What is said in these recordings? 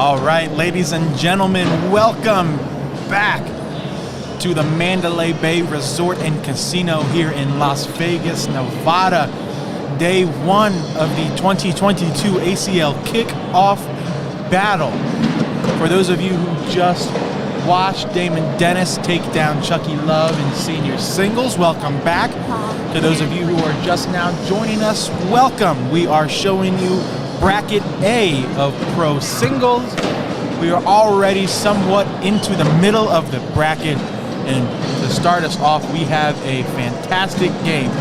All right, ladies and gentlemen, welcome back to the Mandalay Bay Resort and Casino here in Las Vegas, Nevada. Day one of the 2022 ACL Kickoff battle. For those of you who just watched Damon Dennis take down Chucky Love in senior singles, welcome back. To those of you who are just now joining us, welcome. We are showing you Bracket A of PROSingles. We are already somewhat into the middle of the bracket, and to start us off, we have a fantastic game.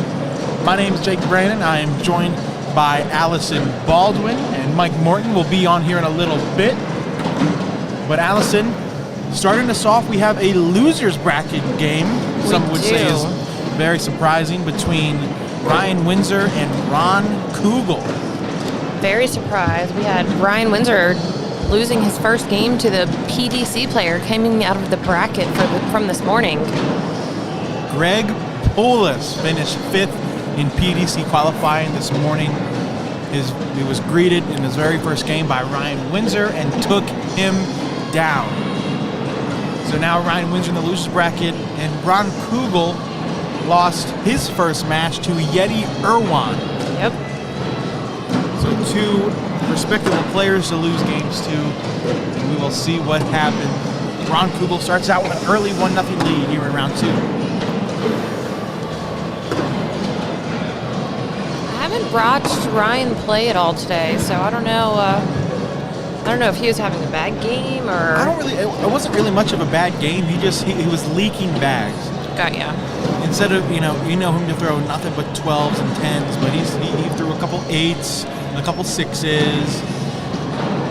My name is Jake Brandon. I am joined by Allison Baldwin, and Mike Morton will be on here in a little bit. But Allison, starting us off, we have a loser's bracket game. Some would say is very surprising, between Ryan Windsor and Ron Kugel. Very surprised. We had Ryan Windsor losing his first game to the PDC player coming out of the bracket from this morning. Greg Poulos finished 5th in PDC qualifying this morning. He was greeted in his very first game by Ryan Windsor and took him down. So now Ryan Windsor in the losers bracket, and Ron Kugel lost his first match to Yeti Irwan. Yep. So two respectable players to lose games to, and we will see what happens. Ron Kugel starts out with an early 1-0 lead here in round 2. I haven't watched Ryan play at all today, so I don't know. I don't know if he was having a bad game or. It wasn't really much of a bad game. He was leaking bags. Got ya. Instead of you know him to throw nothing but 12s and 10s, but he threw a couple 8s. A couple 6s,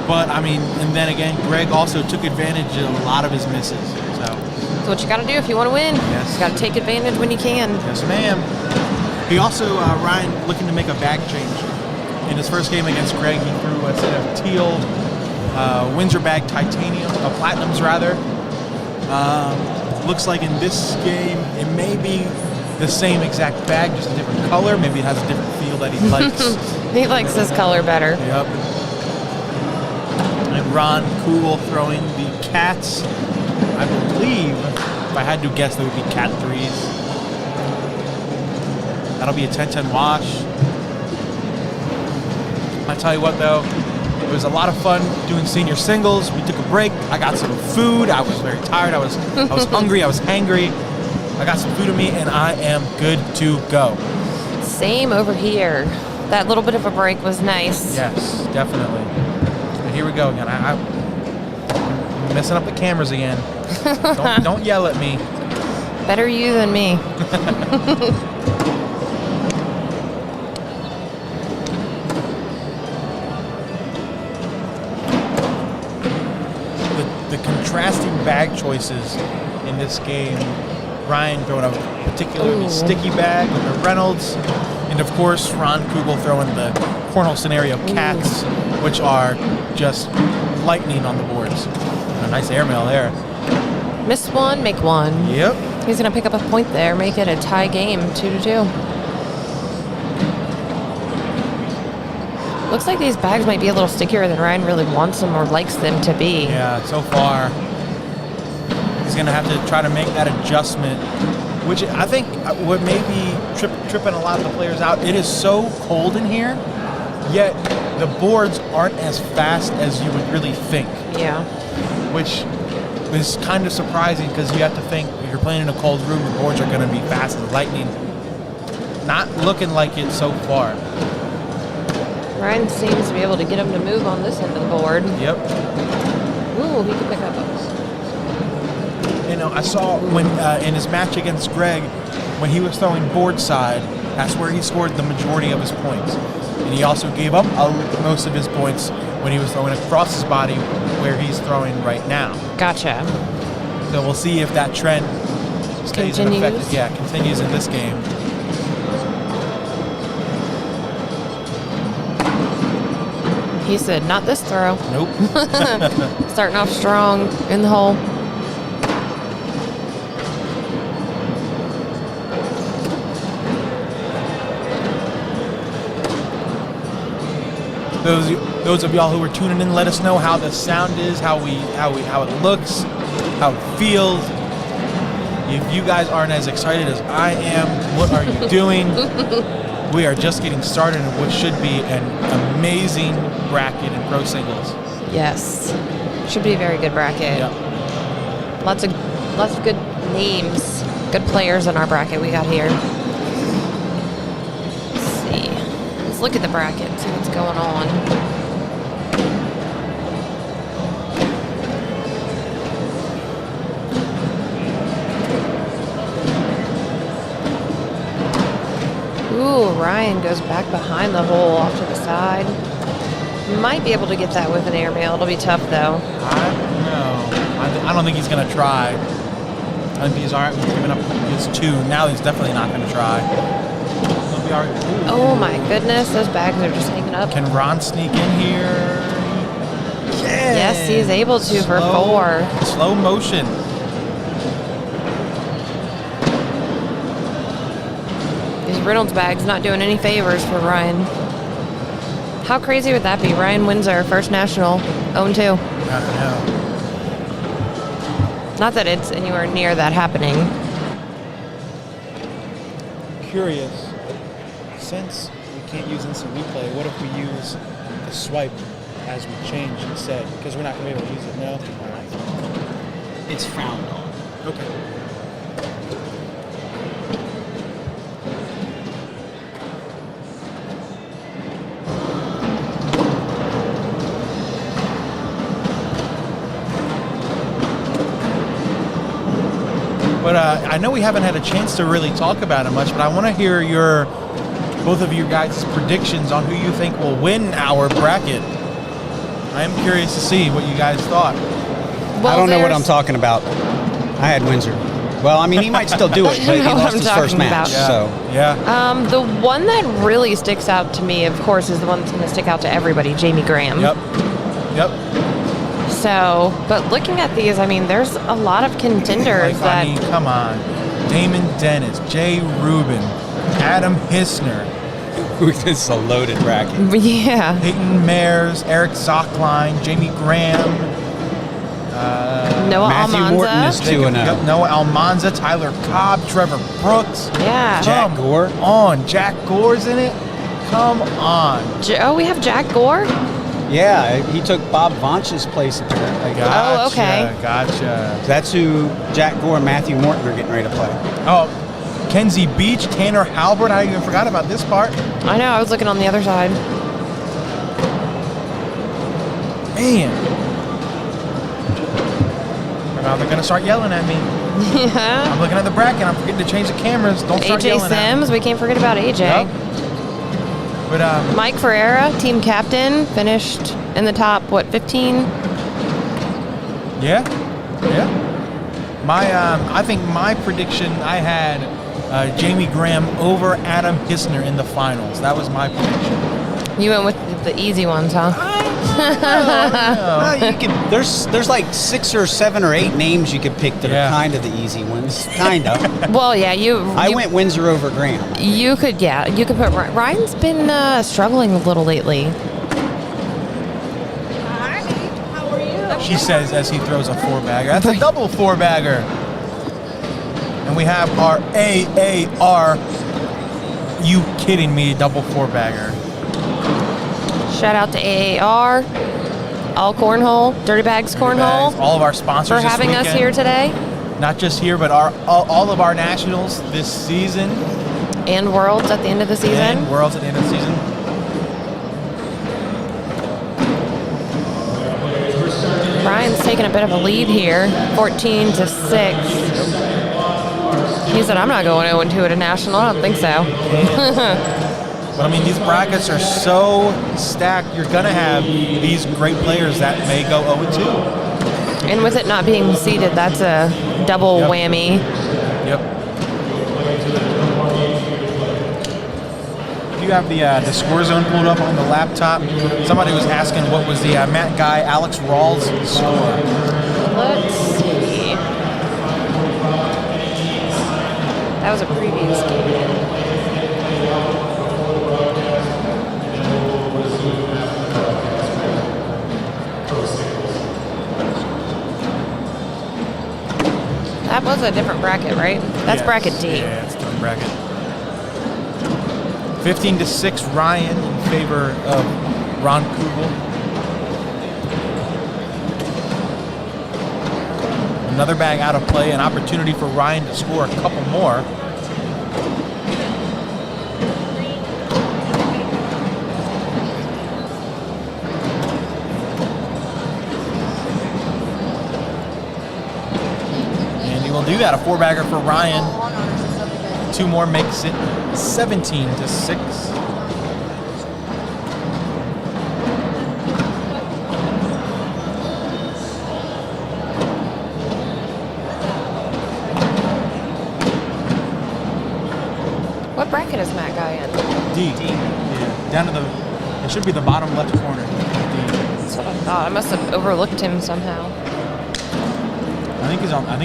but I mean, and then again, Greg also took advantage of a lot of his misses. So that's what you got to do if you want to win. Yes. You got to take advantage when you can. Yes, ma'am. He also, Ryan, looking to make a bag change. In his first game against Greg, he threw a set of teal Windsor bag titanium, platinums rather. Looks like in this game, it may be the same exact bag, just a different color. Maybe it has a different feel that he likes. He likes this color better. Yep. And Ron Kugel throwing the cats. I believe, if I had to guess, they would be cat 3s. That'll be a 10-10 wash. I tell you what, though, it was a lot of fun doing senior singles. We took a break. I got some food. I was very tired. I was hungry. I was hangry. I got some food in me, and I am good to go. Same over here. That little bit of a break was nice. Yes, definitely. And here we go again. I'm messing up the cameras again. Don't yell at me. Better you than me. The contrasting bag choices in this game. Ryan throwing a particularly sticky bag with the Reynolds. And of course, Ron Kugel throwing the cornhole scenario cats, which are just lightning on the boards. A nice airmail there. Miss one, make one. Yep. He's going to pick up a point there, make it a tie game, 2-2. Looks like these bags might be a little stickier than Ryan really wants them or likes them to be. Yeah, so far. He's going to have to try to make that adjustment, which I think what may be tripping a lot of the players out. It is so cold in here, yet the boards aren't as fast as you would really think. Yeah. Which is kind of surprising, because you have to think if you're playing in a cold room, the boards are going to be fast as lightning. Not looking like it so far. Ryan seems to be able to get him to move on this end of the board. Yep. Ooh, he can pick up those. You know, I saw when in his match against Greg, when he was throwing board side, that's where he scored the majority of his points. And he also gave up most of his points when he was throwing across his body, where he's throwing right now. Gotcha. So we'll see if that trend stays in effect. Yeah, continues in this game. He said, not this throw. Nope. Starting off strong in the hole. those of y'all who are tuning in, let us know how the sound is, how it looks, how it feels. If you guys aren't as excited as I am, what are you doing? We are just getting started in what should be an amazing bracket in PROSingles. Yes. Should be a very good bracket. Yep. Lots of good names, good players in our bracket we got here. Let's see. Let's look at the bracket, see what's going on. Ooh, Ryan goes back behind the hole off to the side. Might be able to get that with an airmail. It'll be tough, though. I don't know. I don't think he's going to try. I think he's all right with giving up his 2. Now he's definitely not going to try. He'll be all right. Oh, my goodness. Those bags are just hanging up. Can Ron sneak in here? Yeah. Yes, he's able to for 4. Slow motion. These Reynolds bags not doing any favors for Ryan. How crazy would that be? Ryan Windsor, first national, 0-2. Not that it's anywhere near that happening. Curious, since we can't use instant replay, what if we use the swipe as we change instead? Because we're not going to be able to use it now. It's frowned on. Okay. But I know we haven't had a chance to really talk about it much, but I want to hear both of you guys' predictions on who you think will win our bracket. I am curious to see what you guys thought. Well, I don't know what I'm talking about. I had Windsor. Well, I mean, he might still do it, but he lost his first match. So Yeah. The one that really sticks out to me, of course, is the one that's going to stick out to everybody, Jamie Graham. Yep. So, but looking at these, I mean, there's a lot of contenders I mean, come on. Damon Dennis, Jay Rubin, Adam Histner, it's a loaded bracket. Yeah. Peyton Mares, Eric Zachline, Jamie Graham, Noah Matthew Almanza. Morton is 2-0. Yep, Noah Almanza, Tyler Cobb, Trevor Brooks. Yeah. Jack Come Gore. on, Jack Gore's in it. Come on. Oh, we have Jack Gore? Yeah, he took Bob Vonch's place apparently. Gotcha, okay. Gotcha. That's who Jack Gore and Matthew Morton are getting ready to play. Oh, Kenzie Beach, Tanner Halbert. I even forgot about this part. I know, I was looking on the other side. Man. Now they're going to start yelling at me. Yeah. I'm looking at the bracket. I'm forgetting to change the cameras. Don't start AJ yelling at me. Sims, we can't forget about AJ. Yep. But, Mike Ferreira, team captain, finished in the top, 15? Yeah. I think my prediction, I had Jamie Graham over Adam Histner in the finals. That was my prediction. You went with the easy ones, huh? Well, you could, there's like 6 or 7 or 8 names you could pick that are kind of the easy ones. Kind of. Well, yeah, I went Windsor over Graham. You could put Ryan's been struggling a little lately. Hi, how are you? She says as he throws a 4-bagger. That's a double 4-bagger. And we have our AAR. You kidding me? Double 4-bagger. Shout out to AAR, All Cornhole, Dirty Bags Cornhole, All of our sponsors for this having us weekend. here today. Not just here, but all of our nationals this season. And Worlds at the end of the season. And Worlds at the end of the season. Ryan's taking a bit of a lead here, 14-6. He said, I'm not going 0-2 at a national. I don't think so. But I mean, these brackets are so stacked. You're going to have these great players that may go 0-2. And with it not being seeded, that's a double whammy. Yep. Do you have the score zone pulled up on the laptop? Somebody was asking what was the Matt Guy, Alex Rawls score. Let's see. That was a previous game. That was a different bracket, right? That's Yes. bracket D. Yeah, it's a different bracket. 15-6 Ryan in favor of Ron Kugel. Another bag out of play, an opportunity for Ryan to score a couple more. And he will do that, a 4-bagger for Ryan. 2 more makes it 17-6. What bracket is Matt Guy in? D. Yeah, down to the, it should be the bottom left corner. D. That's what I thought. I must have overlooked him somehow. I think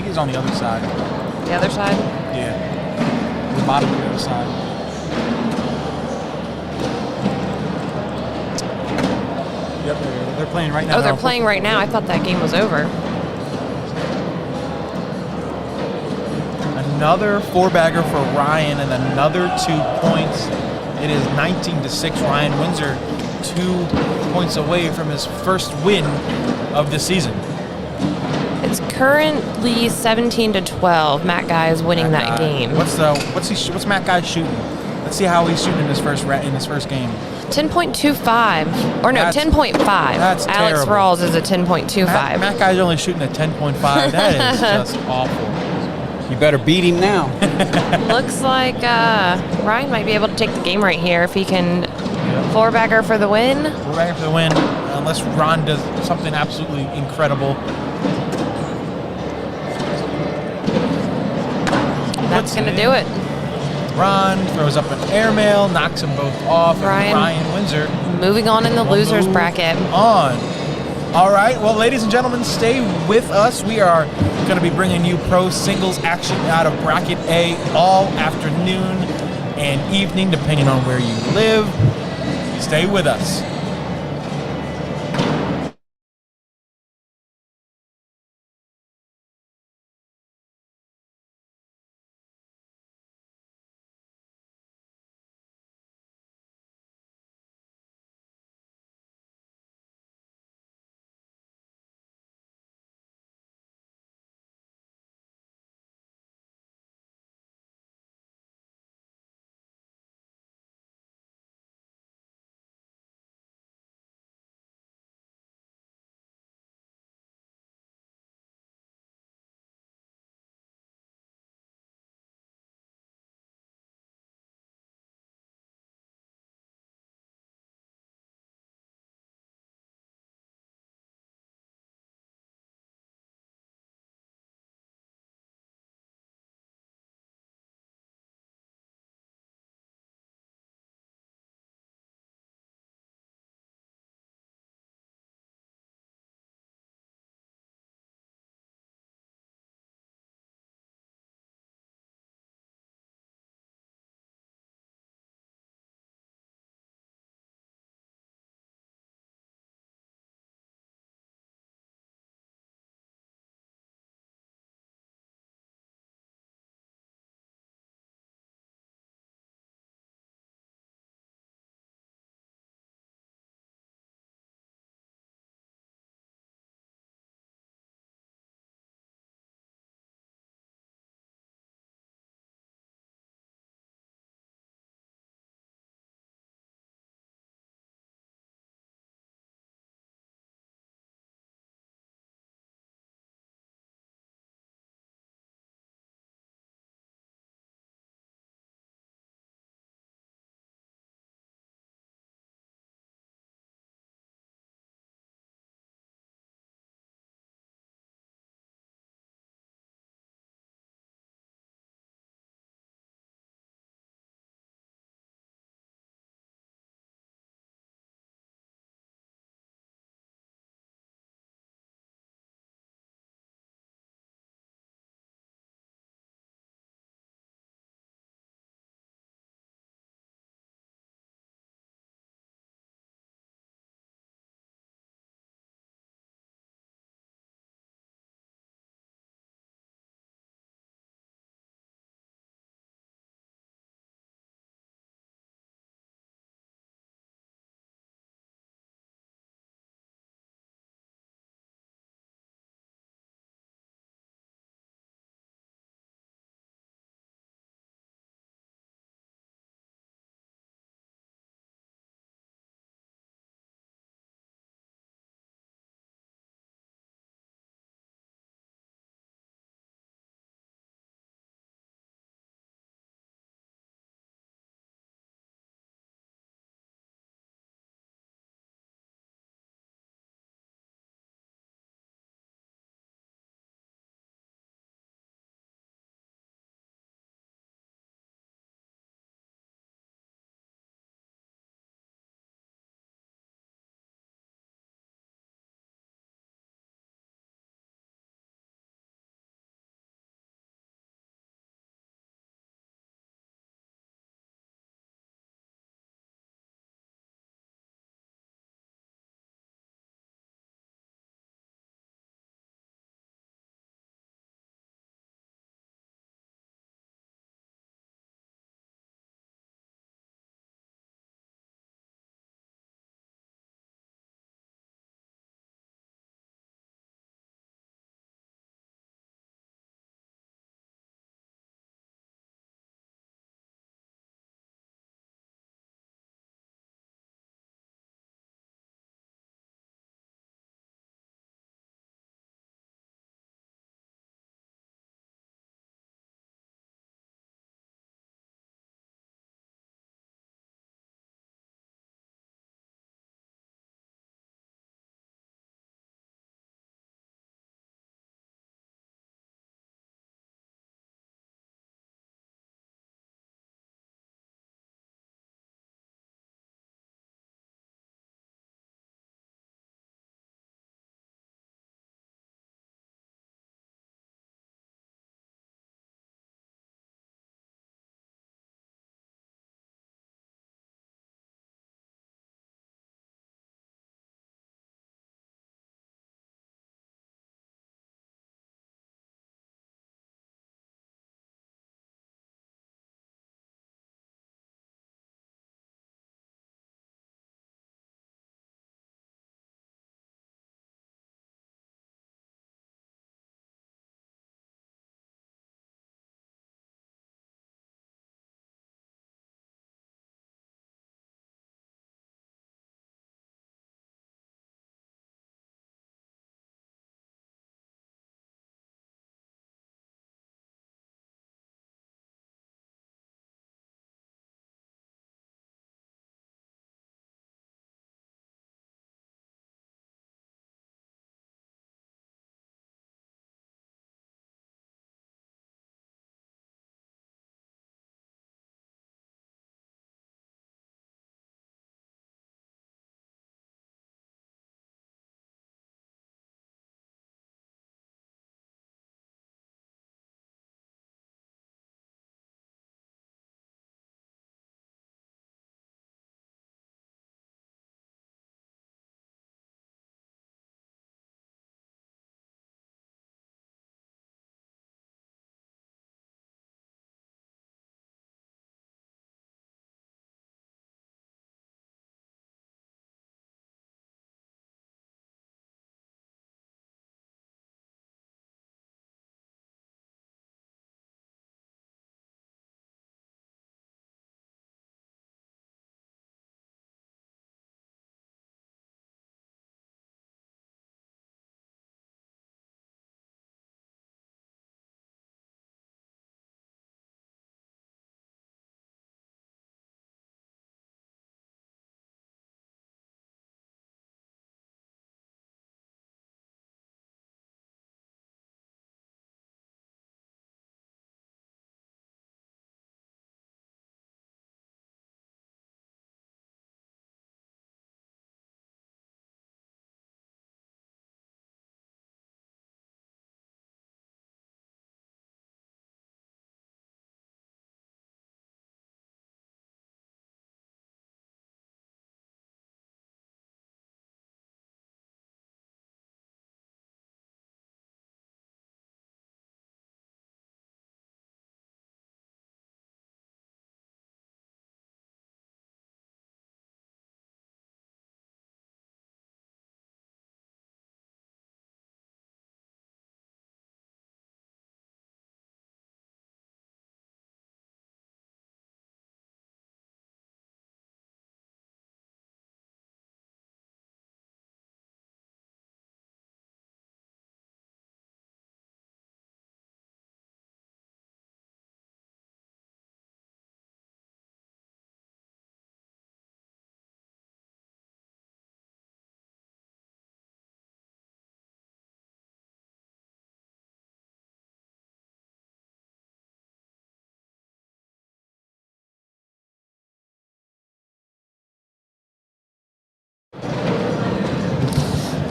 he's on the other side. The other side? Yeah. The bottom of the other side. Yep, they're playing right now. Oh, they're playing right now. I thought that game was over. Another 4-bagger for Ryan and another 2 points. It is 19-6. Ryan Windsor 2 points away from his first win of the season. It's currently 17-12. Matt Guy is winning that game. What's Matt Guy shooting? Let's see how he's shooting in his first game. 10.25. Or no, That's- 10.5. that's Alex terrible. Rawls is a 10.25. Matt Guy's only shooting at 10.5. That is just awful. You better beat him now. Looks like Ryan might be able to take the game right here if he can 4-bagger for the win. 4-bagger for the win, unless Ron does something absolutely incredible. That's going to do it. Ron throws up an airmail, knocks them both off, and Ryan Windsor moving on in the losers bracket. On. All right, well, ladies and gentlemen, stay with us. We are going to be bringing you pro singles action out of bracket A all afternoon and evening, depending on where you live. Stay with us.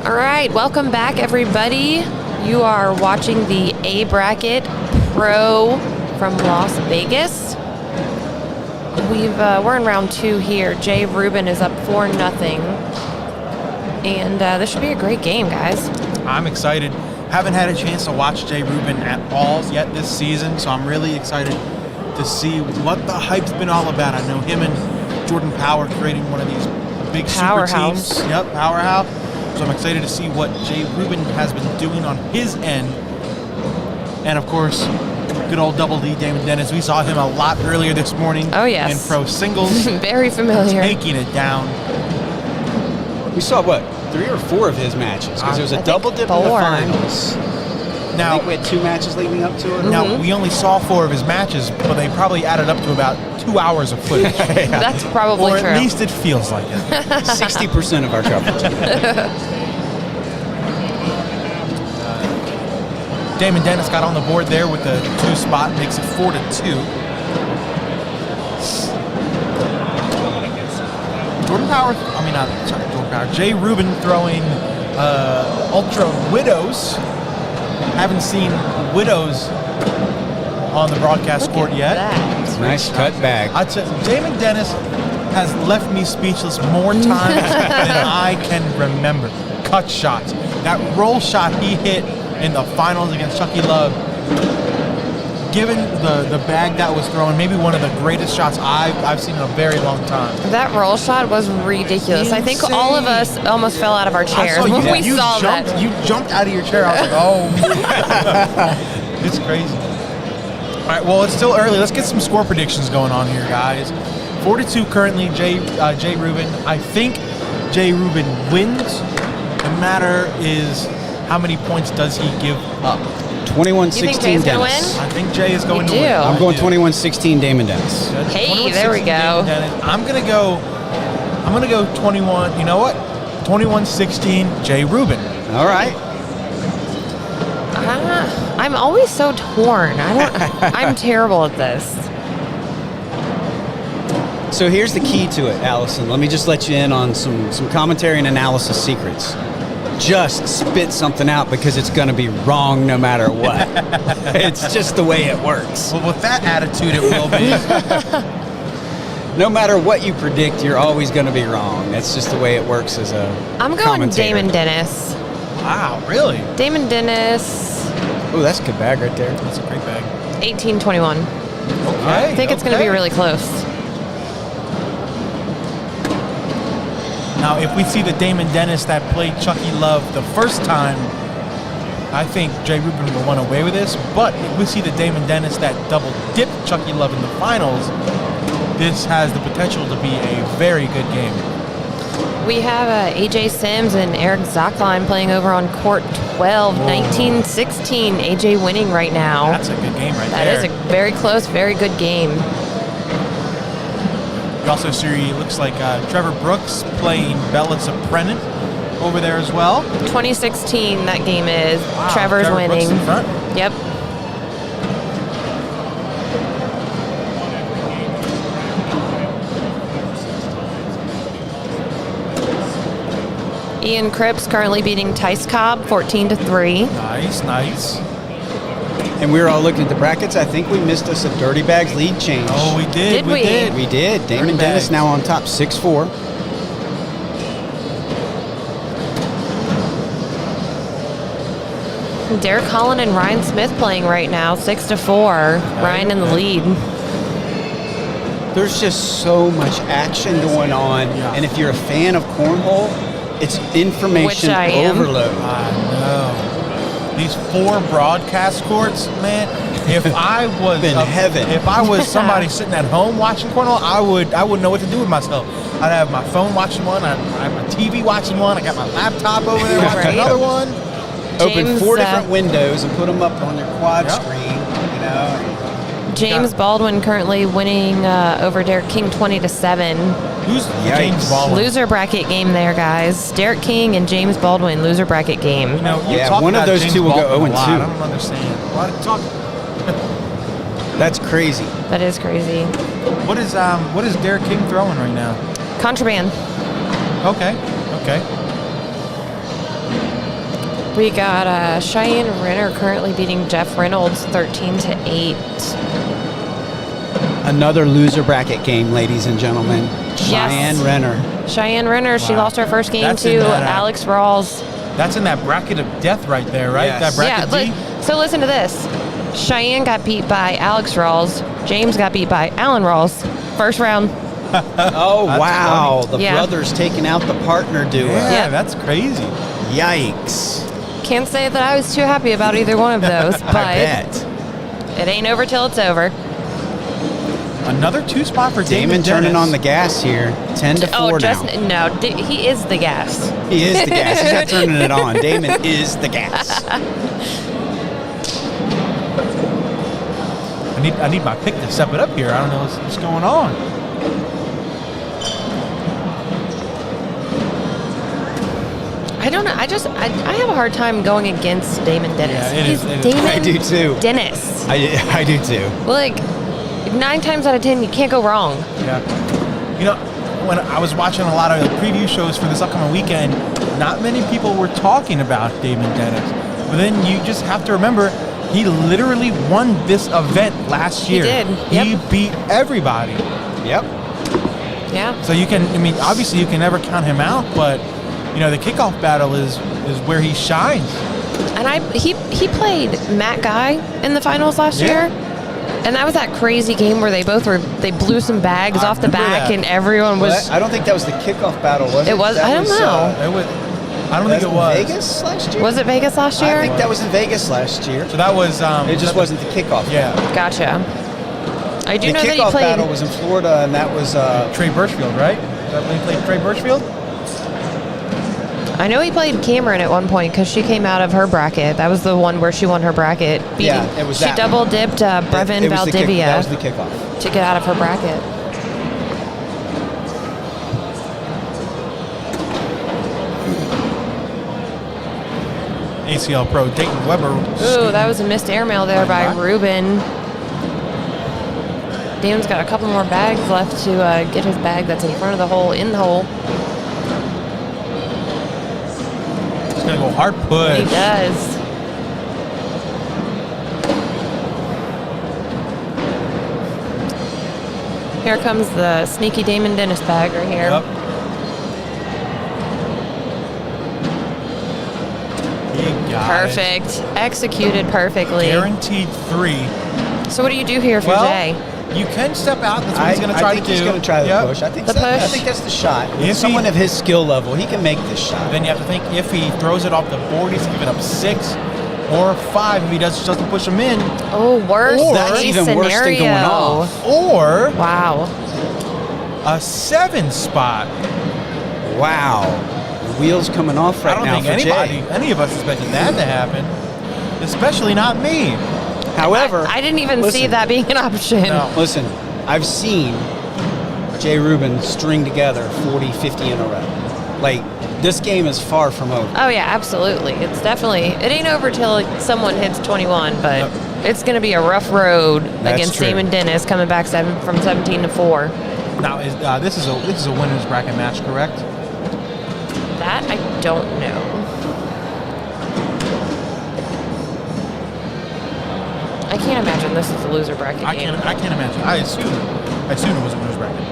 All right, welcome back, everybody. You are watching the A Bracket Pro from Las Vegas. We're in round 2 here. Jay Rubin is up 4-0, and this should be a great game, guys. I'm excited. Haven't had a chance to watch Jay Rubin at all yet this season, so I'm really excited to see what the hype's been all about. I know him and Jordan Power creating one of these big Powerhouse. super teams. Yep, powerhouse. So I'm excited to see what Jay Rubin has been doing on his end. And of course, good old Double D, Damon Dennis. We saw him a lot earlier this morning. Oh, yes. In pro singles. Very familiar. Taking it down. We saw, 3 or 4 of his matches? Because there was a double dip in the 4. finals. Now, I think we had 2 matches leading up to it. Now, we only saw 4 of his matches, but they probably added up to about 2 hours of footage. That's probably or true. at least it feels like it. 60% of our coverage. Damon Dennis got on the board there with the 2 spot, makes it 4-2. Jay Rubin throwing Ultra Widows. Haven't seen Widows on the broadcast court yet. That. Nice cut back. I'd say Damon Dennis has left me speechless more times than I can remember. Cut shots. That roll shot he hit in the finals against Chucky Love, given the bag that was thrown, maybe one of the greatest shots I've seen in a very long time. That roll shot was ridiculous. I think all of us almost fell out of our chairs when we saw that. You jumped out of your chair. I was like, oh. It's crazy. All right, well, it's still early. Let's get some score predictions going on here, guys. 4-2 currently, Jay Rubin. I think Jay Rubin wins. The matter is, how many points does he give up? 21-16 Dennis. I think Jay is going to You win. do? I'm going 21-16 Damon Dennis. Hey, there we go. I'm gonna go 21. You know what? 21-16 Jay Rubin. All right. I'm always so torn. I'm terrible at this. So here's the key to it, Allison. Let me just let you in on some commentary and analysis secrets. Just spit something out because it's going to be wrong no matter what. It's just the way it works. Well, with that attitude, it will be. No matter what you predict, you're always going to be wrong. That's just the way it works as a I'm going commentator. Damon Dennis. Wow, really? Damon Dennis. Oh, that's a good bag right there. That's a great bag. 18-21. Okay. I think it's going to be really close. Now, if we see the Damon Dennis that played Chucky Love the first time, I think Jay Rubin will run away with this. But if we see the Damon Dennis that double dipped Chucky Love in the finals, this has the potential to be a very good game. We have AJ Sims and Eric Zachline playing over on court 12, 19-16. AJ winning right now. That's a good game right That there. is a very close, very good game. You also see, it looks like Trevor Brooks playing Bella Brennan over there as well. 2016 that game is. Wow, Trevor's Trevor winning. Brooks in front. Yep. Ian Cripps currently beating Tice Cobb 14-3. Nice, nice. And we were all looking at the brackets. I think we missed us a Dirty Bags lead change. Oh, we did. Did we? We did. Damon Dirty Dennis Bags. now on top, 6-4. Derek Holland and Ryan Smith playing right now, 6-4. Ryan in the lead. There's just so much action going on. Yeah. And if you're a fan of cornhole, it's information Which I am. overload. I know. These 4 broadcast courts, man. If I was In heaven. if I was somebody sitting at home watching cornhole, I wouldn't know what to do with myself. I'd have my phone watching one, I'd have my TV watching one, I got my laptop over there watching Right. another one. Open James, 4 different windows and put them up on their quad Yep. screen, you know. James Baldwin currently winning over Derek King 20-7. Who's Yikes. James Baldwin? Loser bracket game there, guys. Derek King and James Baldwin, loser bracket game. You know, you Yeah, talk one of about those James two will go Baldwin a 0-2. lot. I don't understand. Why talk? That's crazy. That is crazy. What is Derek King throwing right now? Contraband. Okay. We got Cheyenne Renner currently beating Jeff Reynolds 13-8. Another loser bracket game, ladies and gentlemen. Cheyenne Renner. Cheyenne Renner, she Wow. lost her first game That's in to that, Alex Rawls. That's in that bracket of death right there, right? Yes. That bracket D? So listen to this. Cheyenne got beat by Alex Rawls. James got beat by Alan Rawls. First round. Oh, That's wow. funny. The Yeah. brothers taking out the partner duo. Yeah, Yep. that's crazy. Yikes. Can't say that I was too happy about either one of those, I but bet. it ain't over till it's over. Another 2 spot for Damon Dennis. turning on the gas here. 10-4 Oh, now. he is the gas. He is the gas. He's not turning it on. Damon is the gas. I need my pick to step it up here. I don't know what's going on. I don't know. I have a hard time going against Damon Dennis. Yeah, it is. Damon I do too. Dennis. I do too. Like 9 times out of 10, you can't go wrong. Yeah. You know, when I was watching a lot of the preview shows for this upcoming weekend, not many people were talking about Damon Dennis. But then you just have to remember, he literally won this event last year. He did. He Yep. beat everybody. Yep. Yeah. So you can, I mean, obviously you can never count him out, but you know, the kickoff battle is where he shines. And he played Matt Guy in the finals last Yeah. year. And that was that crazy game where they blew some bags I off the remember back that. and everyone was. I don't think that was the kickoff battle, was it? It was- That I don't know. I don't think it was. Vegas last year? Was it Vegas last year? I think that was in Vegas last year. So that was. It just wasn't the kickoff. Yeah. Gotcha. I do The know that he kickoff played. battle was in Florida, and that was Trey Birchfield, right? Is that when he played Trey Birchfield? I know he played Cameron at one point because she came out of her bracket. That was the one where she won her bracket. Yeah, it was She that double dipped Brevin it was the kick- Valdivia that was the kickoff. to get out of her bracket. ACL Pro Dayton Weber. Ooh, that was a missed airmail there by Right. Rubin. Dan's got a couple more bags left to get his bag that's in front of the hole, in the hole. He's gonna go hard push. He does. Here comes the sneaky Damon Dennis bag right here. Yep. He got it. Perfect. Executed perfectly. Guaranteed 3. So what do you do here for Well, Jay? you can step out. That's what he's going to try I think to do. he's going to try the Yep. push. I think The I push. think that's the shot. If With someone he- of his skill level, he can make this shot. Then you have to think if he throws it off the board, he's giving up 6 or 5 if he doesn't push him in. Oh, worst Or- That's case even scenario. worse than going off. Or Wow. a 7 spot. Wow. The wheels coming off right I don't now think for any of us expected that to happen. Especially not me. Jay. However, I didn't even see listen. that being an option. No. Listen, I've seen Jay Rubin string together 40, 50 in a row. Like, this game is far from over. Oh yeah, absolutely. It's definitely, it ain't over till someone hits 21, but Yep. it's going to be a rough road That's against true. Damon Dennis coming back from 17 to 4. Now this is a winners bracket match, correct? That I don't know. I can't imagine this is a loser bracket game. I can't imagine. I assume it was a winners bracket.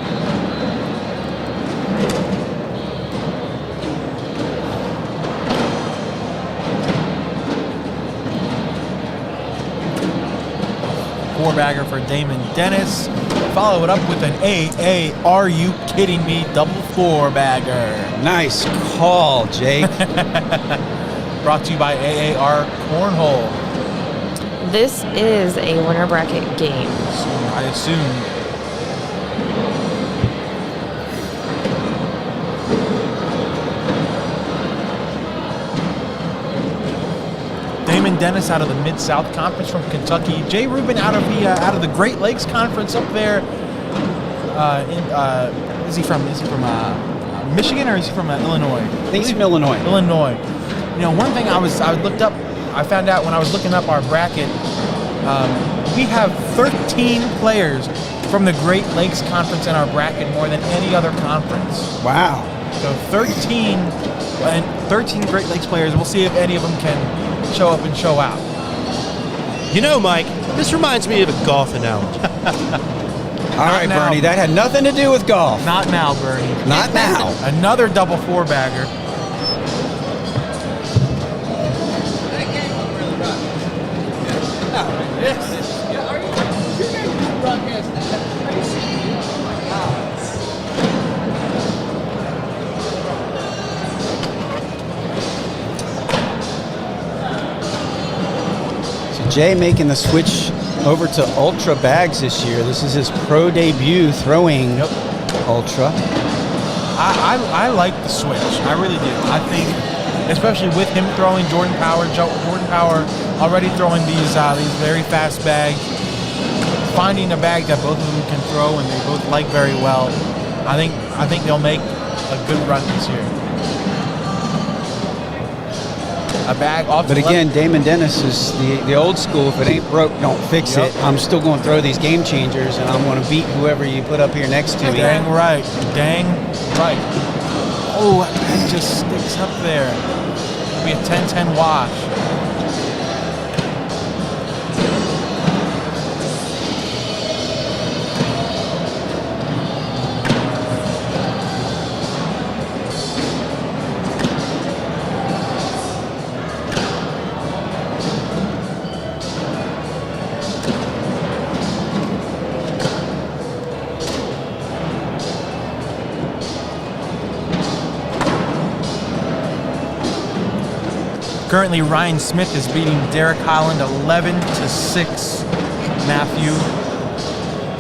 Four-bagger for Damon Dennis. Follow it up with an are you kidding me? Double 4-bagger. Nice call, Jake. Brought to you by AAR Cornhole. This is a winner bracket game. I assume. Damon Dennis out of the Mid-South Conference from Kentucky. Jay Rubin out of the Great Lakes Conference up there. Is he from Michigan or is he from Illinois? I think he's from Illinois. Illinois. You know, one thing I found out when I was looking up our bracket, we have 13 players from the Great Lakes Conference in our bracket, more than any other conference. Wow. So 13 And 13 Great Lakes players. We'll see if any of them can show up and show out. You know, Mike, this reminds me of a golf analogy. All right, now. Bernie, that had nothing to do with golf. Not now, Bernie. Not now. Another double four-bagger. Jay making the switch over to Ultra bags this year. This is his pro debut throwing Ultra. I like the switch. I really do. I think, especially with him throwing Jordan Power already throwing these very fast bags, finding a bag that both of them can throw and they both like very well. I think they'll make a good run this year. A bag off. But again, Damon Dennis is the old school. If it ain't broke, don't fix it. I'm still going to throw these game changers, and I'm going to beat whoever you put up here next to me. Dang right. Dang right. Oh, that just sticks up there. It'll be a 10-10 wash. Currently, Ryan Smith is beating Derek Holland 11-6. Matthew.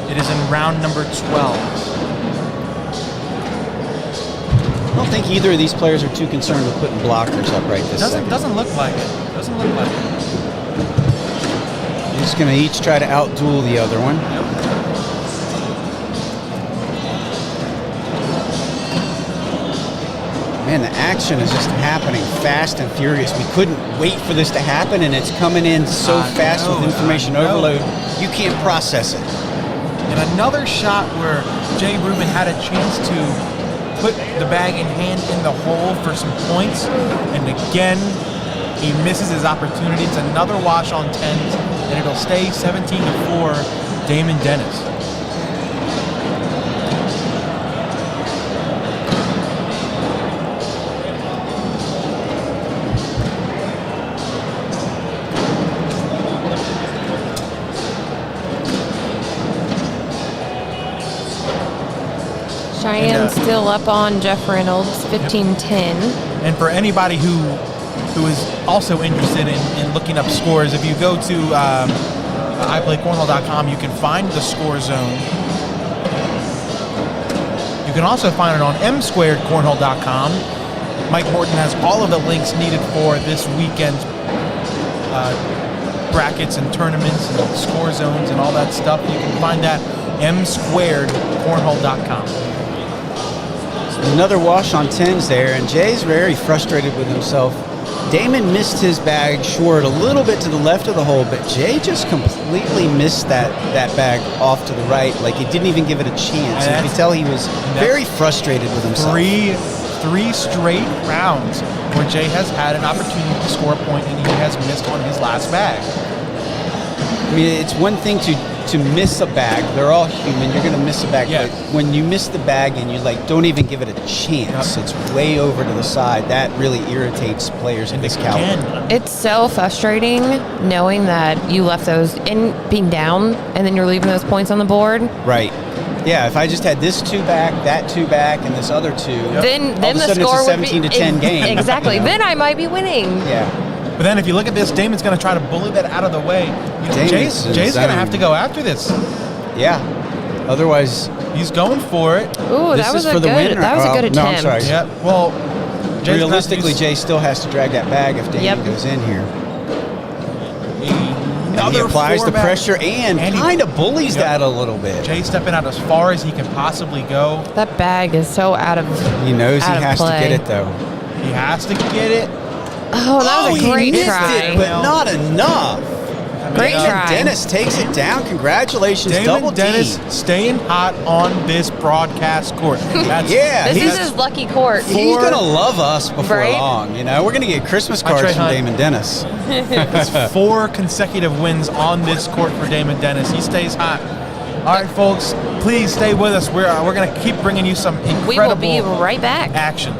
It is in round number 12. I don't think either of these players are too concerned with putting blockers up right this second. Doesn't look like it. Doesn't look like it. They're just going to each try to outduel the other one. Man, the action is just happening fast and furious. We couldn't wait for this to happen, and it's coming in so fast with information overload, you can't process it. And another shot where Jay Rubin had a chance to put the bag in hand in the hole for some points, and again, he misses his opportunity. It's another wash on 10s, and it'll stay 17-4, Damon Dennis. Cheyenne still up on Jeff Reynolds, 15-10. And for anybody who is also interested in looking up scores, if you go to iPlayCornhole.com, you can find the score zone. You can also find it on m2cornhole.com. Mike Morton has all of the links needed for this weekend's brackets and tournaments and score zones and all that stuff. You can find that m2cornhole.com. Another wash on 10s there, and Jay's very frustrated with himself. Damon missed his bag short a little bit to the left of the hole, but Jay just completely missed that bag off to the right. Like, he didn't even give it a chance. You could tell he was very frustrated with himself. Three straight rounds where Jay has had an opportunity to score a point and he has missed on his last bag. I mean, it's one thing to miss a bag. They're all human. You're going to miss a bag. Yeah. But when you miss the bag and you don't even give it a chance, it's way over to the side. That really irritates players of this caliber. It's so frustrating knowing that you left those in being down and then you're leaving those points on the board. Right. Yeah, if I just had this 2 back, that 2 back, and this other 2, then all of a the sudden score it's a would be 17-10 game. Exactly. Then I might be winning. Yeah. But then if you look at this, Damon's going to try to bully that out of the way. Jay's going to have to go after this. Yeah. Otherwise, he's going for it. Ooh, that was a good attempt. No, I'm sorry. Yeah. Well, realistically, Jay still has to drag that bag if Damon goes in here. And he applies the pressure and kind of bullies that a little bit. Jay stepping out as far as he can possibly go. That bag is so out of He knows he has to get it, though. He has to get it. Oh, that was a great he missed try. it, but not enough. Great job. try. Dennis takes it down. Congratulations, Double Damon Dennis D. staying hot on this broadcast court. That's, Yeah, This he's, is his lucky court. he's going to love us before Right? long. You know, we're going to get Christmas Hi, cards Trey from Hunt. Damon Dennis. That's 4 consecutive wins on this court for Damon Dennis. He stays hot. All right, folks, please stay with us. We're going to keep bringing you some incredible We will be right back. action.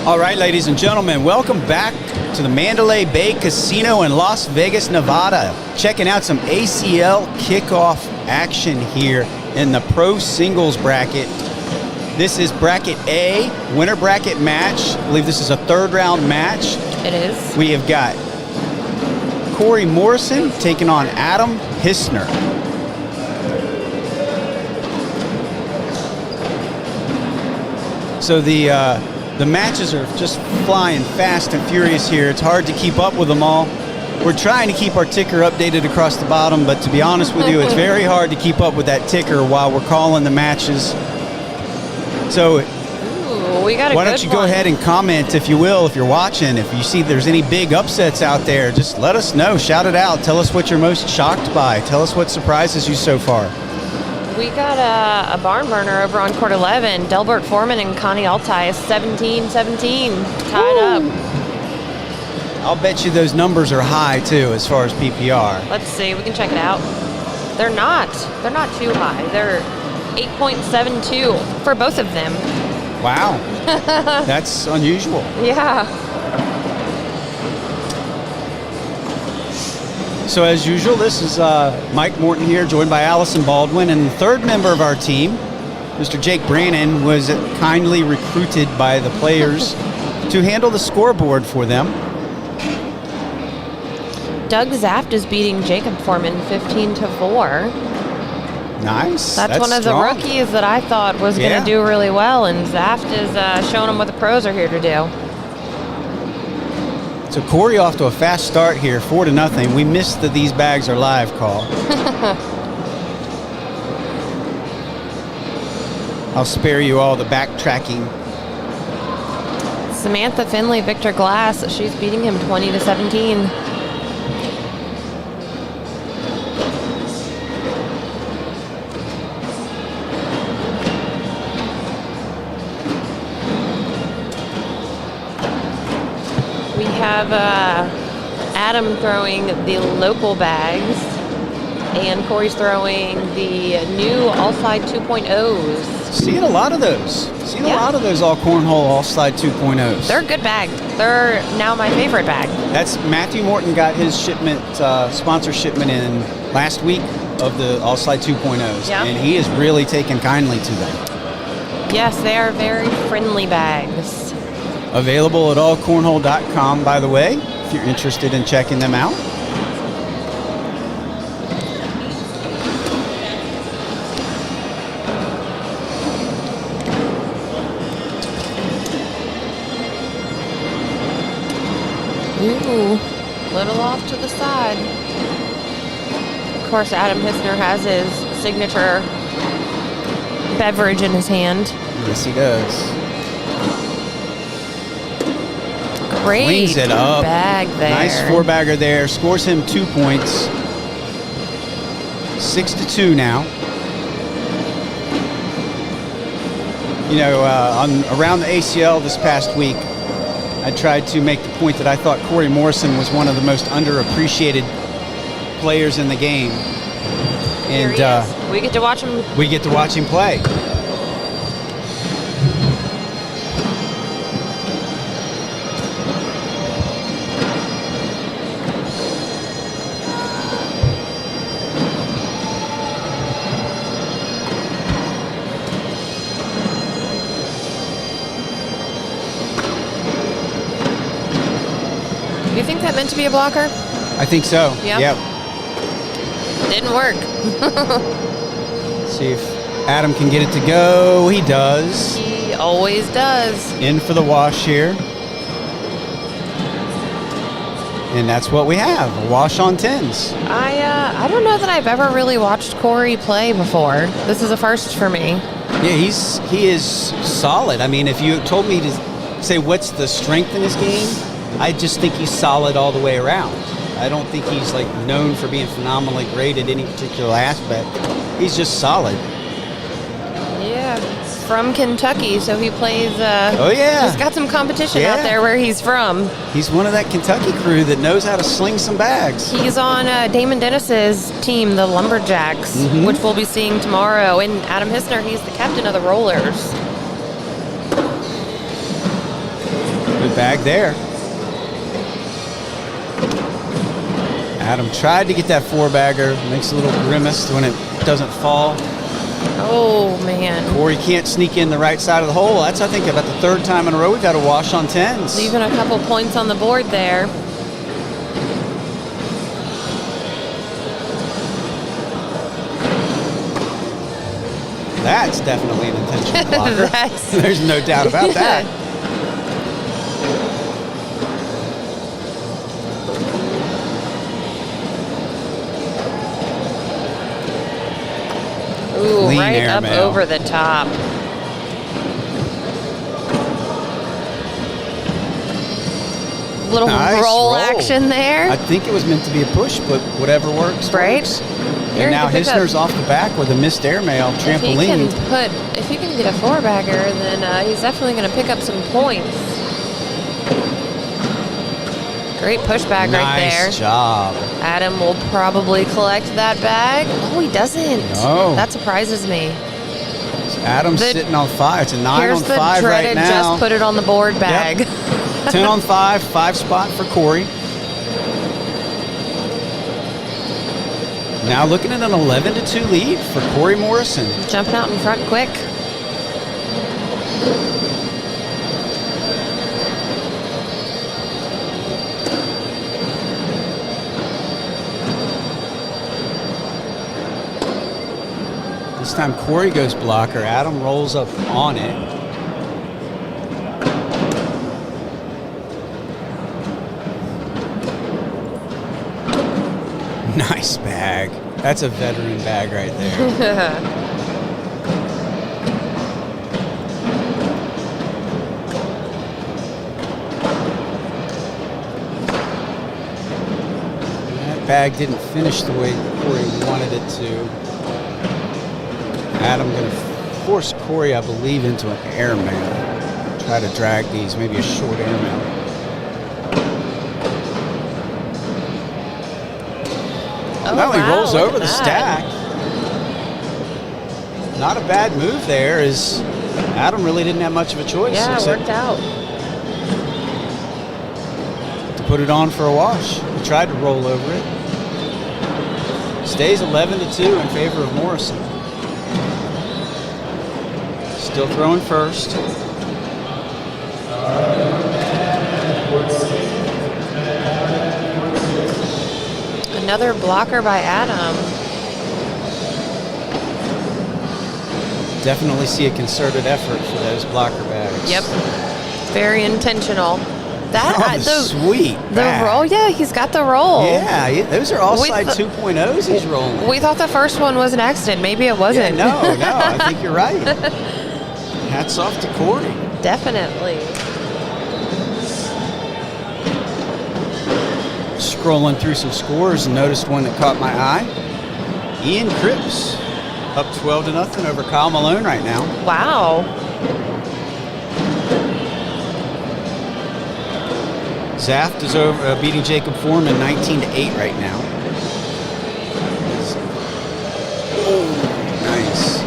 All right, ladies and gentlemen, welcome back to the Mandalay Bay Casino in Las Vegas, Nevada. Checking out some ACL Kickoff action here in the Pro Singles bracket. This is bracket A, winner bracket match. I believe this is a third round match. It is. We have got Corey Morrison taking on Adam Histner. So the matches are just flying fast and furious here. It's hard to keep up with them all. We're trying to keep our ticker updated across the bottom, but to be honest with you, it's very hard to keep up with that ticker while we're calling the matches. So Ooh, we got a why good don't you go one. ahead and comment, if you will, if you're watching. If you see there's any big upsets out there, just let us know. Shout it out. Tell us what you're most shocked by. Tell us what surprises you so far. We got a barn burner over on court 11. Delbert Foreman and Connie Altai is 17-17, tied up. I'll bet you those numbers are high too as far as PPR. Let's see, we can check it out. They're not too high. They're 8.72 for both of them. Wow. That's unusual. Yeah. So as usual, this is Mike Morton here, joined by Allison Baldwin, and the third member of our team, Mr. Jake Brannon, was kindly recruited by the players to handle the scoreboard for them. Doug Zaft is beating Jacob Foreman 15-4. Nice. That's one of strong. the rookies that I thought was going Yeah. to do really well, and Zaft is showing them what the pros are here to do. So Corey off to a fast start here, 4-0. We missed the "these bags are live" call. I'll spare you all the backtracking. Samantha Finley, Victor Glass, she's beating him 20-17. We have Adam throwing the local bags, and Corey's throwing the new All-Side 2.0s. Seeing a lot of those. Seeing a Yeah. lot of those all-cornhole, all-slide 2.0s. They're a good bag. They're now my favorite bag. That's Matthew Morton got his shipment, sponsor shipment in last week of the all-slide 2.0s, Yeah. and he has really taken kindly to them. Yes, they are very friendly bags. Available at AllCornhole.com, by the way, if you're interested in checking them out. Ooh, little off to the side. Of course, Adam Histner has his signature beverage in his hand. Yes, he does. Great Cleans it up. bag there. Nice four-bagger there. Scores him 2 points. 6-2 now. You know, around the ACL this past week, I tried to make the point that I thought Corey Morrison was one of the most underappreciated players in the game. Here And he is. We get to watch him. we get to watch him play. Do you think that meant to be a blocker? I think so. Yeah. Yep. Didn't work. See if Adam can get it to go. He does. He always does. In for the wash here. And that's what we have, a wash on 10s. I don't know that I've ever really watched Corey play before. This is a first for me. Yeah, he is solid. I mean, if you told me to say what's the strength in his game, I just think he's solid all the way around. I don't think he's like known for being phenomenally great at any particular aspect. He's just solid. Yeah, from Kentucky, so he plays. Oh yeah, He's got some competition Yeah. out there where he's from. he's one of that Kentucky crew that knows how to sling some bags. He's on Damon Dennis's team, the Lumberjacks, Mhm. which we'll be seeing tomorrow. And Adam Histner, he's the captain of the Rollers. bag there. Adam tried to get that 4-bagger. Makes a little grimace when it doesn't fall. Oh, man. Corey can't sneak in the right side of the hole. That's, I think, about the 3rd time in a row we've had a wash on 10s. Leaving a couple points on the board there. That's definitely an intentional blocker. There's no doubt about that. Ooh, Clean right up airmail. over the top. Little Nice roll action there. I think it was meant to be a push, but whatever works, Right. works. Here And now he can pick Histner's up- off the back with a missed airmail trampoline. If he can get a 4-bagger, then he's definitely going to pick up some points. Great push bag right there. Nice job. Adam will probably collect that bag. Oh, he doesn't. No. That surprises me. Adam's The- sitting on 5. It's a 9 Here's on the 5 right dreaded now. just put it on the board bag. 10 on 5, 5 spot for Corey. Now looking at an 11-2 lead for Corey Morrison. Jumping out in front quick. This time Corey goes blocker. Adam rolls up on it. Nice bag. That's a veteran bag right there. That bag didn't finish the way Corey wanted it to. Adam going to force Corey, I believe, into an airmail. Try to drag these, maybe a short airmail. Oh, Well, he wow, rolls look over at the that. stack. Not a bad move there, as Adam really didn't have much of a choice Yeah, it except worked out. to put it on for a wash. He tried to roll over it. Stays 11-2 in favor of Morrison. Still throwing first. Another blocker by Adam. Definitely see a concerted effort for those blocker bags. Yep. Very intentional. Oh, sweet The bag. roll, yeah, he's got the roll. Yeah, those are all With side the- 2.0s he's rolling. We thought the first one was an accident. Maybe it Yeah, wasn't. no, I think you're right. Hats off to Corey. Definitely. Scrolling through some scores and noticed one that caught my eye. Ian Cripps up 12-0 over Kyle Malone right now. Wow. Zaft is over beating Jacob Foreman 19-8 right now. Oh, nice.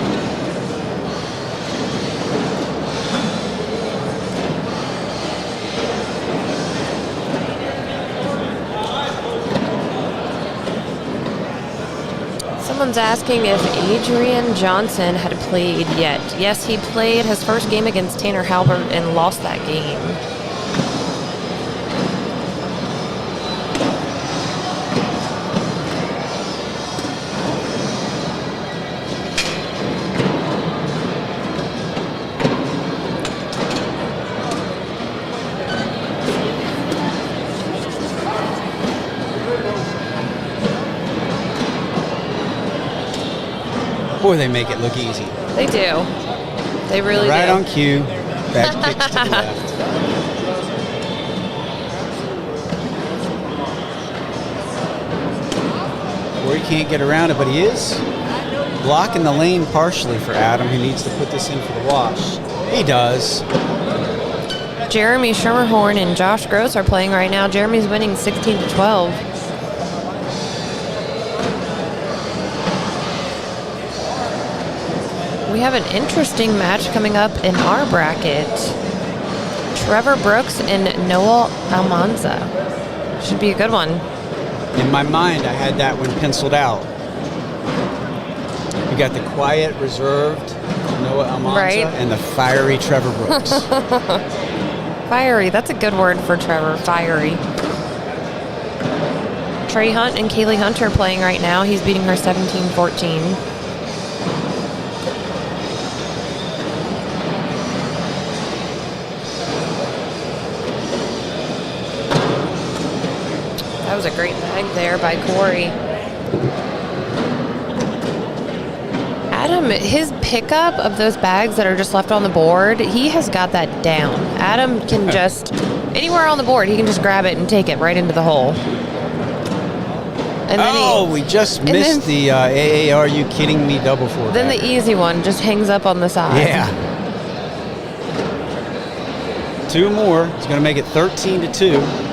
Someone's asking if Adrian Johnson had played yet. Yes, he played his first game against Tanner Halbert and lost that game. Boy, they make it look easy. They do. They really Right do. on cue. Back kicks to the left. Corey can't get around it, but he is blocking the lane partially for Adam, who needs to put this in for the wash. He does. Jeremy Schermerhorn and Josh Gross are playing right now. Jeremy's winning 16-12. We have an interesting match coming up in our bracket. Trevor Brooks and Noah Almanza. Should be a good one. In my mind, I had that one penciled out. You got the quiet, reserved Noah Almanza Right. and the fiery Trevor Brooks. Fiery. That's a good word for Trevor. Fiery. Trey Hunt and Kaylee Hunter playing right now. He's beating her 17-14. That was a great bag there by Corey. Adam, his pickup of those bags that are just left on the board, he has got that down. Adam can just, anywhere on the board, he can just grab it and take it right into the hole. And then We just missed the Are You Kidding Me double four. Then bag. the easy one just hangs up on the side. Yeah. 2 more. It's going to make it 13-2.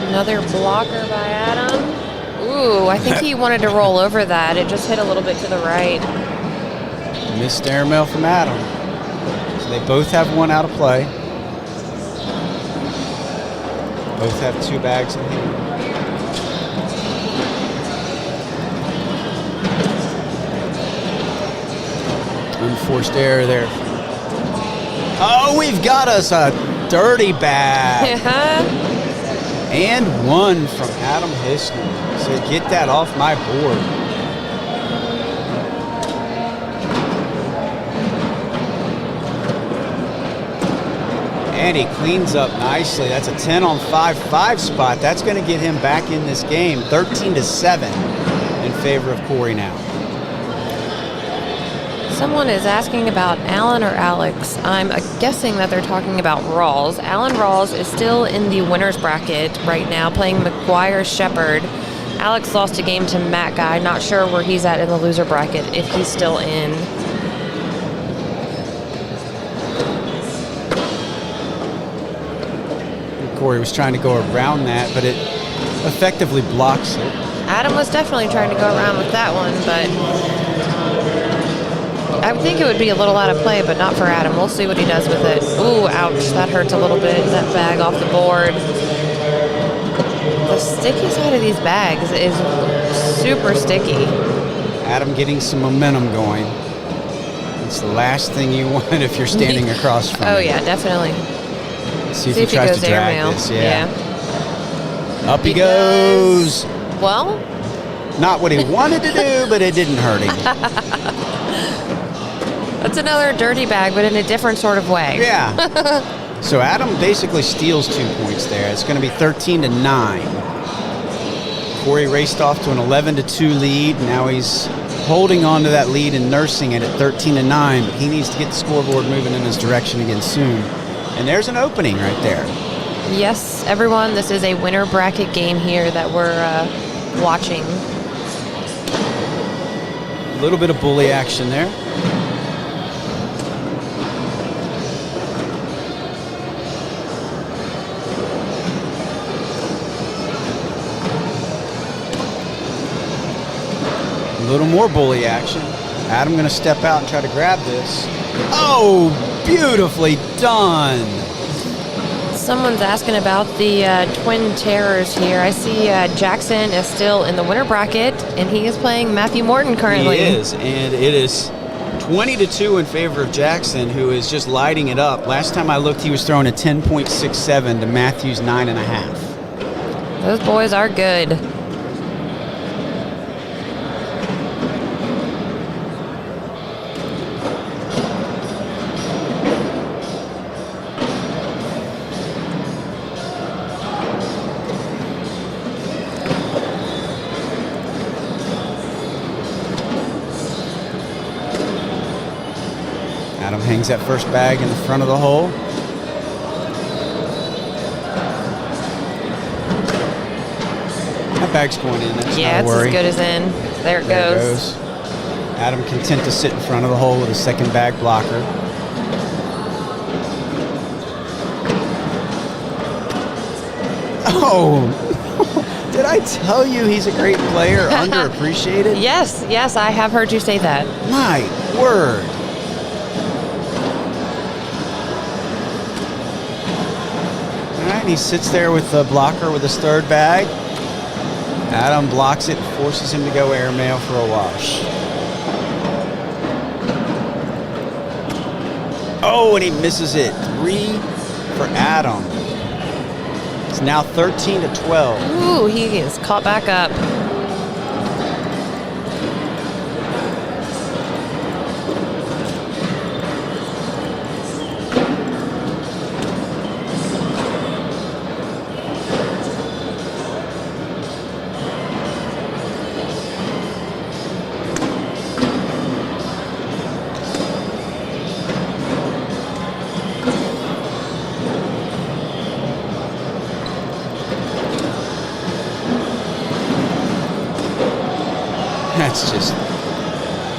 Another blocker by Adam. Ooh, I think he wanted to roll over that. It just hit a little bit to the right. Missed airmail from Adam. So they both have one out of play. Both have 2 bags in hand. Unforced error there. Oh, we've got us a dirty bag. And one from Adam Histner. So get that off my board. And he cleans up nicely. That's a 10 on 5 spot. That's going to get him back in this game. 13-7 in favor of Corey now. Someone is asking about Alan or Alex. I'm guessing that they're talking about Rawls. Alan Rawls is still in the winner's bracket right now, playing McGuire Shepherd. Alex lost a game to Matt Guy. Not sure where he's at in the loser bracket, if he's still in. Corey was trying to go around that, but it effectively blocks it. Adam was definitely trying to go around with that one, but I would think it would be a little out of play, but not for Adam. We'll see what he does with it. Ooh, ouch. That hurts a little bit. That bag off the board. The sticky side of these bags is super sticky. Adam getting some momentum going. It's the last thing you want if you're standing across from him. Oh, yeah, definitely. See if he tries to drag airmail. this. Yeah. Up he goes. Well, Not what he wanted to do, but it didn't hurt him. that's another dirty bag, but in a different sort of way. Yeah. So Adam basically steals 2 points there. It's going to be 13-9. Corey raced off to an 11-2 lead. Now he's holding on to that lead and nursing it at 13-9, but he needs to get the scoreboard moving in his direction again soon. And there's an opening right there. Yes, everyone, this is a winner bracket game here that we're watching. A little bit of bully action there. A little more bully action. Adam going to step out and try to grab this. Oh, beautifully done. Someone's asking about the Twin Terrors here. I see Jackson is still in the winner bracket, and he is playing Matthew Morton currently. He is, and it is 20-2 in favor of Jackson, who is just lighting it up. Last time I looked, he was throwing a 10.67 to Matthew's 9.5. Those boys are good. Adam hangs that first bag in the front of the hole. That bag's going in. That's Yeah, not a it's worry. as good as in. There it There it goes. Adam content to sit in front of the hole with a second bag blocker. Oh, did I tell you he's a great player, underappreciated? Yes, I have heard you say that. My word. All right, he sits there with the blocker with his third bag. Adam blocks it, forces him to go airmail for a wash. Oh, and he misses it. 3 for Adam. It's now 13 to 12. Ooh, he is caught back up.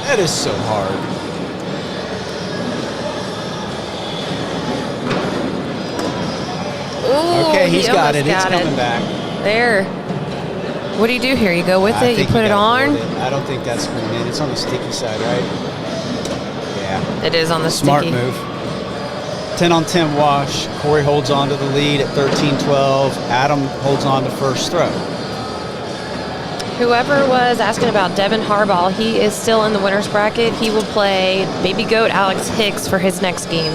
That is so hard. Ooh, Okay, he's got it. It's got coming back. There. What do you do here? You go with I it? You think put it gotta on? hold it. I don't think that's going in. It's on the sticky side, right? Yeah. It is on the Smart sticky. move. 10 on 10 wash. Corey holds on to the lead at 13-12. Adam holds on to first throw. Whoever was asking about Devin Harbaugh, he is still in the winner's bracket. He will play baby goat Alex Hicks for his next game.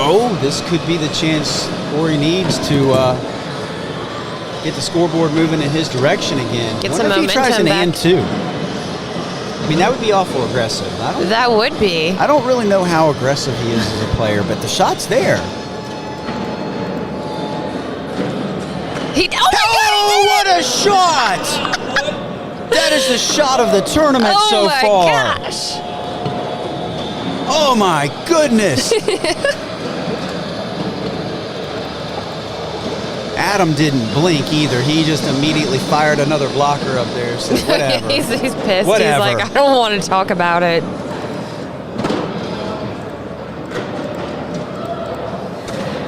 Oh, this could be the chance Corey needs to get the scoreboard moving in his direction again. Get Wonder some if he tries an momentum and two. I mean, that would be awful aggressive. That would be. I don't really know how aggressive he is as a player, but the shot's there. Oh, what a shot! That is the shot of the tournament so far. Oh, my gosh. Oh, my goodness. Adam didn't blink either. He just immediately fired another blocker up there. So whatever. he's pissed. Whatever. He's like, I don't want to talk about it.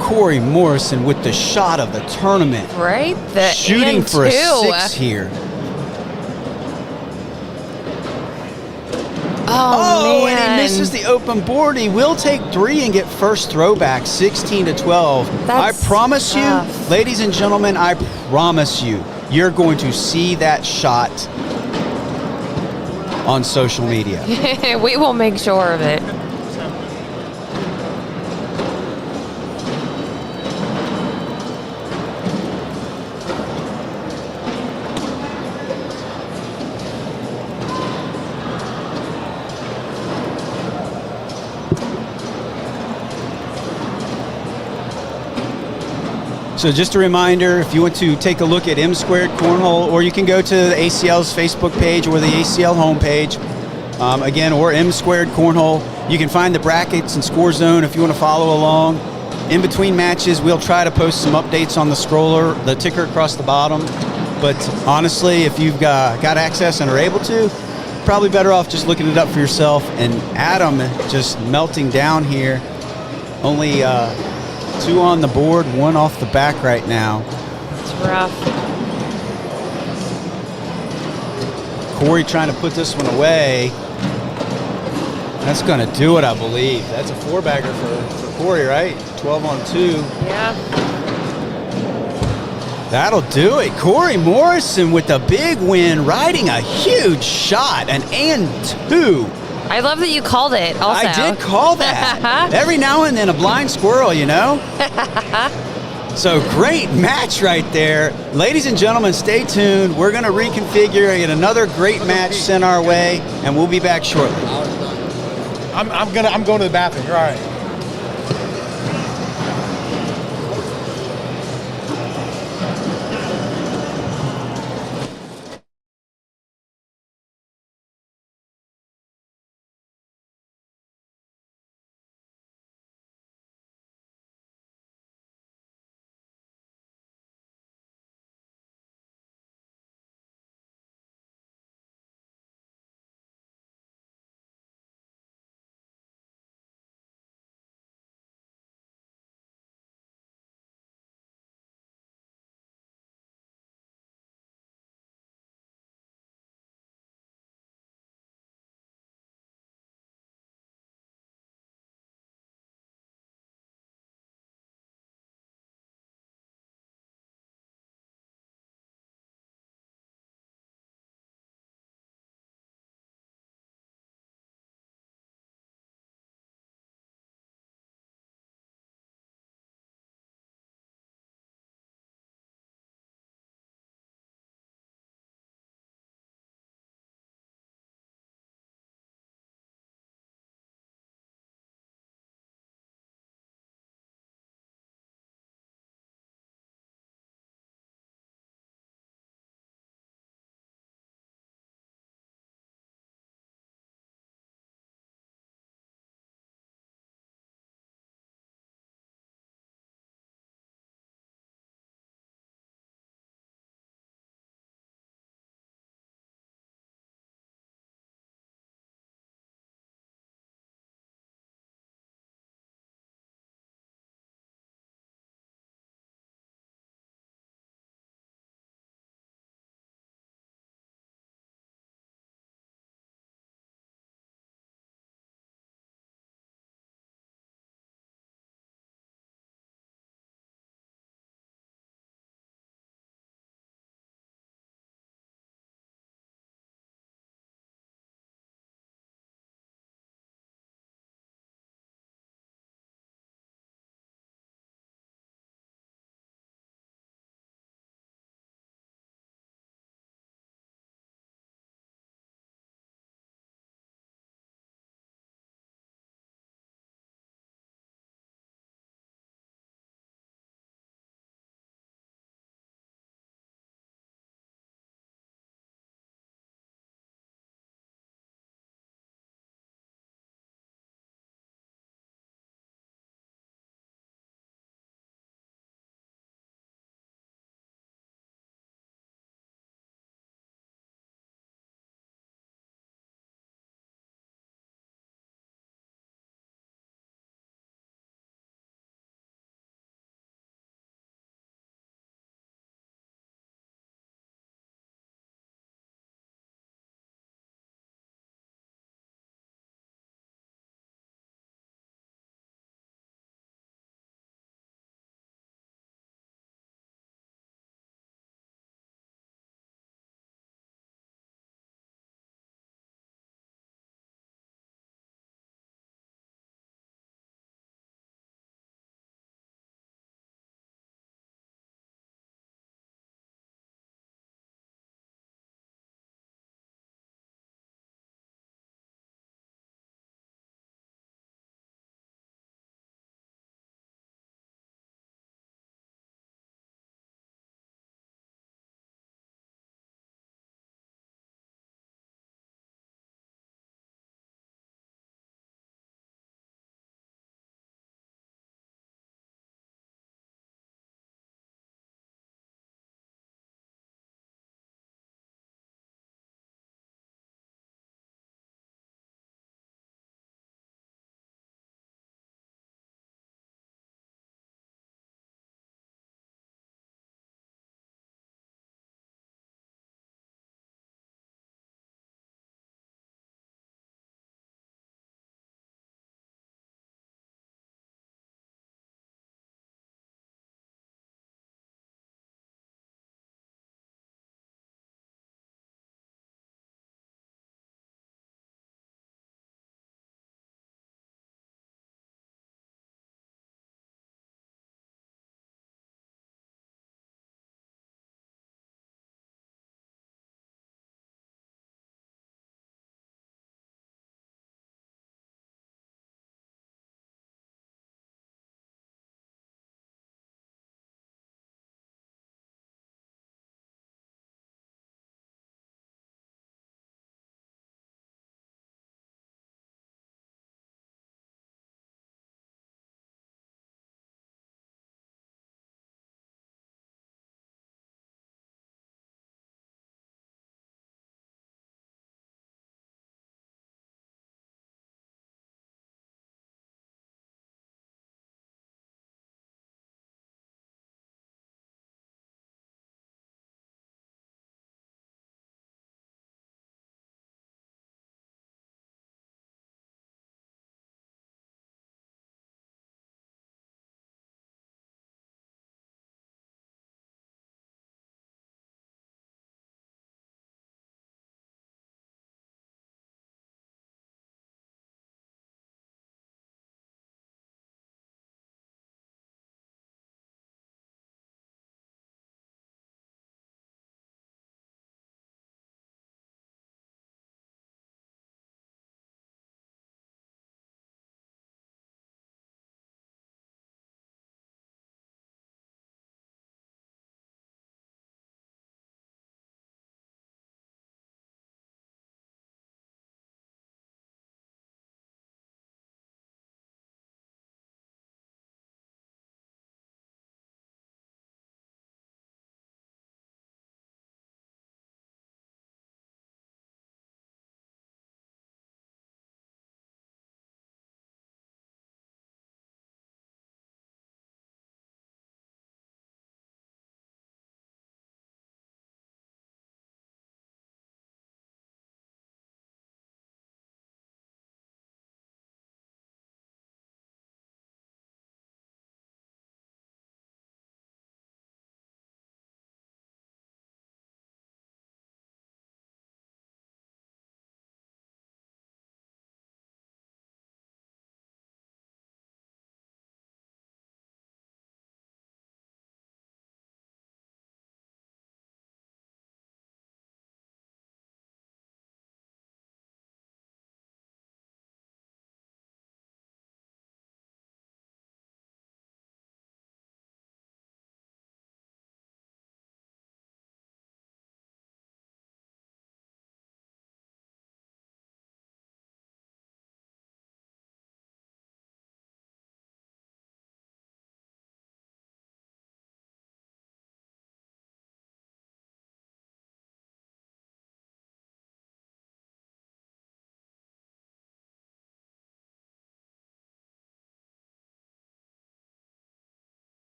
Corey Morrison with the shot of the tournament. Right? The Shooting and for a two. 6 here. Oh, man. And he misses the open board. He will take 3 and get first throwback, 16-12. That's I promise you, tough. ladies and gentlemen, I promise you, you're going to see that shot on social media. We will make sure of it. So just a reminder, if you want to take a look at M Squared Cornhole, or you can go to the ACL's Facebook page or the ACL homepage, again, or M Squared Cornhole. You can find the brackets and score zone if you want to follow along. In between matches, we'll try to post some updates on the scroller, the ticker across the bottom. But honestly, if you've got access and are able to, probably better off just looking it up for yourself. And Adam just melting down here. Only 2 on the board, 1 off the back right now. It's rough. Corey trying to put this one away. That's going to do it, I believe. That's a 4-bagger for Corey, right? 12 on 2. Yeah. That'll do it. Corey Morrison with a big win, riding a huge shot, an and 2. I love that you called it also. I did call that. Every now and then a blind squirrel, you know? So great match right there. Ladies and gentlemen, stay tuned. We're going to reconfigure, get another great match sent our way, and we'll be back shortly. I'm going to the bathroom. You're all right.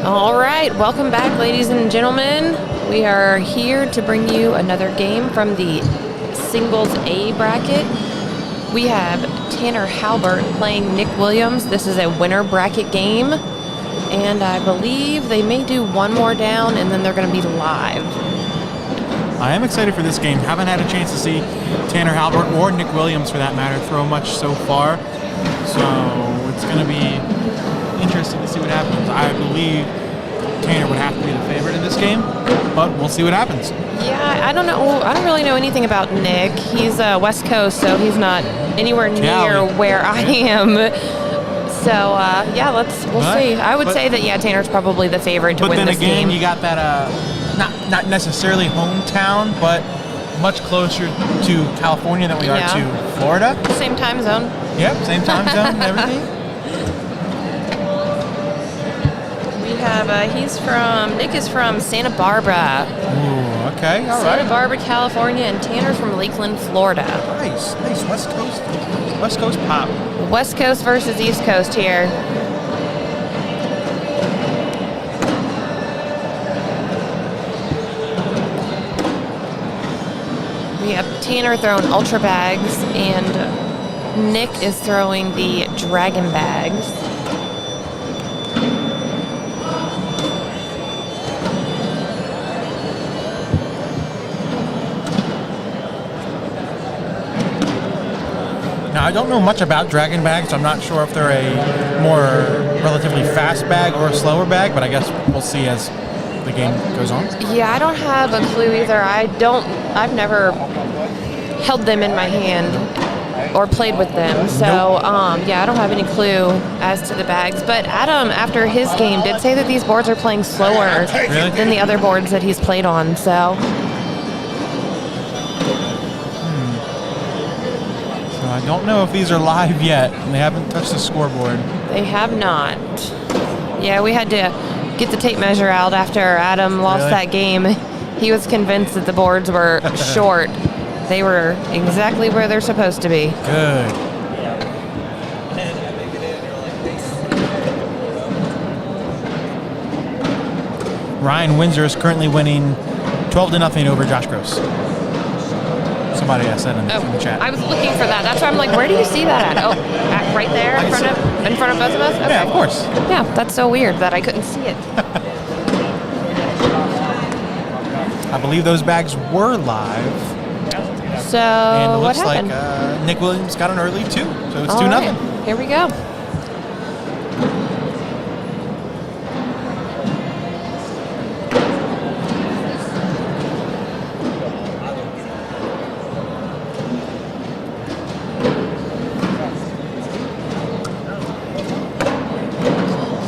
All right, welcome back, ladies and gentlemen. We are here to bring you another game from the singles A bracket. We have Tanner Halbert playing Nick Williams. This is a winner bracket game, and I believe they may do one more down, and then they're going to be live. I am excited for this game. Haven't had a chance to see Tanner Halbert or Nick Williams, for that matter, throw much so far. So it's going to be interesting to see what happens. I believe Tanner would have to be the favorite in this game, but we'll see what happens. Yeah, I don't know. I don't really know anything about Nick. He's West Coast, so he's not anywhere near where I am. So yeah, we'll see. I would say that Tanner's probably the favorite to win this game. But then again, you got that not necessarily hometown, but much closer to California than we are to Florida. Same time zone. Yep, same time zone and everything. We have Nick is from Santa Barbara. Ooh, okay, all right. Santa Barbara, California, and Tanner's from Lakeland, Florida. Nice, West Coast pop. West Coast versus East Coast here. We have Tanner throwing ultra bags, and Nick is throwing the dragon bags. Now, I don't know much about dragon bags, so I'm not sure if they're a more relatively fast bag or a slower bag, but I guess we'll see as the game goes on. Yeah, I don't have a clue either. I've never held them in my hand or played with them. So, I don't have any clue as to the bags. But Adam, after his game, did say that these boards are playing slower than the other boards that he's played on. So I don't know if these are live yet. They haven't touched the scoreboard. They have not. Yeah, we had to get the tape measure out after Adam lost that game. He was convinced that the boards were short. They were exactly where they're supposed to be. Good. Ryan Windsor is currently winning 12-0 over Josh Gross. Somebody I said in the chat. I was looking for that. That's why I'm like, where do you see that at? Oh, right there in front of both of us? Okay. Yeah, of course. Yeah, that's so weird that I couldn't see it. I believe those bags were live. So and it looks what happened? like Nick Williams got an early 2, so it's 2-0. Right. Here we go.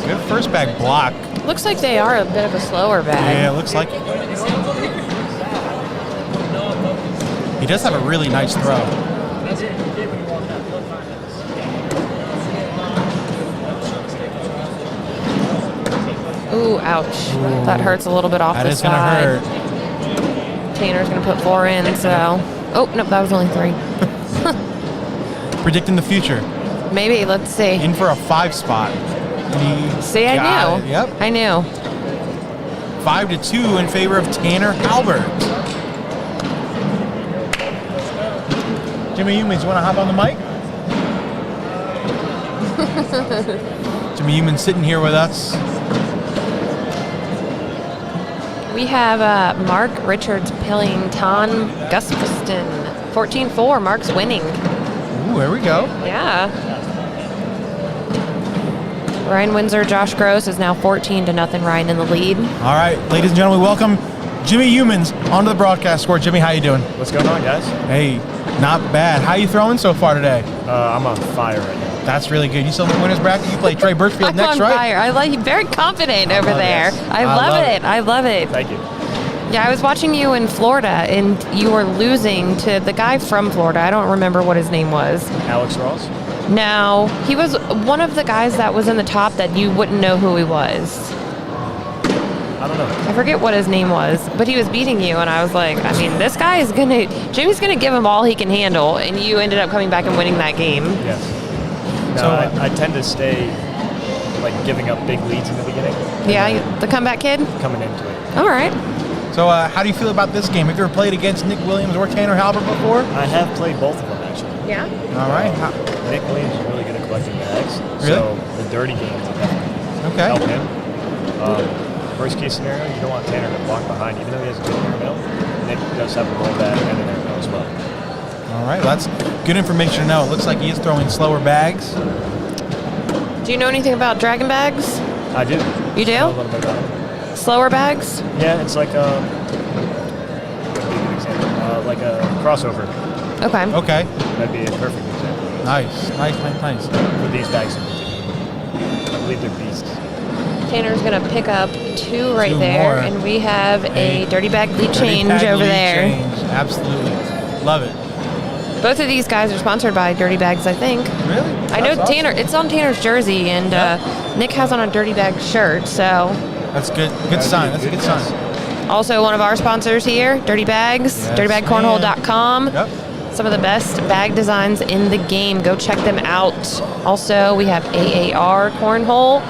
Good first bag block. Looks like they are a bit of a slower bag. Yeah, it looks like it. He does have a really nice throw. Ooh, ouch. Ooh. That hurts a little bit off the side. That is going to hurt. Tanner's going to put 4 in, so... Oh, nope, that was only 3. Predicting the future. Maybe, let's see. In for a 5 spot. See, I knew. Yep. I knew. 5-2 in favor of Tanner Halbert. Jimmy Humans, you want to hop on the mic? Jimmy Humans sitting here with us. We have Mark Richards playing Ton Gustafson. 14-4. Mark's winning. Ooh, there we go. Yeah. Ryan Windsor, Josh Gross is now 14-0. Ryan in the lead. All right, ladies and gentlemen, welcome Jimmy Humans onto the broadcast score. Jimmy, how you doing? What's going on, guys? Hey, not bad. How you throwing so far today? I'm on fire right now. That's really good. You still in the winners bracket? You play Trey Birchfield next, right? I'm on fire. I like you. Very confident over there. This. I love it. I love it. Thank you. Yeah, I was watching you in Florida, and you were losing to the guy from Florida. I don't remember what his name was. Alex Rawls? No, he was one of the guys that was in the top that you wouldn't know who he was. I don't know. I forget what his name was, but he was beating you, and I was like, I mean, this guy is Jimmy's gonna give him all he can handle, and you ended up coming back and winning that game. Yes. No, I tend to stay like giving up big leads in the beginning. Yeah, the comeback kid? Coming into it. All right. So how do you feel about this game? Have you ever played against Nick Williams or Tanner Halbert before? I have played both of them actually. Yeah? All right. Nick Williams is really good at collecting bags. Really? So the dirty games will definitely Okay. help him. Worst case scenario, you don't want Tanner to block behind, even though he has a good air mill. Nick does have a roll bag and an air mill as well. All right, that's good information to know. It looks like he is throwing slower bags. Do you know anything about dragon bags? I do. You do? I know a little bit about it. Slower bags? Yeah, it's like what would be a good example? Like a crossover. Okay. Okay. That'd be a perfect example Nice. for these bags in particular. I believe they're beasts. Tanner's going to pick up 2 right Two there, more. and we have a dirty bag lead Dirty change bag over lead there. change. Absolutely. Love it. Both of these guys are sponsored by Dirty Bags, I think. Really? I know That's awesome. Tanner. It's on Tanner's jersey, and Nick has on a Dirty Bag shirt. So, That's good. Good sign. That's a good sign. also one of our sponsors here, Dirty Bags, Yes, DirtyBagCornhole.com. Yep. Some of the best bag designs in the game. Go check them out. Also, we have AAR Cornhole.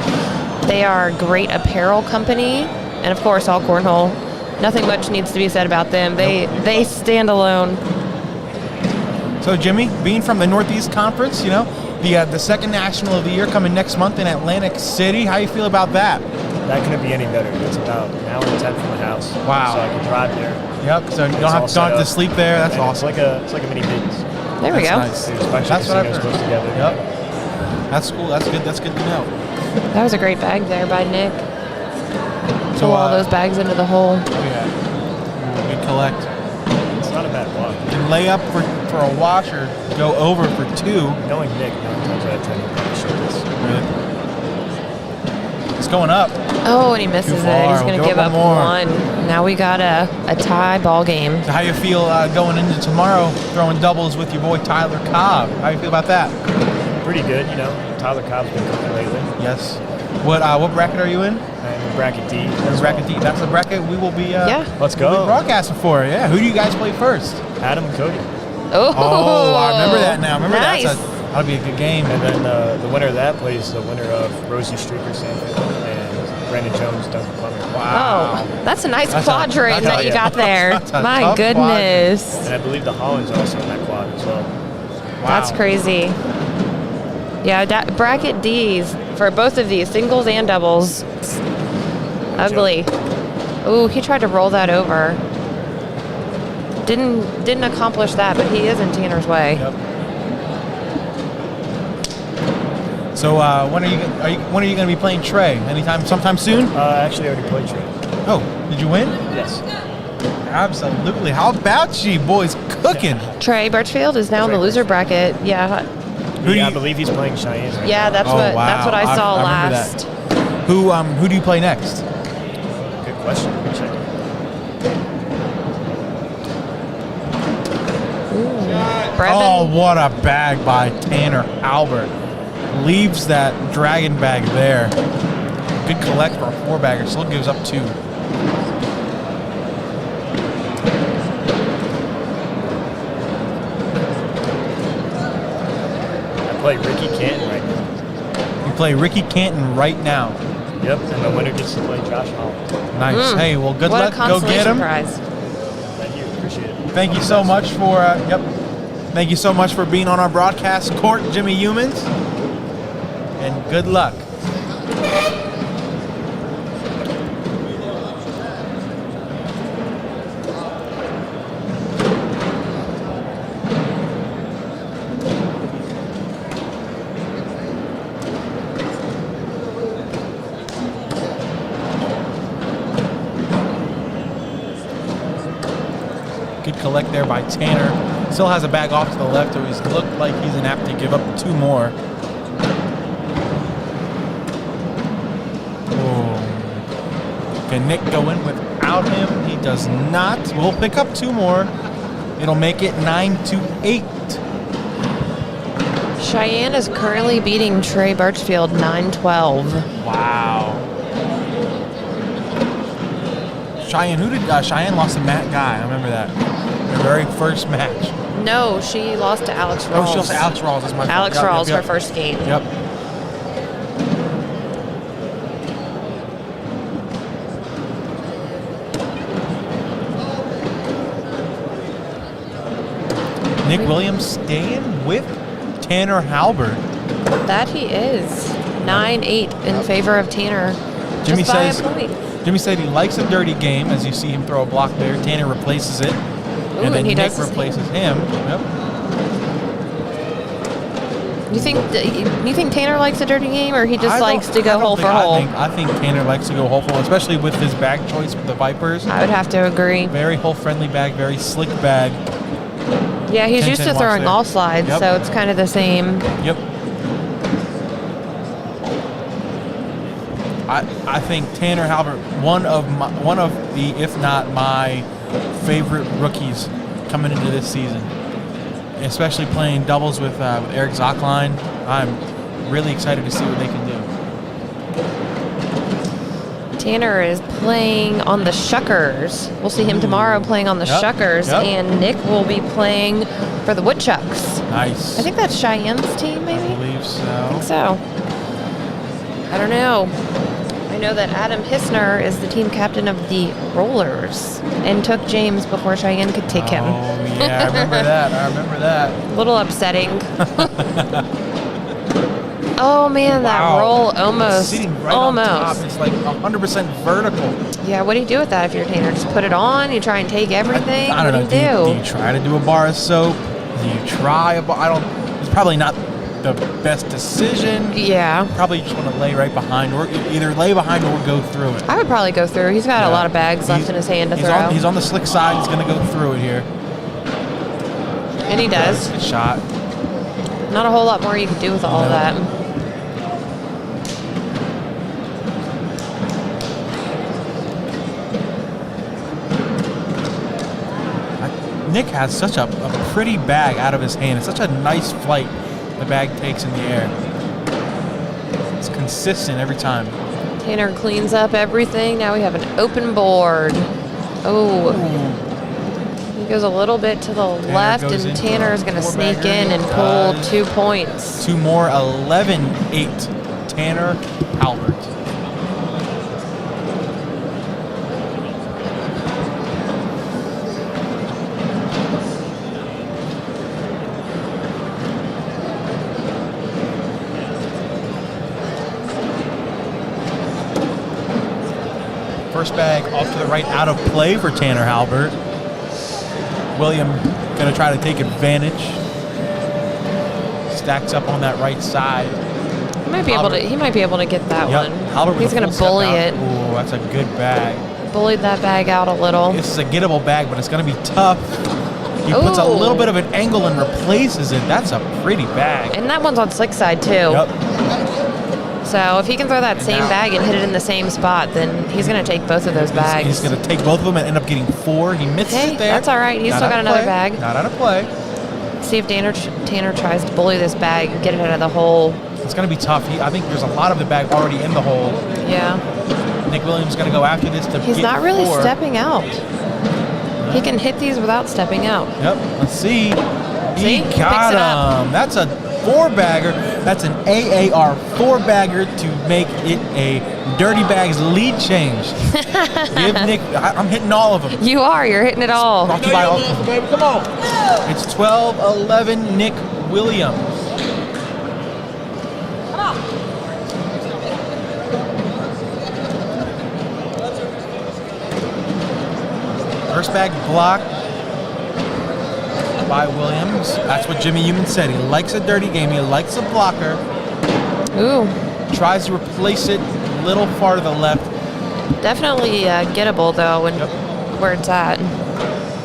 They are a great apparel company, and of course, All Cornhole. Nothing much needs to be said about them. They stand alone. So, Jimmy, being from the Northeast Conference, you know, the second national of the year coming next month in Atlantic City. How you feel about that? That couldn't be any better. It's about an hour and 10 from the house. Wow. So I can drive there. Yep. So you It's don't all have set to up. sleep there. That's And awesome. It's like a mini Vegas. There we That's go. nice. There's a bunch That's of what I've casinos heard. close together. Yep. That's cool. That's good. That's good to know. That was a great bag there by Nick. So, Pull all those bags into the hole. Oh yeah. Good collect. It's not a bad block. And lay up for a wash or go over for 2. Knowing Nick, 9 times out of 10, he'll probably shoot this. It's going up. Oh, and he misses Too it. far. He's going We'll to give give up up one more. 1. Now we got a tie ball game. So how you feel going into tomorrow, throwing doubles with your boy Tyler Cobb? How you feel about that? Pretty good, you know. Tyler Cobb's been cooking lately. Yes. What bracket are you in? And bracket D. Bracket D. That's the bracket we will be. Yeah. Let's we'll be go. broadcasting for. Yeah. Who do you guys play first? Adam and Cody. Oh, Oh, I remember that now. Remember nice. that'll be a good game. And then the winner of that plays the winner of Rosie Streaker Sanford and Brandon Jones, Duncan Plummer. Oh, that's a nice That's a- quadrant that's that a- you got there. that's a My tough goodness. And I believe the Holland's also in that quad as well. Wow. That's crazy. Yeah, bracket D's for both of these, singles and doubles. It's ugly. Ooh, he tried to roll that over. Didn't accomplish that, but he is in Tanner's way. Yep. So when are you going to be playing Trey? Sometime soon? Actually, I already played Trey. Oh, did you win? Yes. Absolutely. How about you boys cooking? Trey Birchfield is now in the loser bracket. Yeah, Who do I you- believe he's playing Cheyenne. Right yeah, that's Oh, what wow. I saw I remember last. that. Who do you play next? now. Good question. Let me check. Brevin, Oh, what a bag by Tanner Halbert. Leaves that dragon bag there. Good collect for a 4-bagger. Still gives up 2. I play Ricky Canton right now. You play Ricky Canton right now. Yep. And the winner gets to play Josh Holland. Nice. Hey, well, good what luck. a Go get consolation him. prize. Thank you. Appreciate it. Thank you so much for Thank you so much for being on our broadcast court, Jimmy Humans. And good luck. Good collect there by Tanner. Still has a bag off to the left, so he's looked like he's apt to give up 2 more. Oh. Can Nick go in without him? He does not. We'll pick up 2 more. It'll make it 9-8. Cheyenne is currently beating Trey Birchfield 9-12. Wow. Cheyenne, Cheyenne lost to Matt Guy. I remember that. The very first match. No, she lost to Alex Rawls. Oh, she lost to Alex Rawls. That's my fault. Alex Yep, Rawls, yep, her first game. Yep. Nick Williams staying with Tanner Halbert. That he is. 9-8 in favor of Tanner. Jimmy just by says- a point. Jimmy said he likes a dirty game, as you see him throw a block there. Tanner replaces it, Ooh, and then and he Nick does the same. replaces him. Yep. You think Tanner likes a dirty game, or he just likes to go hole for hole? I think Tanner likes to go hole for hole, especially with his bag choice with the Vipers. I would have to agree. Very hole-friendly bag, very slick bag. Yeah, he's 10-10 used to watch throwing there. all slides, Yep. so it's kind of the same. Yep. I think Tanner Halbert, one of the, if not my favorite rookies coming into this season, especially playing doubles with Eric Zachline. I'm really excited to see what they can do. Tanner is playing on the Shuckers. We'll see him tomorrow playing on the Yep, Shuckers, yep. and Nick will be playing for the Woodchucks. Nice. I think that's Cheyenne's team, I maybe? believe so. I think so. I don't know. I know that Adam Histner is the team captain of the Rollers and took James before Cheyenne could take him. Oh, yeah, I remember that. I remember that. A little upsetting. Oh, man, that Wow. roll almost. Sitting right on top. almost. It's like 100% vertical. Yeah, what do you do with that if you're a Tanner? Just put it on? You try and take everything? I don't know. What do you Do you try to do a bar of soap? Do you try a bar? It's probably not the best decision. Yeah. Probably just want to lay right behind, or either lay behind or go through it. I would probably go through. He's got a Yeah. lot of bags left in his hand to throw. He's on the slick side. He's going to go through it here. And he does. Good shot. Not a whole lot more you can do with all of No. that. Nick has such a pretty bag out of his hand. It's such a nice flight the bag takes in the air. It's consistent every time. Tanner cleans up everything. Now we have an open board. Oh, he goes a little bit to the left, goes and into Tanner is going to four-bagger. sneak in and pull 2 points. Two more, 11-8. Tanner Halbert. First bag off to the right, out of play for Tanner Halbert. William going to try to take advantage. Stacks up on that right side. He might be able to get that Yep. one. Halbert with He's a going to full bully step it. out. Ooh, that's a good bag. Bullied that bag out a little. This is a gettable bag, but it's going to be tough. He puts a Ooh. little bit of an angle and replaces it. That's a pretty bag. And that one's on slick side, too. Yep. So if he can throw that And same now- bag and hit it in the same spot, then he's going to take both of those bags. He's going to take both of them and end up getting 4. He misses Hey, it there. that's all right. He's Not still out got of another play. bag. Not out of play. See if Tanner tries to bully this bag and get it out of the hole. It's going to be tough. I think there's a lot of the bag already in the hole. Yeah. Nick Williams is going to go after this to He's get not really 4. stepping out. He can hit these without stepping out. Yep. Let's see. See? He Picks got it up. him. That's a 4-bagger. That's an AAR 4-bagger to make it a Dirty Bags lead change. Give Nick. I'm hitting all of them. You are. You're hitting it all. Brought to you by AllCornhole. Baby, come on. It's 12-11 Nick Williams. First bag blocked by Williams. That's what Jimmy Human said. He likes a dirty game. He likes a blocker. Ooh. Tries to replace it a little far to the left. Definitely gettable, though, when where it's at.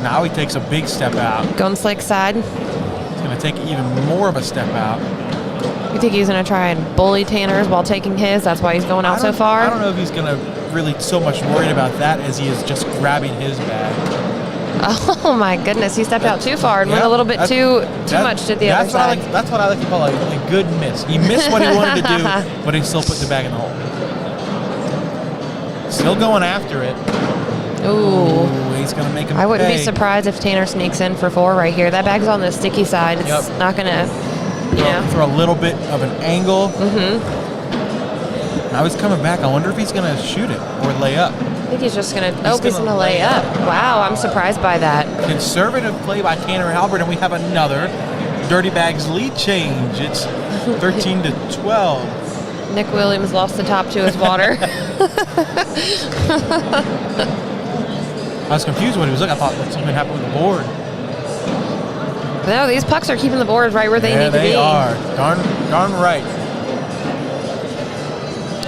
Now he takes a big step out. Going slick side. He's going to take even more of a step out. You think he's going to try and bully Tanner's while taking his? That's why he's going out so far? I don't know if he's going to really so much worried about that as he is just grabbing his bag. Oh, my goodness. He stepped out too far and went Yeah, a little bit too that- much to the other side. That's what I like to call a good miss. He missed what he wanted to do, but he still put the bag in the hole. Still going after it. Ooh. He's going to make him I wouldn't be pay. surprised if Tanner sneaks in for 4 right here. That bag's on the sticky side. It's Yep. not going to, you know. For a little bit of an angle. Mm-hmm. Now he's coming back. I wonder if he's going to shoot it or lay up. I think he's just going to, he's going to lay up. Wow, I'm surprised by that. Conservative play by Tanner Halbert, and we have another Dirty Bags lead change. It's 13 to 12. Nick Williams lost the top to his water. I was confused when he was looking. I thought something happened with the board. No, these pucks are keeping the boards right where they need to be. They are. Darn right.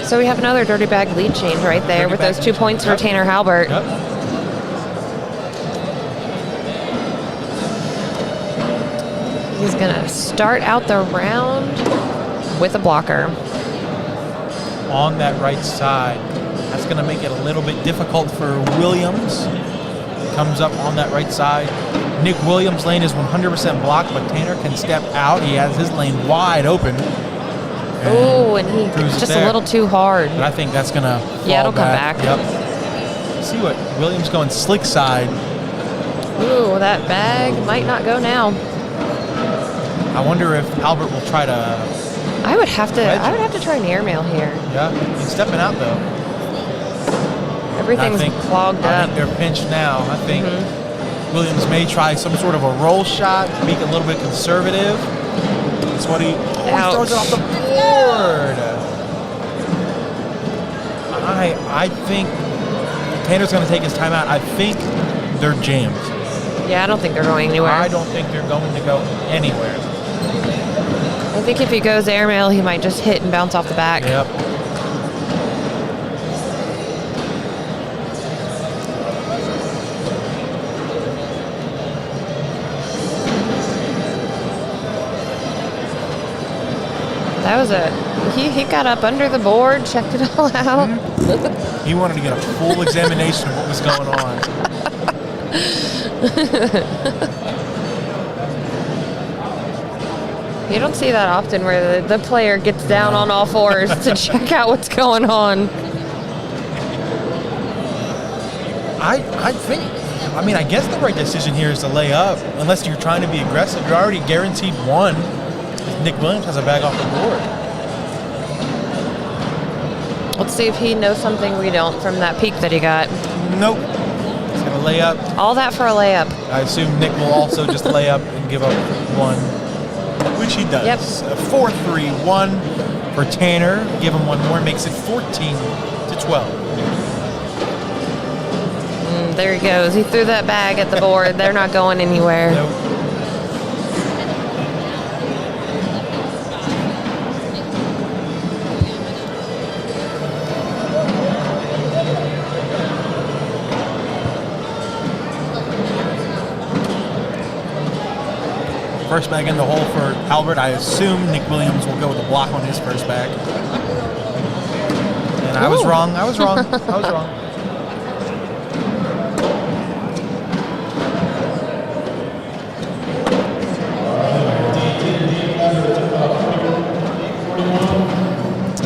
So we have another Dirty Bag lead change right there with those 2 points for Tanner Halbert. Yep. He's going to start out the round with a blocker. On that right side. That's going to make it a little bit difficult for Williams. Comes up on that right side. Nick Williams' lane is 100% blocked, but Tanner can step out. He has his lane wide open. Oh, and he just a little too hard. But I think that's going to Yeah, it'll come back. Yep. See what Williams going slick side. Ooh, that bag might not go now. I wonder if Halbert will try to. I would have to try an airmail here. Yeah, he's stepping out though. Everything's clogged I up. think they're pinched now. I think Williams may try some sort of a roll shot, be a little bit conservative. That's what he throws it off the board. I think Tanner's going to take his timeout. I think they're jammed. Yeah, I don't think they're going anywhere. I don't think they're going to go anywhere. I think if he goes airmail, he might just hit and bounce off the back. Yep. That was he got up under the board, checked it all out. He wanted to get a full examination of what was going on. You don't see that often where the player gets down on all fours to check out what's going on. I guess the right decision here is to lay up, unless you're trying to be aggressive. You're already guaranteed one. Nick Williams has a bag off the board. Let's see if he knows something we don't from that peek that he got. Nope. He's going to lay up. All that for a layup. I assume Nick will also just lay up and give up one, which he does. Yep. 4-3-1 for Tanner. Give him one more, makes it 14 to 12. There he goes. He threw that bag at the board. They're not going anywhere. Nope. First bag in the hole for Halbert. I assume Nick Williams will go with a block on his first bag. And I was wrong. I was wrong.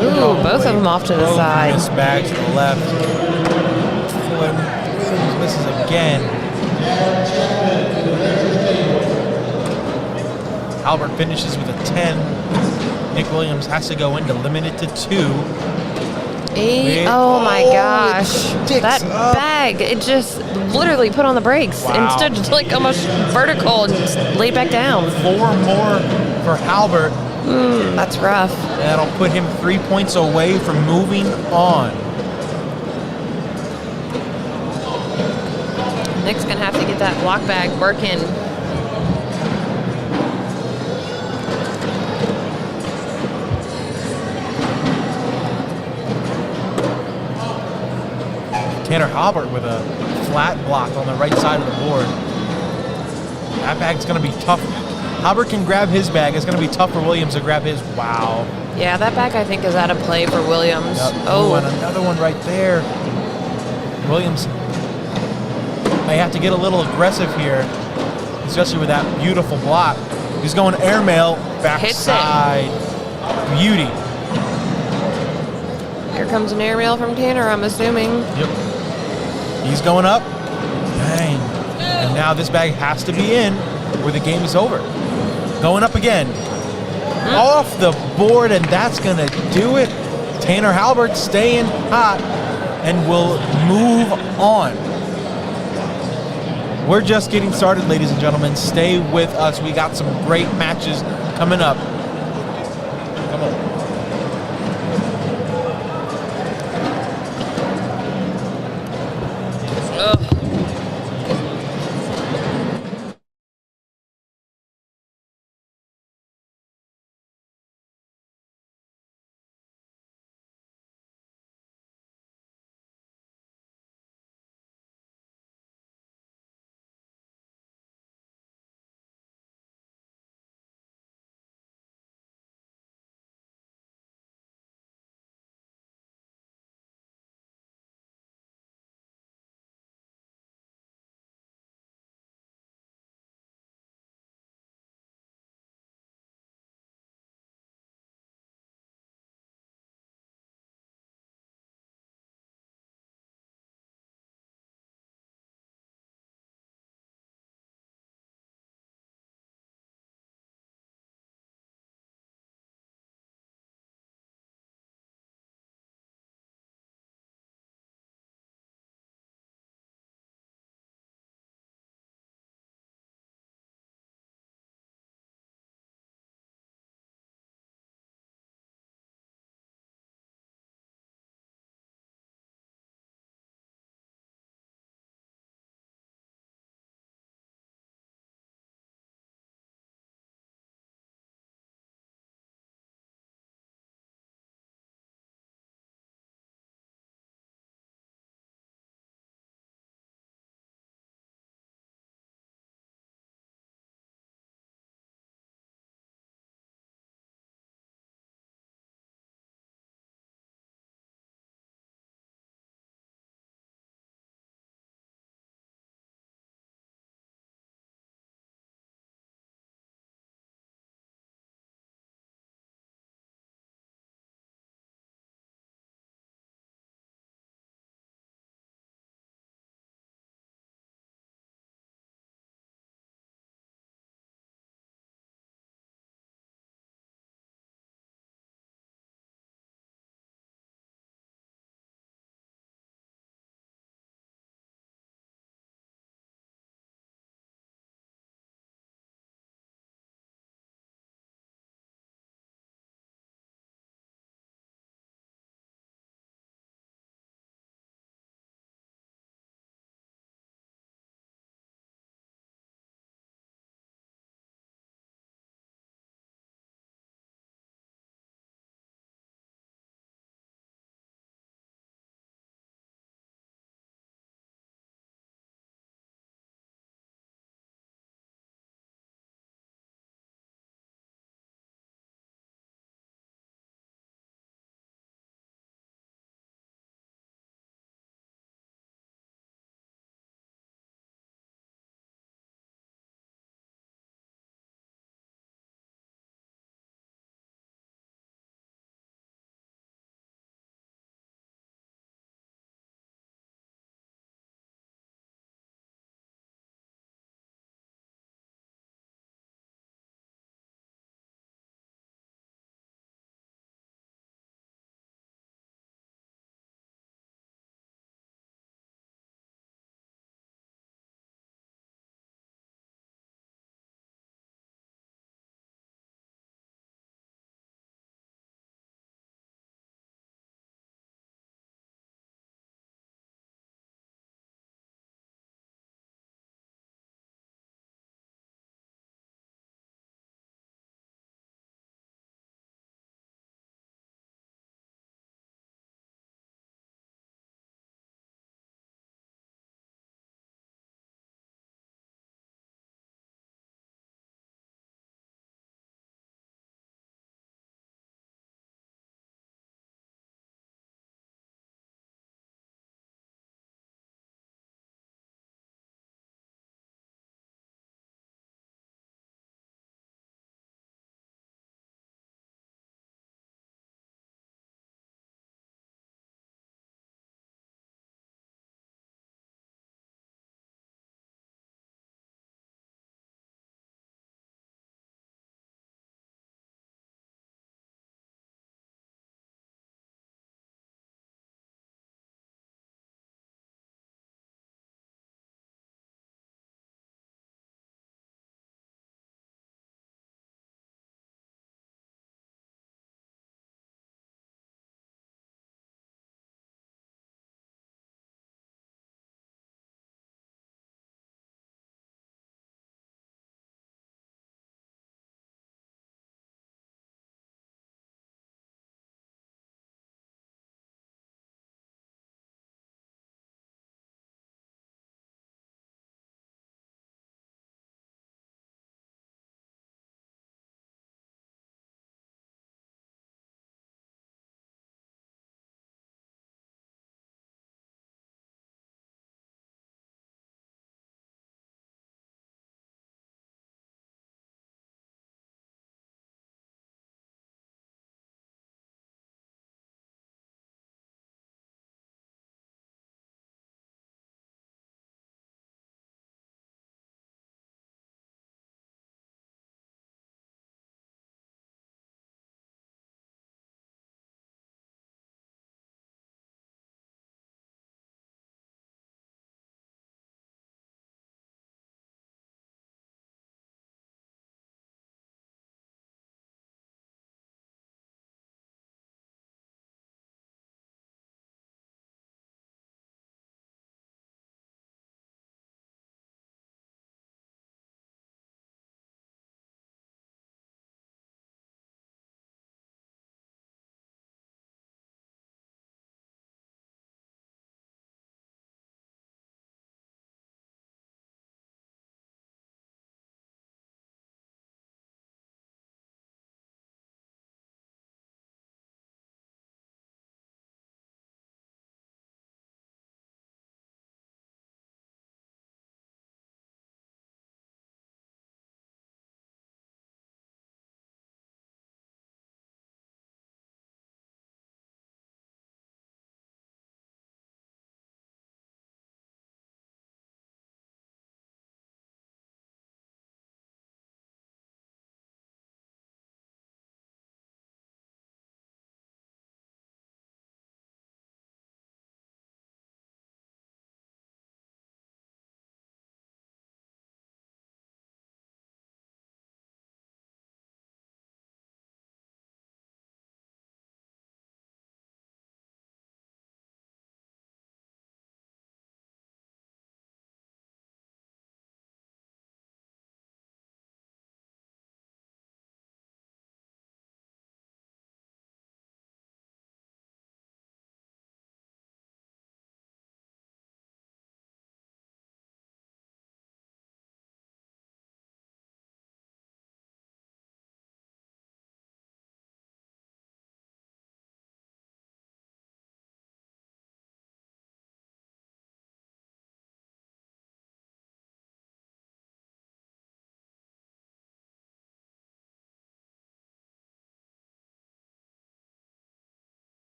Ooh, both of them off to the side. Miss bag to the left. Williams misses again. Halbert finishes with a 10. Nick Williams has to go in to limit it to 2. Oh my gosh. That up. bag, it just literally put on the brakes and stood just like almost vertical and just laid back down. 4 more for Halbert. That's rough. That'll put him 3 points away from moving on. Nick's going to have to get that block bag working. Tanner Halbert with a flat block on the right side of the board. That bag's going to be tough. Halbert can grab his bag. It's going to be tough for Williams to grab his. Wow. Yeah, that bag I think is out of play for Williams. Yep. Oh, And another one right there. Williams may have to get a little aggressive here, especially with that beautiful block. He's going airmail, backside. Beauty. Here comes an airmail from Tanner, I'm assuming. Yep. He's going up. Bang. And now this bag has to be in or the game is over. Going up again. Off the board, and that's going to do it. Tanner Halbert staying hot. and we'll move on. We're just getting started, ladies and gentlemen. Stay with us. We got some great matches coming up. Come on.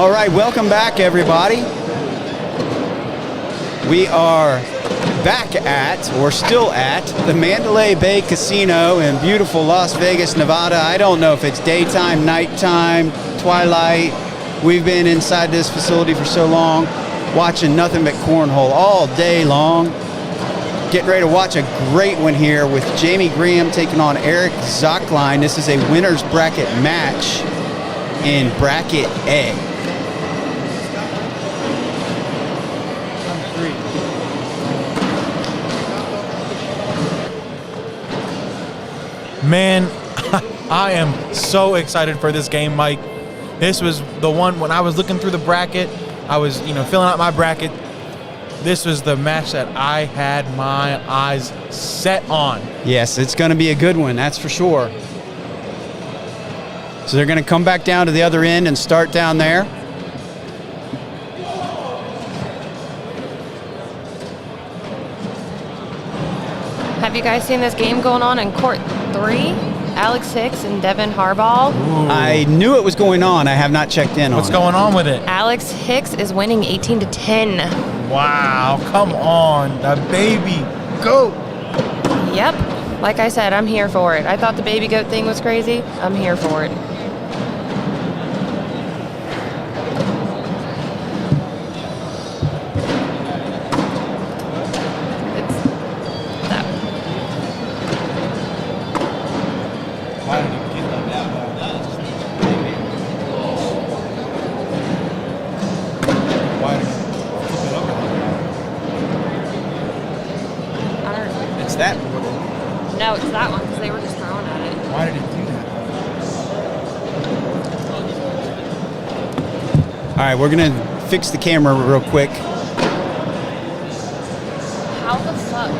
All right, welcome back, everybody. We are back at, or still at, the Mandalay Bay Casino in beautiful Las Vegas, Nevada. I don't know if it's daytime, nighttime, twilight. We've been inside this facility for so long, watching nothing but cornhole all day long. Getting ready to watch a great one here with Jamie Graham taking on Eric Zachline. This is a winner's bracket match in bracket A. Man, I am so excited for this game, Mike. This was the one when I was looking through the bracket. I was, filling out my bracket. This was the match that I had my eyes set on. Yes, it's going to be a good one, that's for sure. So they're going to come back down to the other end and start down there. Have you guys seen this game going on in court 3? Alex Hicks and Devin Harbaugh. I knew it was going on. I have not checked in on it. What's going on with it? Alex Hicks is winning 18-10. Wow, come on, the baby goat. Yep. Like I said, I'm here for it. I thought the baby goat thing was crazy. I'm here for it. No, it's that one because they were just throwing at it. Why did it do that? All right, we're going to fix the camera real quick. How the fuck?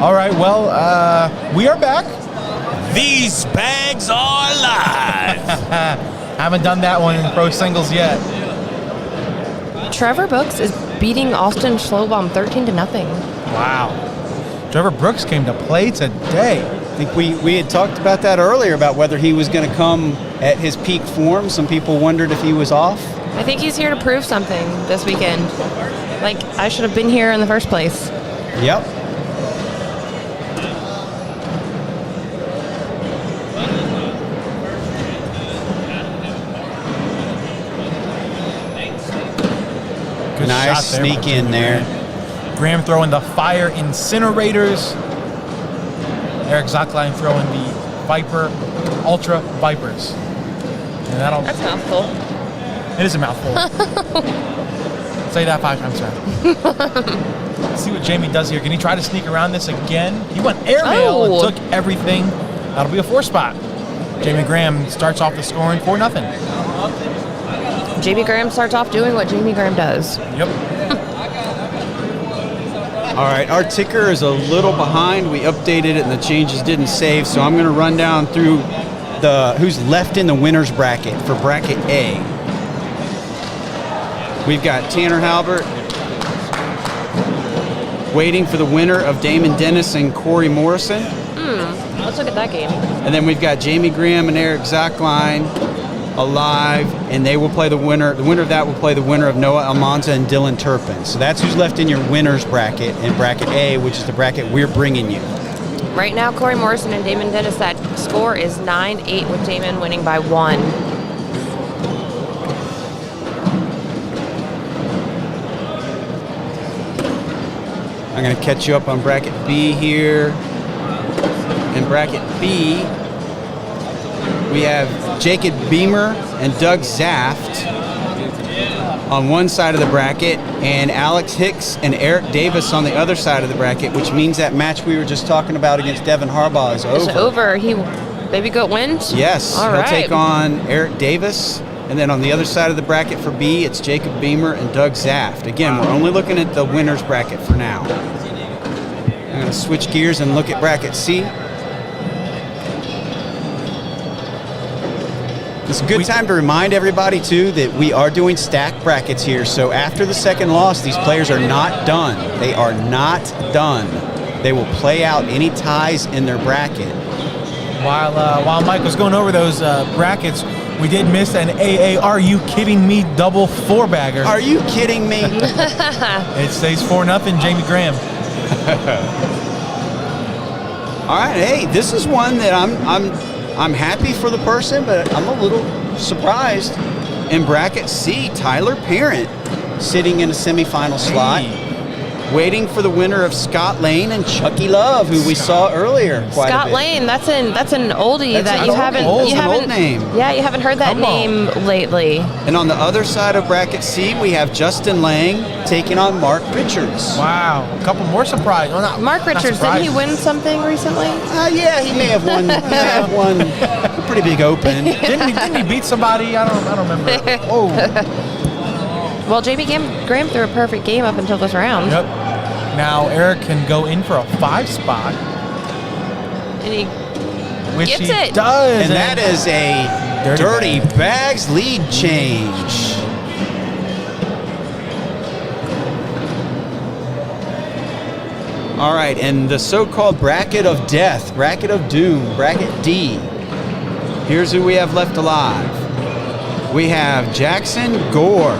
All right, well, we are back. These bags are live. Haven't done that one in PROSingles yet. Trevor Brooks is beating Austin Schlobaum 13-0. Wow. Trevor Brooks came to play today. I think we had talked about that earlier, about whether he was going to come at his peak form. Some people wondered if he was off. I think he's here to prove something this weekend. Like, I should have been here in the first place. Yep. Good Nice shot there sneak by in there. Graham throwing the fire incinerators. Eric Zachline throwing the Viper Ultra Vipers. And that'll. That's a mouthful. It is a mouthful. Say that 5 times fast. Let's see what Jamie does here. Can he try to sneak around this again? He went airmail and took everything. That'll be a 4 spot. Jamie Graham starts off the scoring 4-0. Jamie Graham starts off doing what Jamie Graham does. Yep. All right, our ticker is a little behind. We updated it and the changes didn't save, so I'm going to run down through who's left in the winner's bracket for bracket A. We've got Tanner Halbert waiting for the winner of Damon Dennis and Corey Morrison. Let's look at that game. And then we've got Jamie Graham and Eric Zachline alive, and they will play the winner. The winner of that will play the winner of Noah Almanza and Dylan Turpin. So that's who's left in your winner's bracket in bracket A, which is the bracket we're bringing you. Right now, Corey Morrison and Damon Dennis, that score is 9-8 with Damon winning by 1. I'm going to catch you up on bracket B here. And Bracket B, we have Jacob Beamer and Doug Zaft on one side of the bracket, and Alex Hicks and Eric Davis on the other side of the bracket, which means that match we were just talking about against Devin Harbaugh is over. It's over. Baby Goat wins? Yes. All He'll right. take on Eric Davis. And then on the other side of the bracket for B, it's Jacob Beamer and Doug Zaft. Again, we're only looking at the winner's bracket for now. I'm going to switch gears and look at bracket C. It's a good time to remind everybody, too, that we are doing stacked brackets here. So after the second loss, these players are not done. They are not done. They will play out any ties in their bracket. While Mike was going over those brackets, we did miss an AA Are You Kidding Me double four-bagger. Are you kidding me? It stays 4-0, Jamie Graham. All right, hey, this is one that I'm happy for the person, but I'm a little surprised. In bracket C, Tyler Parent sitting in a semifinal slot, waiting for the winner of Scott Lane and Chucky Love, who we saw earlier. Quite Scott a bit. Lane, that's an oldie That's that an you old- haven't old- you an haven't old name. Yeah, you haven't heard that Come on. name lately. And on the other side of bracket C, we have Justin Lang taking on Mark Richards. Wow, a couple more surprises. Well, Mark Richards, didn't he win something recently? Yeah, he may have won. He may have won a pretty big open. Didn't he beat somebody? I don't remember. Oh, Well, Jamie Graham threw a perfect game up until this round. yep. Now Eric can go in for a 5 spot, And he which Gets he it. does. And that is a Dirty Dirty Bags lead change. All right, and the so-called bracket of death, bracket of doom, bracket D. Here's who we have left alive. We have Jackson Gore,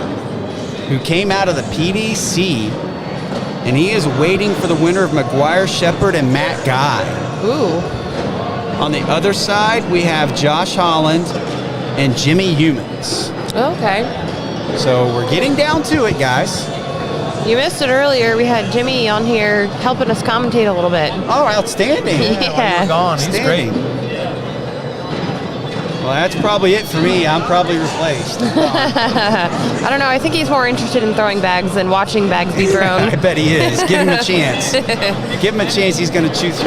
who came out of the PDC, and he is waiting for the winner of McGuire Shepard and Matt Guy. Ooh. On the other side, we have Josh Holland and Jimmy Humans. Okay. So we're getting down to it, guys. You missed it earlier. We had Jimmy on here helping us commentate a little bit. Oh, outstanding. Yeah. While you were gone. He's Outstanding. great. Well, that's probably it for me. I'm probably replaced. I don't know. I think he's more interested in throwing bags than watching bags be thrown. I bet he is. Give him a chance. Give him a chance. He's going to choose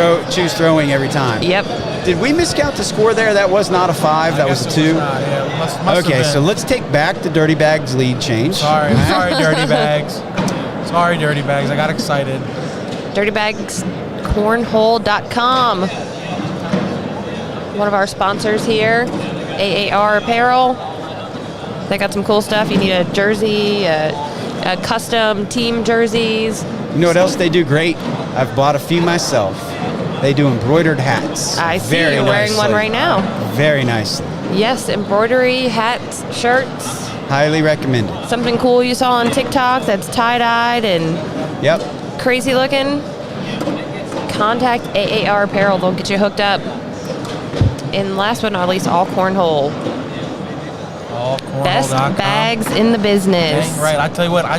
throwing every time. Yep. Did we miscount the score there? That was not a 5. That was a 2. Yeah, must have Okay, been. so let's take back the Dirty Bags lead change. Sorry, Dirty Bags. Sorry, Dirty Bags. I got excited. AllCornhole.com. One of our sponsors here, AAR Apparel. They got some cool stuff. You need a jersey, a custom team jerseys. You know what else they do great? I've bought a few myself. They do embroidered hats. I see Very you're wearing one nicely. right now. Very nicely. Yes, embroidery, hats, shirts. Highly recommended. Something cool you saw on TikTok that's tie-dyed and Yep. crazy looking. Contact AAR Apparel. They'll get you hooked up. And last but not least, AllCornhole. AllCornhole.com. Best bags in the business. Dang right. I tell you what, I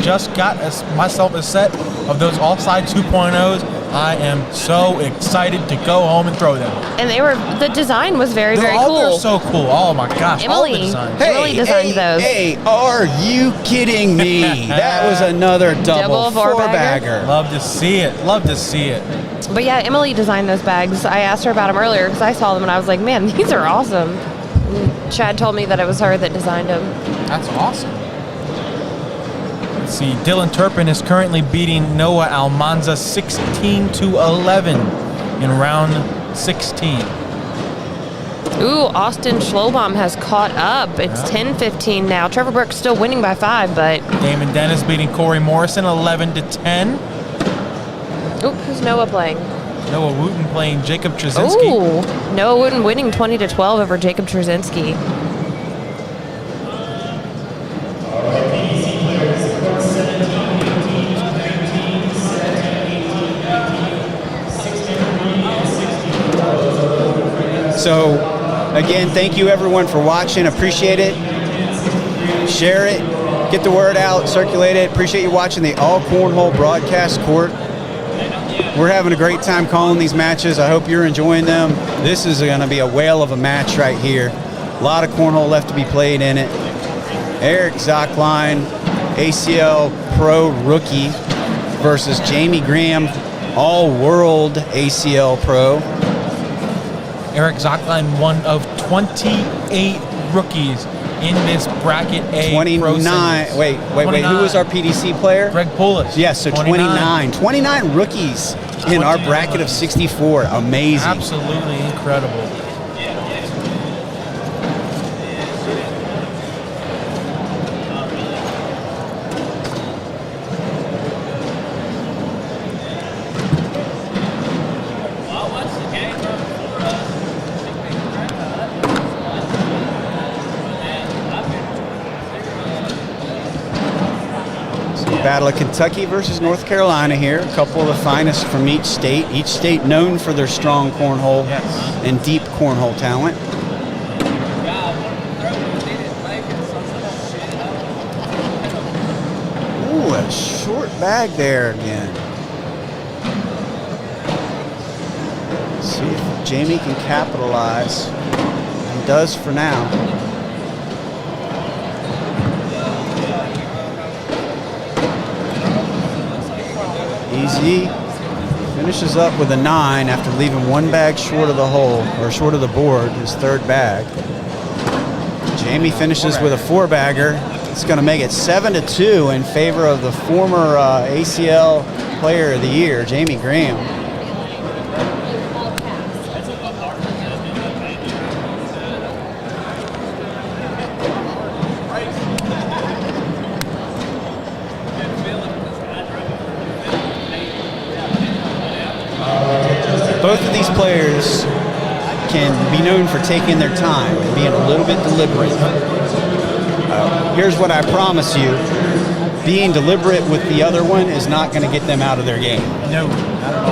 just got myself a set of those Offside 2.0s. I am so excited to go home and throw them. And the design was very, very They're cool. so cool. Oh my gosh. all the Emily. designs. Emily designed those. Hey, are you kidding me? That was another double four-bagger. Love to see it. Love to see it. But yeah, Emily designed those bags. I asked her about them earlier because I saw them and I was like, man, these are awesome. And Chad told me that it was her that designed them. That's awesome. Let's see. Dylan Turpin is currently beating Noah Almanza 16-11 in round 16. Ooh, Austin Schlobaum has caught up. It's 10-15 now. Trevor Burke's still winning by 5, but... Damon Dennis beating Corey Morrison 11-10. Ooh, who's Noah playing? Noah Wooten playing Jacob Trzynski. Ooh, Noah Wooten winning 20-12 over Jacob Trzynski. So, again, thank you everyone for watching. Appreciate it. Share it. Get the word out. Circulate it. Appreciate you watching the All Cornhole Broadcast Court. We're having a great time calling these matches. I hope you're enjoying them. This is going to be a whale of a match right here. A lot of cornhole left to be played in it. Eric Zachline, ACL Pro Rookie, versus Jamie Graham, All-World ACL Pro. Eric Zachline, one of 28 rookies in this bracket A. 29. Wait. Who was our PDC player? Greg Poulos. Yes, so 29. 29 rookies in our bracket of 64. Amazing. Absolutely incredible. Battle of Kentucky versus North Carolina here. A couple of the finest from each state known for their strong cornhole and deep cornhole talent. Ooh, a short bag there again. Let's see if Jamie can capitalize. He does for now. Easy. Finishes up with a 9 after leaving one bag short of the hole, or short of the board, his third bag. Jamie finishes with a 4-bagger. It's going to make it 7-2 in favor of the former ACL Player of the Year, Jamie Graham. Both of these players can be known for taking their time and being a little bit deliberate. Here's what I promise you. Being deliberate with the other one is not going to get them out of their game. No, not at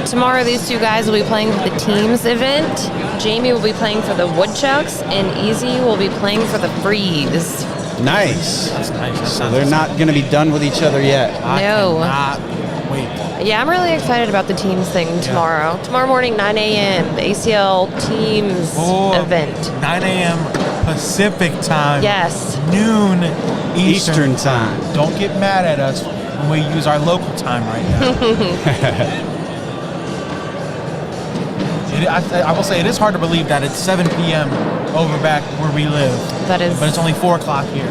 all. Tomorrow, these two guys will be playing for the teams event. Jamie will be playing for the Woodchucks, and Easy will be playing for the Freeze. Nice. That's nice. So they're not going to be done with each other yet. No. I cannot wait. Yeah, I'm really excited about the teams thing tomorrow. Tomorrow morning, 9 a.m., the ACL teams event. 9 a.m. Pacific time. Yes. Noon Eastern time. Don't get mad at us when we use our local time right now. I will say it is hard to believe that it's 7 p.m. over back where we live. That is. But it's only 4 o'clock here.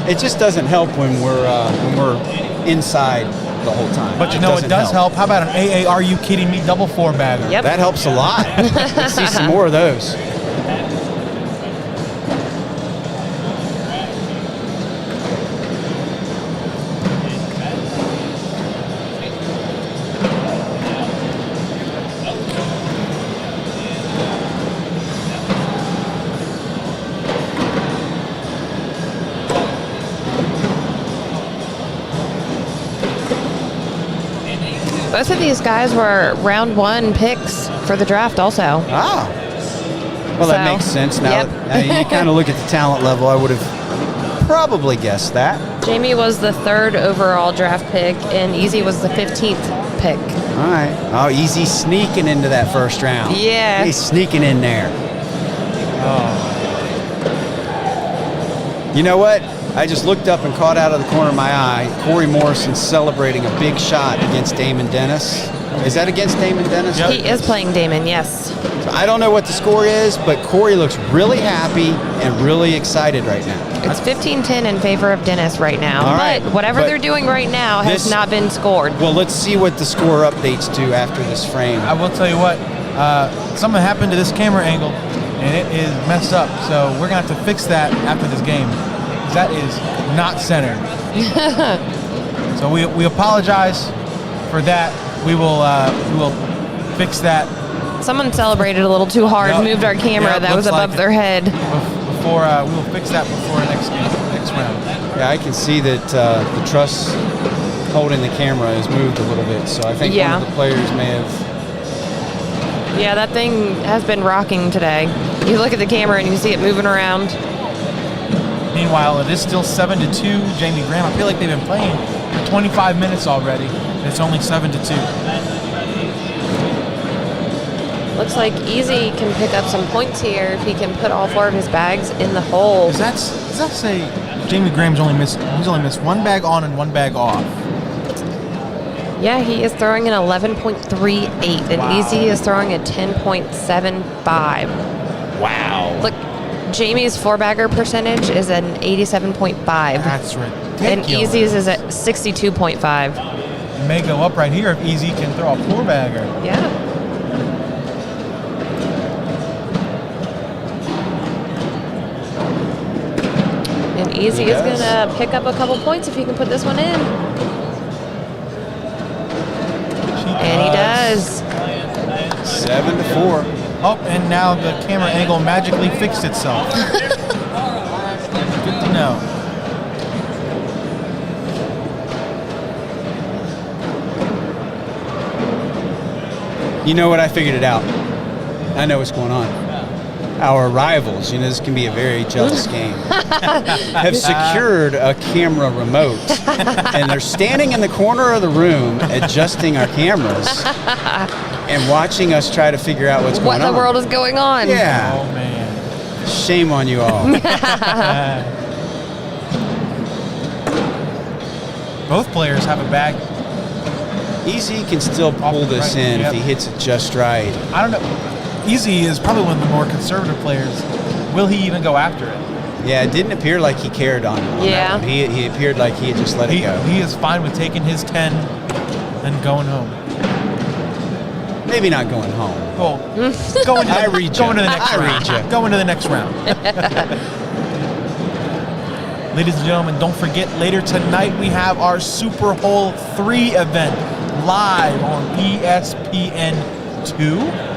It just doesn't help when we're inside the whole time. But you know it does help. How about an AA Are You Kidding Me double 4-bagger? Yep. That helps a lot. Let's see some more of those. Both of these guys were round 1 picks for the draft also. Ah. Well, that makes sense. Now, now you kind of look at the talent level, I would have probably guessed that. Jamie was the 3rd overall draft pick, and Easy was the 15th pick. All right. Oh, Easy sneaking into that first round. Yeah. He's sneaking in there. Oh. You know what? I just looked up and caught out of the corner of my eye Corey Morrison celebrating a big shot against Damon Dennis. Is that against Damon Dennis? Yep. He is playing Damon, yes. So I don't know what the score is, but Corey looks really happy and really excited right now. It's 15-10 in favor of Dennis right now. All right. But whatever they're doing right now has not been scored. Well, let's see what the score updates to after this frame. I will tell you what, something happened to this camera angle, and it is messed up. So we're going to have to fix that after this game. That is not centered. So we apologize for that. We will fix that. Someone celebrated a little too hard, moved our camera that was above their head. Before we will fix that before next round. Yeah, I can see that the truss holding the camera has moved a little bit. So I think one of the players may have. Yeah, that thing has been rocking today. You look at the camera and you see it moving around. Meanwhile, it is still 7-2. Jamie Graham, I feel like they've been playing for 25 minutes already. And it's only 7-2. Looks like Easy can pick up some points here if he can put all 4 of his bags in the hole. Does that say Jamie Graham's only missed 1 bag on and 1 bag off? Yeah, he is throwing an 11.38, and Wow. Easy is throwing a 10.75. Wow. Look, Jamie's 4-bagger percentage is an 87.5. That's ridiculous. And Easy's is at 62.5. It may go up right here if Easy can throw a 4-bagger. Yeah. And Easy is going to pick up a couple points if he can put this one in. And he does. 7-4. Oh, and now the camera angle magically fixed itself. Good to know. You know what? I figured it out. I know what's going on. Our rivals, this can be a very jealous game, have secured a camera remote, and they're standing in the corner of the room adjusting our cameras and watching us try to figure out what's going on. What in the world is going on? Yeah. Oh, man. Shame on you all. Both players have a bag. Easy can still pull this Right, in yep. if he hits it just right. I don't know. Easy is probably one of the more conservative players. Will he even go after it? Yeah, it didn't appear like he cared on Yeah. that one. He appeared like he had just let it go. He is fine with taking his 10 and going home. Maybe not going home. Well, going to, I read ya. going to the next I round. read ya. Going to the next round. Ladies and gentlemen, don't forget, later tonight we have our Super Hole 3 event live on ESPN2.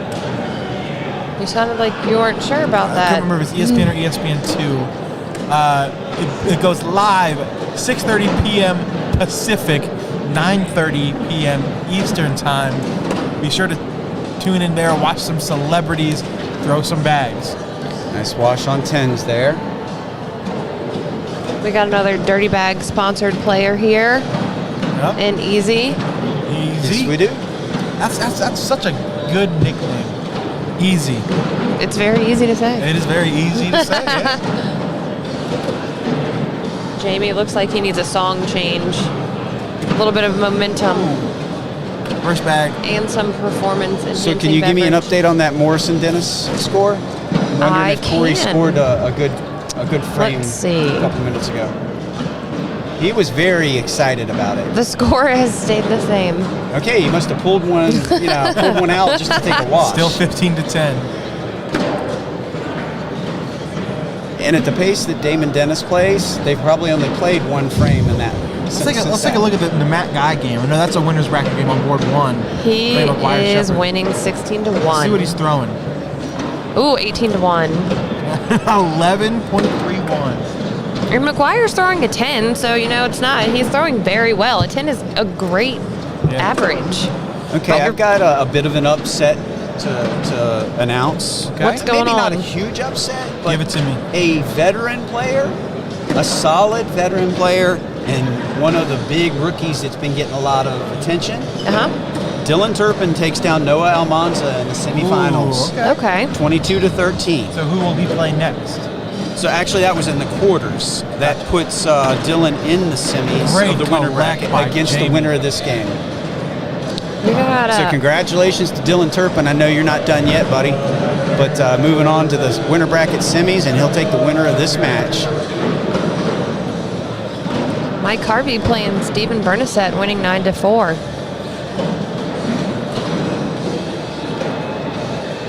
You sounded like you weren't sure about I that. can't remember if it's ESPN or ESPN2. It goes live 6:30 p.m. Pacific, 9:30 p.m. Eastern time. Be sure to tune in there, watch some celebrities, throw some bags. Nice wash on 10s there. We got another Dirty Bag sponsored player here Yep. in Easy. Easy. Yes, we do. That's such a good nickname. Easy. It's very easy to say. It is very easy to say. Yeah. Jamie looks like he needs a song change. A little bit of momentum First bag. and some performance. So can you give me an update on that Morrison Dennis score? I'm wondering I if Corey can. scored a good frame Let's see. a couple minutes ago. He was very excited about it. The score has stayed the same. Okay, he must have pulled one, pulled one out just to take a wash. Still 15-10. And at the pace that Damon Dennis plays, they've probably only played one frame in that. Let's take a look at the Matt Guy game. I know that's a winner's bracket game on board 1. He Playing McGuire is Shepherd. winning 16-1. See what he's throwing. Ooh, 18-1. 11.31. And McGuire's throwing a 10, so it's not. He's throwing very well. A 10 is a great average. Okay, I've got a bit of an upset to announce. Okay. What's going Maybe not on? a huge upset, but Give it to me. a veteran player, a solid veteran player, and one of the big rookies that's been getting a lot of attention. Uh-huh. Dylan Turpin takes down Noah Almanza in the semifinals, Ooh, okay. Okay. 22-13. So who will he play next? So actually, that was in the quarters. That puts Dylan in the semis Great of the winner correct bracket by against Jamie. the winner of this game. We got So congratulations to Dylan Turpin. I know you're not done yet, buddy. But moving on to the winner bracket semis, and he'll take the winner of this match. Mike Harvey playing Stephen Bernasette, winning 9-4.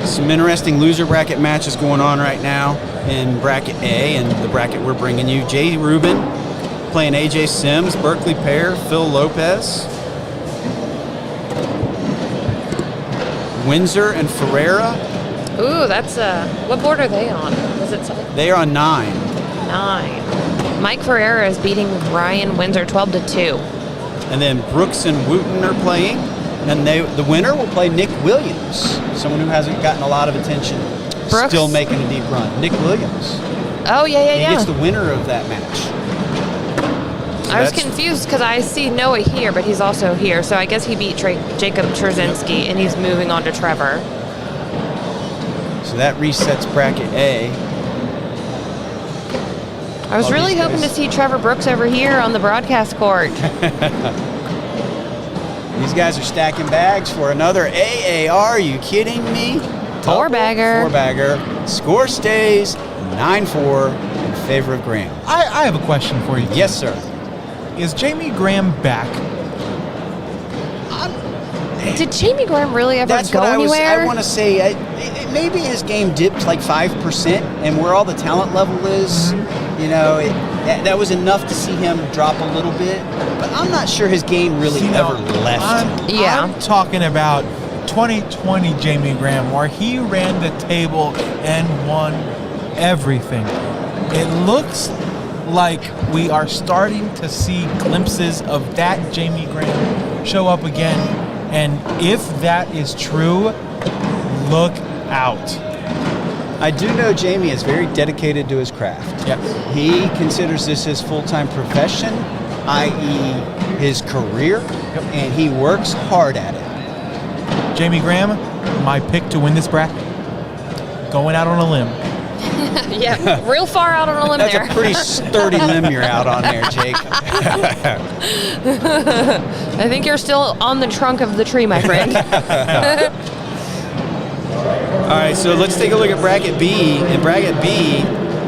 Some interesting loser bracket matches going on right now in bracket A, and the bracket we're bringing you. Jay Rubin playing AJ Sims, Berkeley Pear, Phil Lopez. Windsor and Ferreira, Ooh, that's what board are they on? Does it say they are on 9. 9? Mike Ferreira is beating Ryan Windsor 12-2. And then Brooks and Wooten are playing. And the winner will play Nick Williams, someone who hasn't gotten a lot of attention, Brooks? still making a deep run. Nick Williams. Oh, yeah. He gets the winner of that match. I was confused because I see Noah here, but he's also here. So I guess he beat Jacob Trzynski, and he's moving on to Trevor. So that resets bracket A. I was really hoping to see Trevor Brooks over here on the broadcast court. These guys are stacking bags for another AA. Are you kidding me? Four-bagger. Four-bagger. Score stays 9-4 in favor of Graham. I have a question for you. Yes, sir. Is Jamie Graham back? Did Jamie Graham really ever That's go what anywhere? I want to say. Maybe his game dipped like 5%, and where all the talent level is, you know, that was enough to see him drop a little bit. But I'm not sure his game really ever left. I'm talking about 2020 Jamie Graham, where he ran the table and won everything. It looks like we are starting to see glimpses of that Jamie Graham show up again. And if that is true, look out. I do know Jamie is very dedicated to his craft. Yes. He considers this his full-time profession, i.e. his career, and he works hard at it. Jamie Graham, my pick to win this bracket. Going out on a limb. Yeah, real far out on a limb That's there. a pretty sturdy limb you're out on there, Jake. I think you're still on the trunk of the tree, my friend. All right, so let's take a look at bracket B. In bracket B,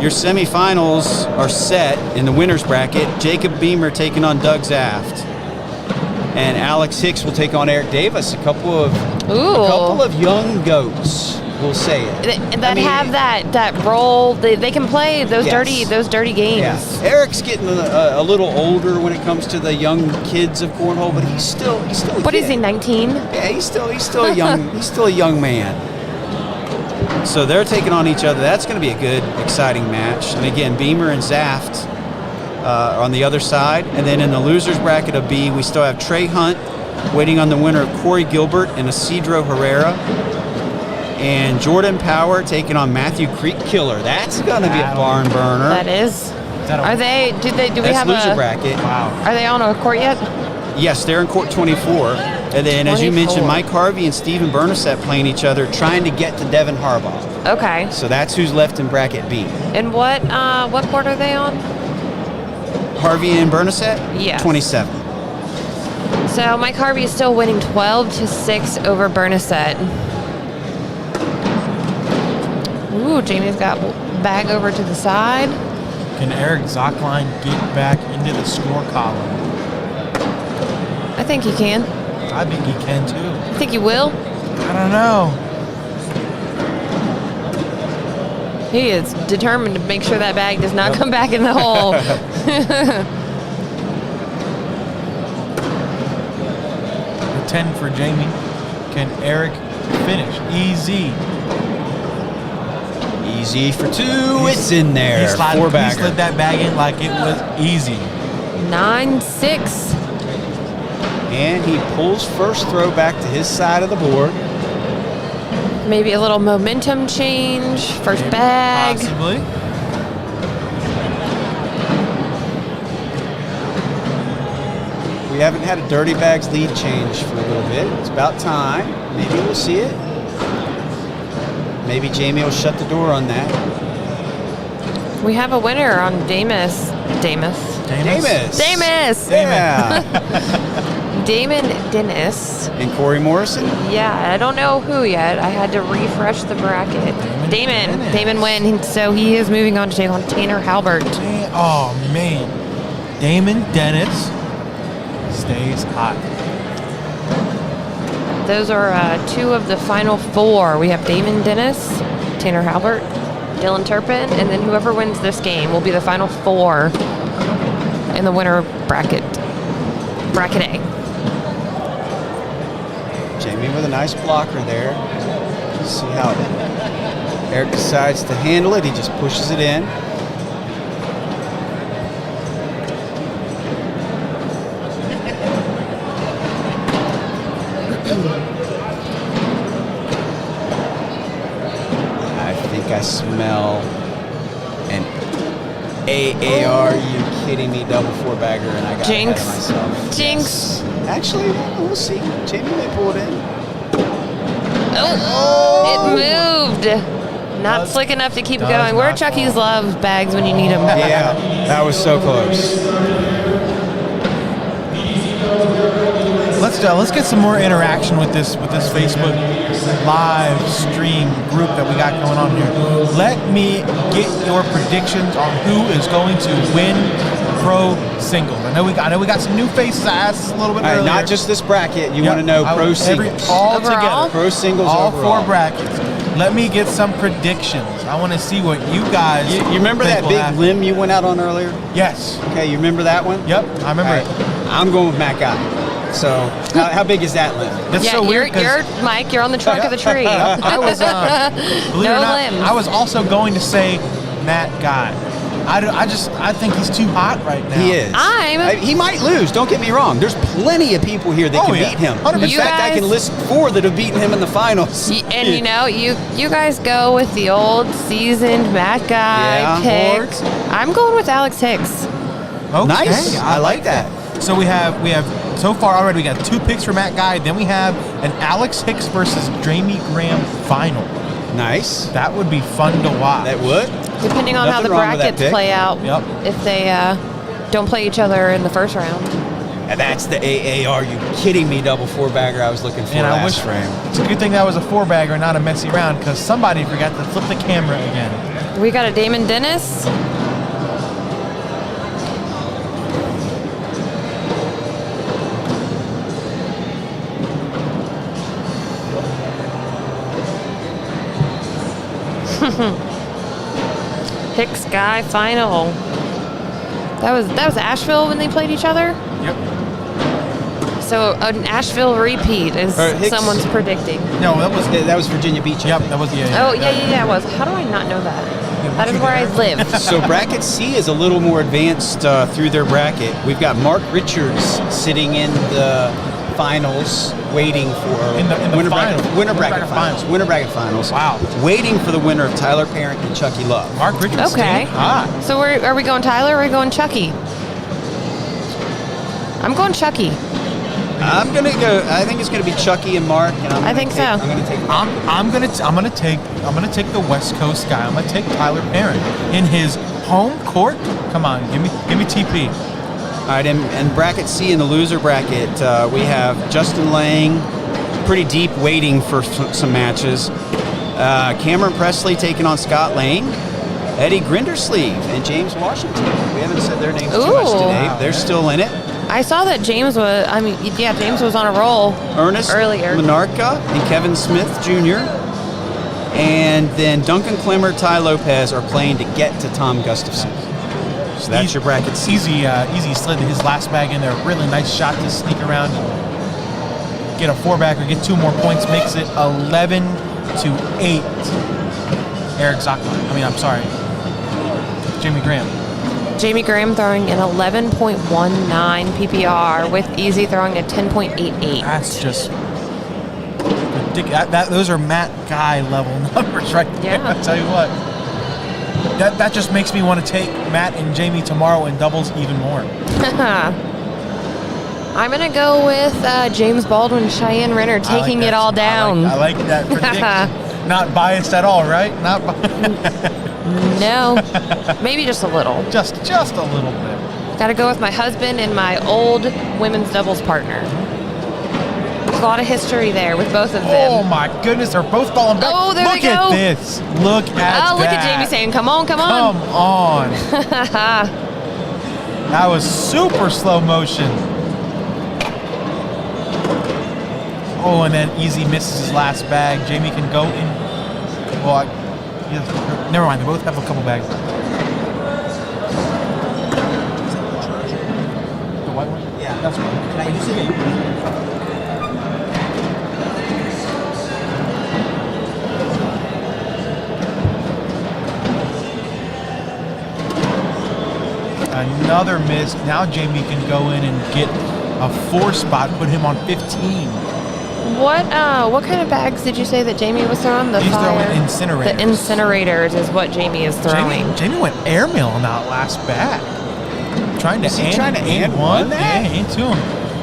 your semifinals are set in the winner's bracket. Jacob Beamer taking on Doug Zaft. And Alex Hicks will take on Eric Davis. A couple of young goats, we'll say it. Have that role. They can play those Yes. dirty games. Yeah. Eric's getting a little older when it comes to the young kids of cornhole, but he's still a What kid. is he, 19? Yeah, he's still a young he's still a young man. So they're taking on each other. That's going to be a good, exciting match. And again, Beamer and Zaft on the other side. And then in the losers bracket of B, we still have Trey Hunt waiting on the winner of Corey Gilbert and Isidro Herrera. And Jordan Power taking on Matthew Creek Killer. That's going to be a barn burner. That is. Are they? Do we That's have loser a bracket. Wow. Are they on a court yet? Yes, they're in court 24. And then, as you 24. mentioned, Mike Harvey and Steven Bernasette playing each other, trying to get to Devin Harbaugh. Okay. So that's who's left in bracket B. And what court are they on? Harvey and Bernasette? Yes. 27. So Mike Harvey is still winning 12-6 over Bernasette. Ooh, Jamie's got bag over to the side. Can Eric Zachline get back into the score column? I think he can. I think he can too. I think he will. I don't know. He is determined to make sure that bag does not come back in the hole. The 10 for Jamie. Can Eric finish? Easy. Easy for two. It's in there. He slid Four-bagger. that bag in like it was easy. 9-6. And he pulls first throw back to his side of the board. Maybe a little momentum change. First bag. Possibly. We haven't had a dirty bags lead change for a little bit. It's about time. Maybe we'll see it. Maybe Jamie will shut the door on that. We have a winner on Damus. Damus. Yeah. Yeah. Damon Dennis. And Corey Morrison. Yeah, I don't know who yet. I had to refresh the bracket. Damon Dennis. win. So he is moving on to take on Tanner Halbert. Oh, man. Damon Dennis stays hot. Those are two of the final four. We have Damon Dennis, Tanner Halbert, Dylan Turpin, and then whoever wins this game will be the final four in the winner bracket. Bracket A. Jamie with a nice blocker there. See how Eric decides to handle it. He just pushes it in. I think I smell an AAR, you kidding me? Double four-bagger, and I got ahead Jinx. of myself. Jinx. Yes. Actually, we'll see. Jamie may pull it in. Oh, it moved. Not slick enough to keep Does going. Where not Chucky's fall. love bags when you need them. Yeah, that was so close. Let's get some more interaction with this Facebook live stream group that we got going on here. Let me get your predictions on who is going to win Pro Singles. I know we got some new faces. I asked a little bit All right, earlier. not just this bracket. You Yep. want to know Pro Singles. All Overall? together. Pro Singles all overall. 4 brackets. Let me get some predictions. I want to see what you guys. You remember think that will big happen. limb you went out on earlier? Yes. Okay, you remember that one? Yep. I remember All it. right, I'm going with Matt Guy. So, how big is that limb? That's Yeah, so weird. 'Cause you're Mike. You're on the trunk of the tree. I was, believe it No or not, limbs. I was also going to say Matt Guy. I think he's too hot right now. He is. He might lose. Don't get me wrong. There's plenty of people here that Oh, can yeah. beat him. 100%. In You fact, I guys- can list 4 that have beaten him in the finals. And you know, you guys go with the old seasoned Matt Guy Yeah. picks. I'm going with Alex Hicks. Okay, Nice. I like that. So we have so far already we got 2 picks for Matt Guy. Then we have an Alex Hicks versus Jamie Graham final. Nice. That would be fun to watch. That would. Depending on how the Nothing wrong with that brackets pick. play out. Yep. If they don't play each other in the first round. And that's the AAR. You kidding me? Double four-bagger I was looking for And I last wish frame. it's a good thing that was a 4-bagger, not a messy round, because somebody forgot to flip the camera again. We got a Damon Dennis. Hicks Guy final. That was Asheville when they played each other. Yep. So an Asheville repeat is Hicks- someone's predicting. No, That was Virginia Beach. I Yep, think. that was Oh yeah, it was. How do I not know that? That is you where I there? live. So bracket C is a little more advanced through their bracket. We've got Mark Richards sitting in the finals, waiting for In the winter finals. bracket finals. Winter bracket finals. Wow. Waiting for the winner of Tyler Parent and Chucky Love. Mark Richards. Okay. Ah. So are we going Tyler or are we going Chucky? I'm going Chucky. I'm gonna go. I think it's gonna be Chucky and Mark. And I think so. I'm gonna take. I'm gonna take the West Coast guy. I'm gonna take Tyler Parent in his home court. Come on, give me TP. All right, and bracket C in the loser bracket, we have Justin Lang, pretty deep, waiting for some matches. Cameron Presley taking on Scott Lane. Eddie Grindersleeve and James Washington. We haven't said their names too much Ooh. today. They're still in it. I saw that James was. James was on a roll Ernest earlier. Menarca and Kevin Smith Jr. And then Duncan Klemmer, Ty Lopez are playing to get to Tom Gustafson. So that's your bracket C. Easy slid his last bag in there. Really nice shot to sneak around and get a 4-bagger, get 2 more points, makes it 11-8. Eric Zachline. I'm sorry. Jamie Graham. Jamie Graham throwing an 11.19 PPR with Easy throwing a 10.88. That's just ridiculous. Those are Matt Guy level numbers right there. Yeah. I tell you what. That just makes me want to take Matt and Jamie tomorrow in doubles even more. I'm gonna go with James Baldwin, Cheyenne Renner taking it all down. I like that prediction. Not biased at all, right? Not No, maybe just a little. just a little bit. Got to go with my husband and my old women's doubles partner. There's a lot of history there with both of them. Oh my goodness, they're both falling back. Oh, there look they go. at this. Look at that. Look at Jamie saying, "Come on, come on." Come on. That was super slow motion. Oh, and then Easy misses his last bag. Jamie can go in. Well, never mind. They both have a couple bags left. The white one? Yeah. That's one. Can I use it? Another miss. Now Jamie can go in and get a 4 spot, put him on 15. What kind of bags did you say that Jamie was throwing? He's throwing incinerators. The incinerators is what Jamie is throwing. Jamie went airmail on that last bag. Trying to and one that? Yeah, and two.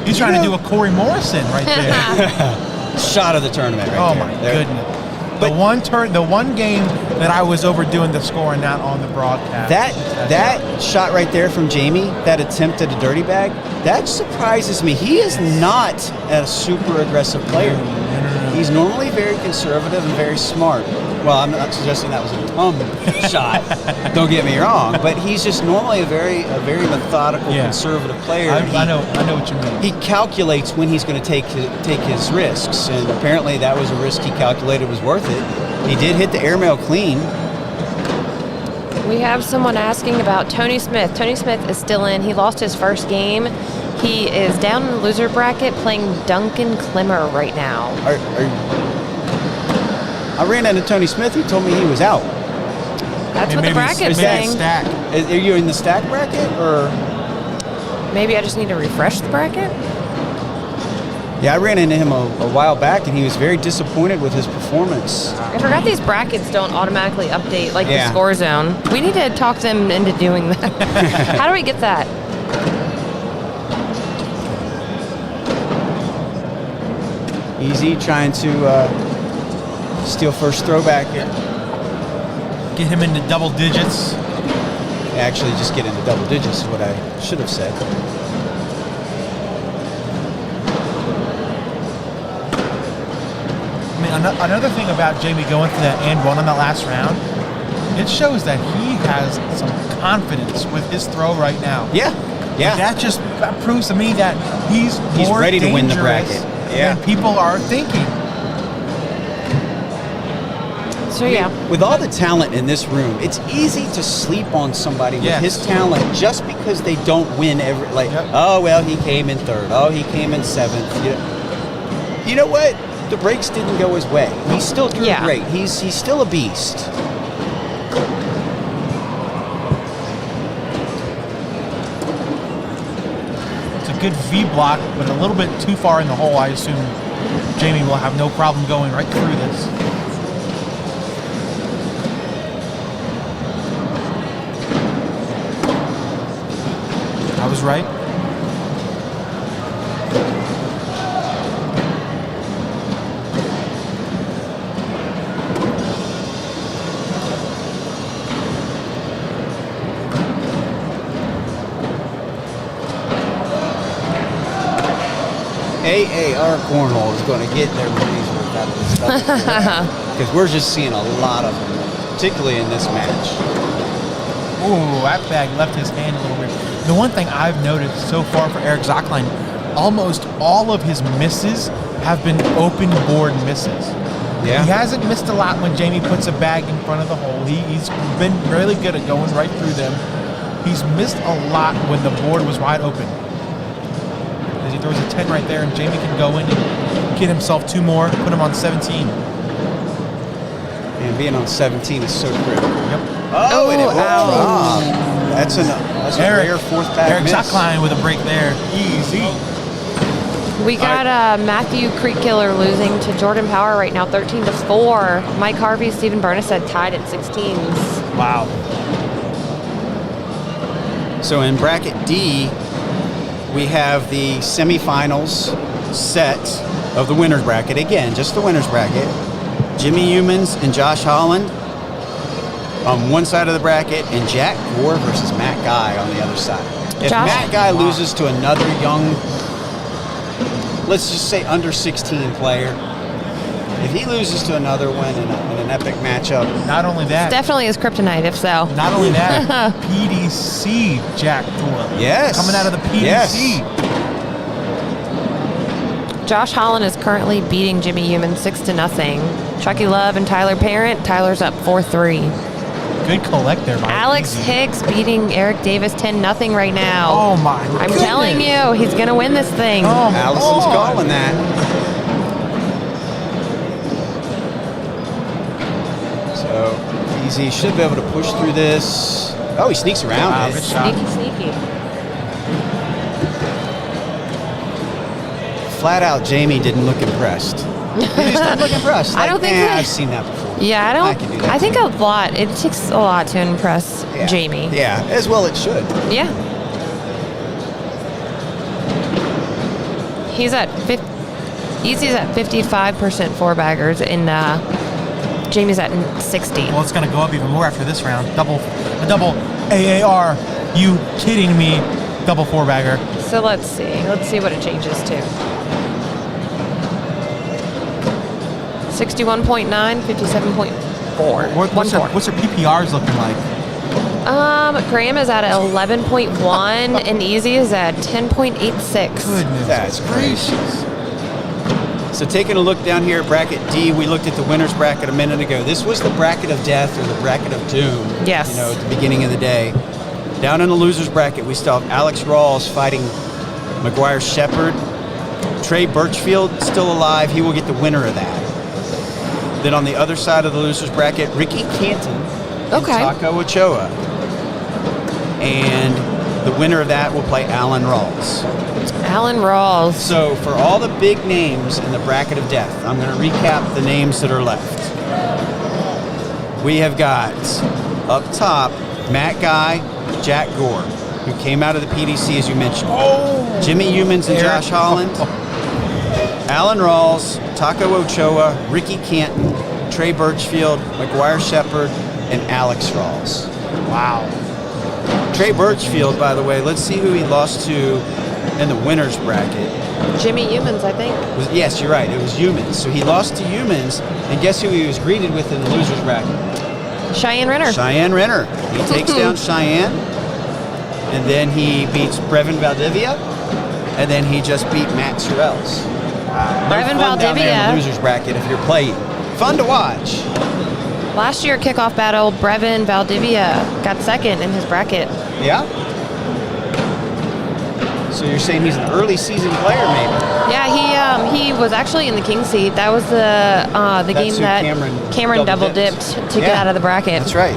He's trying to do a Corey Morrison right there. Shot of the tournament right there. My goodness. The one game that I was overdoing the score and not on the broadcast. That shot right there from Jamie, that attempt at a dirty bag, that surprises me. He is not a super aggressive player. No. He's normally very conservative and very smart. Well, I'm not suggesting that was a dumb shot. Don't get me wrong, but he's just normally a very methodical, conservative player. I know what you mean. He calculates when he's going to take his risks, and apparently that was a risk he calculated was worth it. He did hit the airmail clean. We have someone asking about Tony Smith. Tony Smith is still in. He lost his first game. He is down in the loser bracket playing Duncan Klimmer right now. I ran into Tony Smith. He told me he was out. That's what the bracket's saying. Stack. Are you in the stack bracket, or? Maybe I just need to refresh the bracket? Yeah, I ran into him a while back, and he was very disappointed with his performance. I forgot these brackets don't automatically update like the score zone. We need to talk them into doing that. How do we get that? Easy, trying to steal first throwback here. Get him into double digits. Actually, just get into double digits is what I should have said. Another thing about Jamie going for that and one on that last round, it shows that he has some confidence with his throw right now. Yeah. That just proves to me that he's more ready to win the bracket. than people are thinking. So yeah. With all the talent in this room, it's easy to sleep on somebody with his talent just because they don't win every. Oh well, he came in third. Oh, he came in seventh. You know what? The breaks didn't go his way. He still threw great. He's still a beast. It's a good V block, but a little bit too far in the hole. I assume Jamie will have no problem going right through this. I was right. AllCornhole is going to get their money's worth out of this stuff. Because we're just seeing a lot of them, particularly in this match. Ooh, that bag left his hand a little weird. The one thing I've noticed so far for Eric Zachline, almost all of his misses have been open board misses. Yeah. He hasn't missed a lot when Jamie puts a bag in front of the hole. He's been really good at going right through them. He's missed a lot when the board was wide open. As he throws a 10 right there, and Jamie can go in and get himself two more, put him on 17. And being on 17 is so critical. Yep. Oh, and it That's a rare fourth bag Eric miss. Zachline with a break there. Easy. We got Matthew Creekkiller losing to Jordan Power right now, 13-4. Mike Harvey, Stephen Bernased tied at 16s. Wow. So in bracket D, we have the semifinals set of the winner's bracket. Again, just the winner's bracket. Jimmy Humans and Josh Holland on one side of the bracket, and Jack Gore versus Matt Guy on the other side. If Matt Guy loses to another young, let's just say under 16 player, if he loses to another one in an epic matchup. Not only that. It's definitely his kryptonite, if so. Not only that, PDC Jack Gore. Yes. Coming out of the PDC. Yes. Josh Holland is currently beating Jimmy Human 6-0. Chucky Love and Tyler Parent. Tyler's up 4-3. Good collect there, Mike. Alex Hicks beating Eric Davis 10-0 right now. Oh my I'm telling you, he's going to win this thing. Oh, Allison's calling that. So easy, should be able to push through this. Oh, he sneaks around it. Sneaky. flat out, Jamie didn't look impressed. He just didn't look impressed. I don't think I've seen that before. Yeah, I can do that. I think a lot. It takes a lot to impress Jamie. Yeah, as well it should. Yeah. He's at Easy's at 55% four-baggers, and Jamie's at 60. Well, it's going to go up even more after this round. A double AAR. You kidding me? Double four-bagger. So let's see. Let's see what it changes to. 61.9, 57.4. What's their PPRs looking like? Graham is at 11.1 and Easy is at 10.86. Goodness. That's gracious. So taking a look down here at bracket D, we looked at the winner's bracket a minute ago. This was the bracket of death or the bracket of doom. Yes. You know, at the beginning of the day. Down in the loser's bracket, we still have Alex Rawls fighting McGuire Shepard. Trey Birchfield still alive. He will get the winner of that. Then on the other side of the loser's bracket, Ricky Canton and Taco Ochoa. And the winner of that will play Alan Rawls. Alan Rawls. So for all the big names in the bracket of death, I'm going to recap the names that are left. We have got up top Matt Guy, Jack Gore, who came out of the PDC as you mentioned. Jimmy Humans and Josh Holland. Alan Rawls, Taco Ochoa, Ricky Canton, Trey Birchfield, McGuire Shepard, and Alex Rawls. Wow. Trey Birchfield, by the way, let's see who he lost to in the winner's bracket. Jimmy Humans, I think. Yes, you're right. It was Humans. So he lost to Humans, and guess who he was greeted with in the loser's bracket? Cheyenne Renner. Cheyenne Renner. He takes down Cheyenne, and then he beats Brevin Valdivia, and then he just beat Matt Sorrells. Brevin Down there in Valdivia. the loser's bracket if you're playing. Fun to watch. Last year kickoff battle, Brevin Valdivia got second in his bracket. Yeah? So you're saying he's an early season player, maybe? Yeah, he was actually in the king seat. That was the game who that double Cameron double dipped to get out of the bracket. That's right.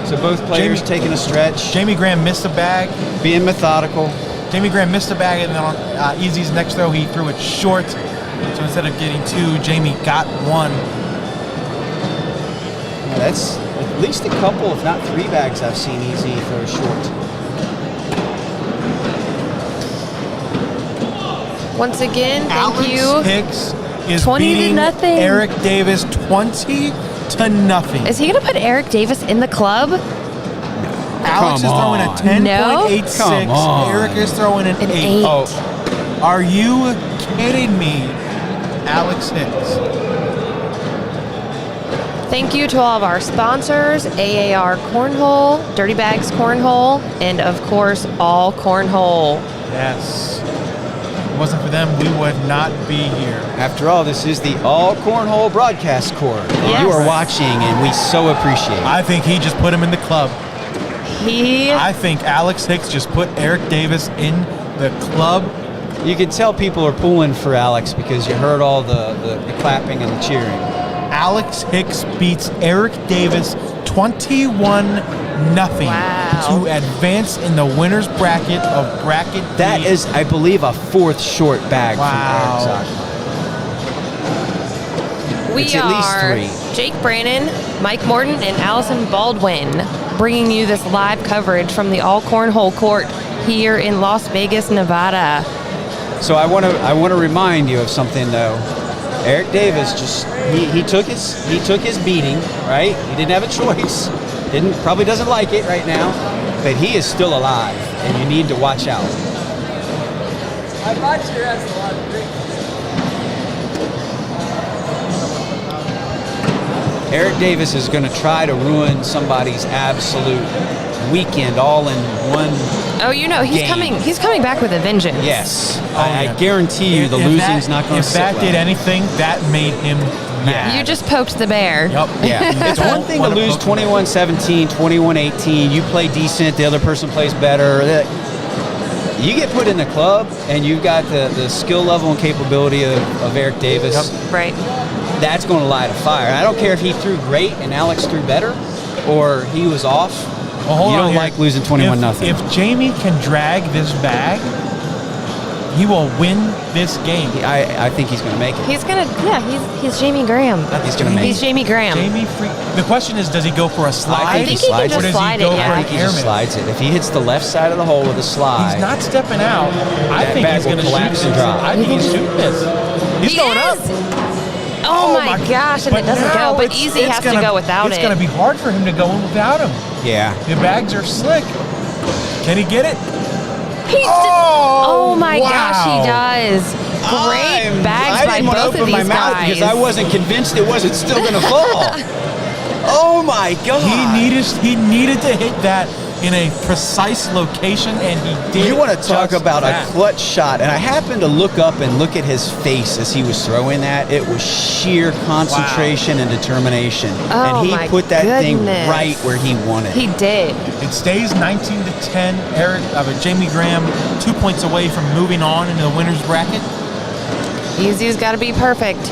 So both players taking a stretch. Jamie Graham missed a bag. Being methodical. Jamie Graham missed a bag, and then on Easy's next throw, he threw it short. So instead of getting two, Jamie got one. Yeah, that's at least a couple, if not three bags I've seen Easy throw short. Once again, Alex thank you. Hicks is 20 to beating nothing. Eric Davis 20-0. Is he going to put Eric Davis in the club? Alex is throwing a 10.86. Come on. Eric is throwing an 8. Oh, Are you kidding me? Alex Hicks. Thank you to all of our sponsors, AAR Cornhole, Dirty Bags Cornhole, and of course, AllCornhole. Yes. If it wasn't for them, we would not be here. after all, this is the All Cornhole Broadcast Corps. Yes. You are watching, and we so appreciate it. I think he just put him in the club. I think Alex Hicks just put Eric Davis in the club. You can tell people are pulling for Alex because you heard all the clapping and the cheering. Alex Hicks beats Eric Davis 21-0 Wow. to advance in the winner's bracket of bracket D. That is, I believe, a fourth short bag Wow. from Eric Zachline. We It's at least are 3. Jake Brannon, Mike Morton, and Allison Baldwin bringing you this live coverage from the All Cornhole Court here in Las Vegas, Nevada. So I want to remind you of something though. Eric Davis he took his beating, right? He didn't have a choice. Probably doesn't like it right now, but he is still alive, and you need to watch out. I bought your ass a lot of drinks. Eric Davis is going to try to ruin somebody's absolute weekend all in one. Oh, you know, he's Game. coming back with a vengeance. Yes, Oh, I yeah. guarantee you the losing's not going to If sit that well. did anything, that made him mad. You just poked the bear. Yep. Yeah, it's one thing to lose 21-17, 21-18. You play decent, the other person plays better. You get put in the club, and you've got the skill level and capability of Eric Davis. Yep. Right. That's going to light a fire. I don't care if he threw great and Alex threw better, or he was off. Well, hold you on don't here. like losing 21-0. If Jamie can drag this bag, He will win this game. I think he's going to make it. He's Jamie Graham. He's going to make He's it. Jamie Graham. The question is, does he go for a slide? I think he can slides just it. Or does slide he it, go yeah. for I an think he just airman? slides it. If he hits the left side of the hole with a slide, He's not stepping out. I That think bag he's will going to collapse shoot and this. drop. I think he's shooting this. He's He going up. is! Oh my gosh, and But it doesn't now go. But it's- Easy it's has gonna- to go without It's it. going to be hard for him to go in without him. yeah. The bags are slick. Can he get it? Oh my wow. gosh, he does. Great bags I by didn't want to both of open my these mouth guys. because I wasn't convinced it wasn't still going to fall. Oh my God! He needed to hit that in a precise location, and he did. You want to talk just about that. a clutch shot? And I happened to look up and look at his face as he was throwing that. It was sheer concentration and determination, Oh, and he my put that thing goodness. right where he wanted. He did. It stays 19-10. Jamie Graham 2 points away from moving on into the winner's bracket. Easy's got to be perfect.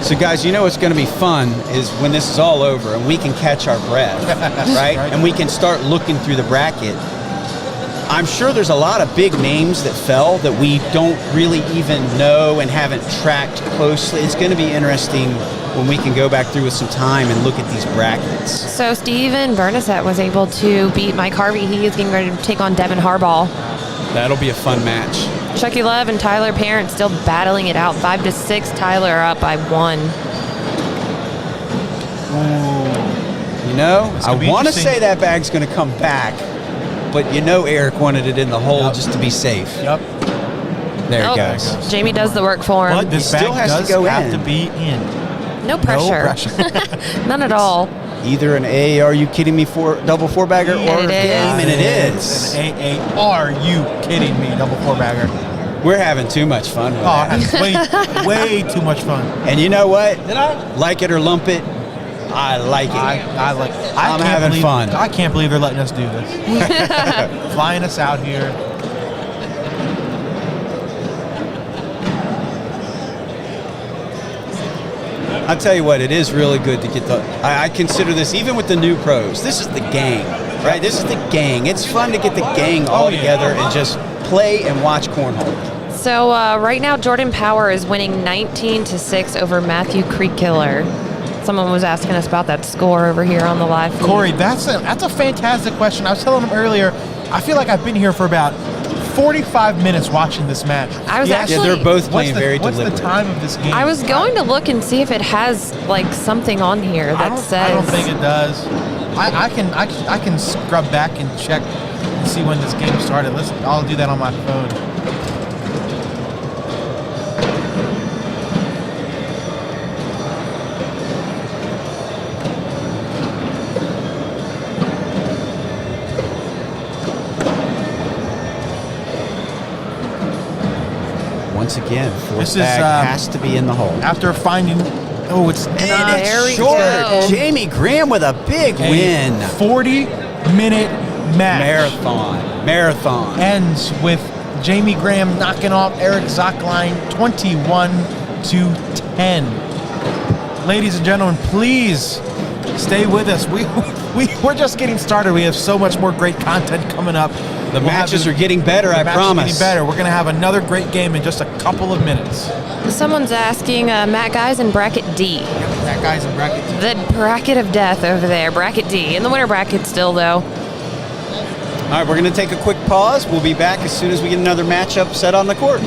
So, guys, you know what's going to be fun is when this is all over and we can catch our breath, right? Right. And we can start looking through the bracket. I'm sure there's a lot of big names that fell that we don't really even know and haven't tracked closely. It's going to be interesting when we can go back through with some time and look at these brackets. So Steven Bernasette was able to beat Mike Harvey. He is getting ready to take on Devin Harbaugh. That'll be a fun match. Chucky Love and Tyler Parent still battling it out. 5-6. Tyler up by 1. You know, It's I gonna be want to interesting. say that bag's going to come back, but you know Eric wanted it in the hole just to be safe. Yep. There Oh, it goes. Jamie does the work for him. But this He still bag has to does go have in. to be in. No pressure. None at all. Either an A, are you kidding me, double four bagger, or And it is. game, and it is. An AA. Are you kidding me? Double four bagger. We're having too much fun with Oh, I that. had way too much fun. And you know what? Did I? Like it or lump it, I like it. I'm I'm having fun. I can't believe they're letting us do this. Flying us out here. I'll tell you what, it is really good to get the. I consider this, even with the new pros, this is the gang, right? This is the gang. It's fun to get the gang all yeah. together and just play and watch cornhole. So right now, Jordan Power is winning 19-6 over Matthew Creekkiller. Someone was asking us about that score over here on the live feed. Corey, that's a fantastic question. I was telling him earlier, I feel like I've been here for about 45 minutes watching this match. I was Yeah, actually- Yeah, they're both playing very What's deliberate. the time of this game? I was going to look and see if it has like something on here that says. I don't think it does. I can scrub back and check and see when this game started. I'll do that on my phone. Once again, fourth This is, bag has to be in the hole. After finding, it's And not it's There we short. go. Jamie Graham with a big win. 40-minute match. Marathon. Ends with Jamie Graham knocking off Eric Zachline 21-10. Ladies and gentlemen, please stay with us. We're just getting started. We have so much more great content coming up. The matches are getting better, I promise. Getting better. We're going to have another great game in just a couple of minutes. Someone's asking Matt Guys in bracket D. That guy's in bracket. The bracket of death over there, bracket D. In the winner bracket still, though. All right, we're going to take a quick pause. We'll be back as soon as we get another matchup set on the court.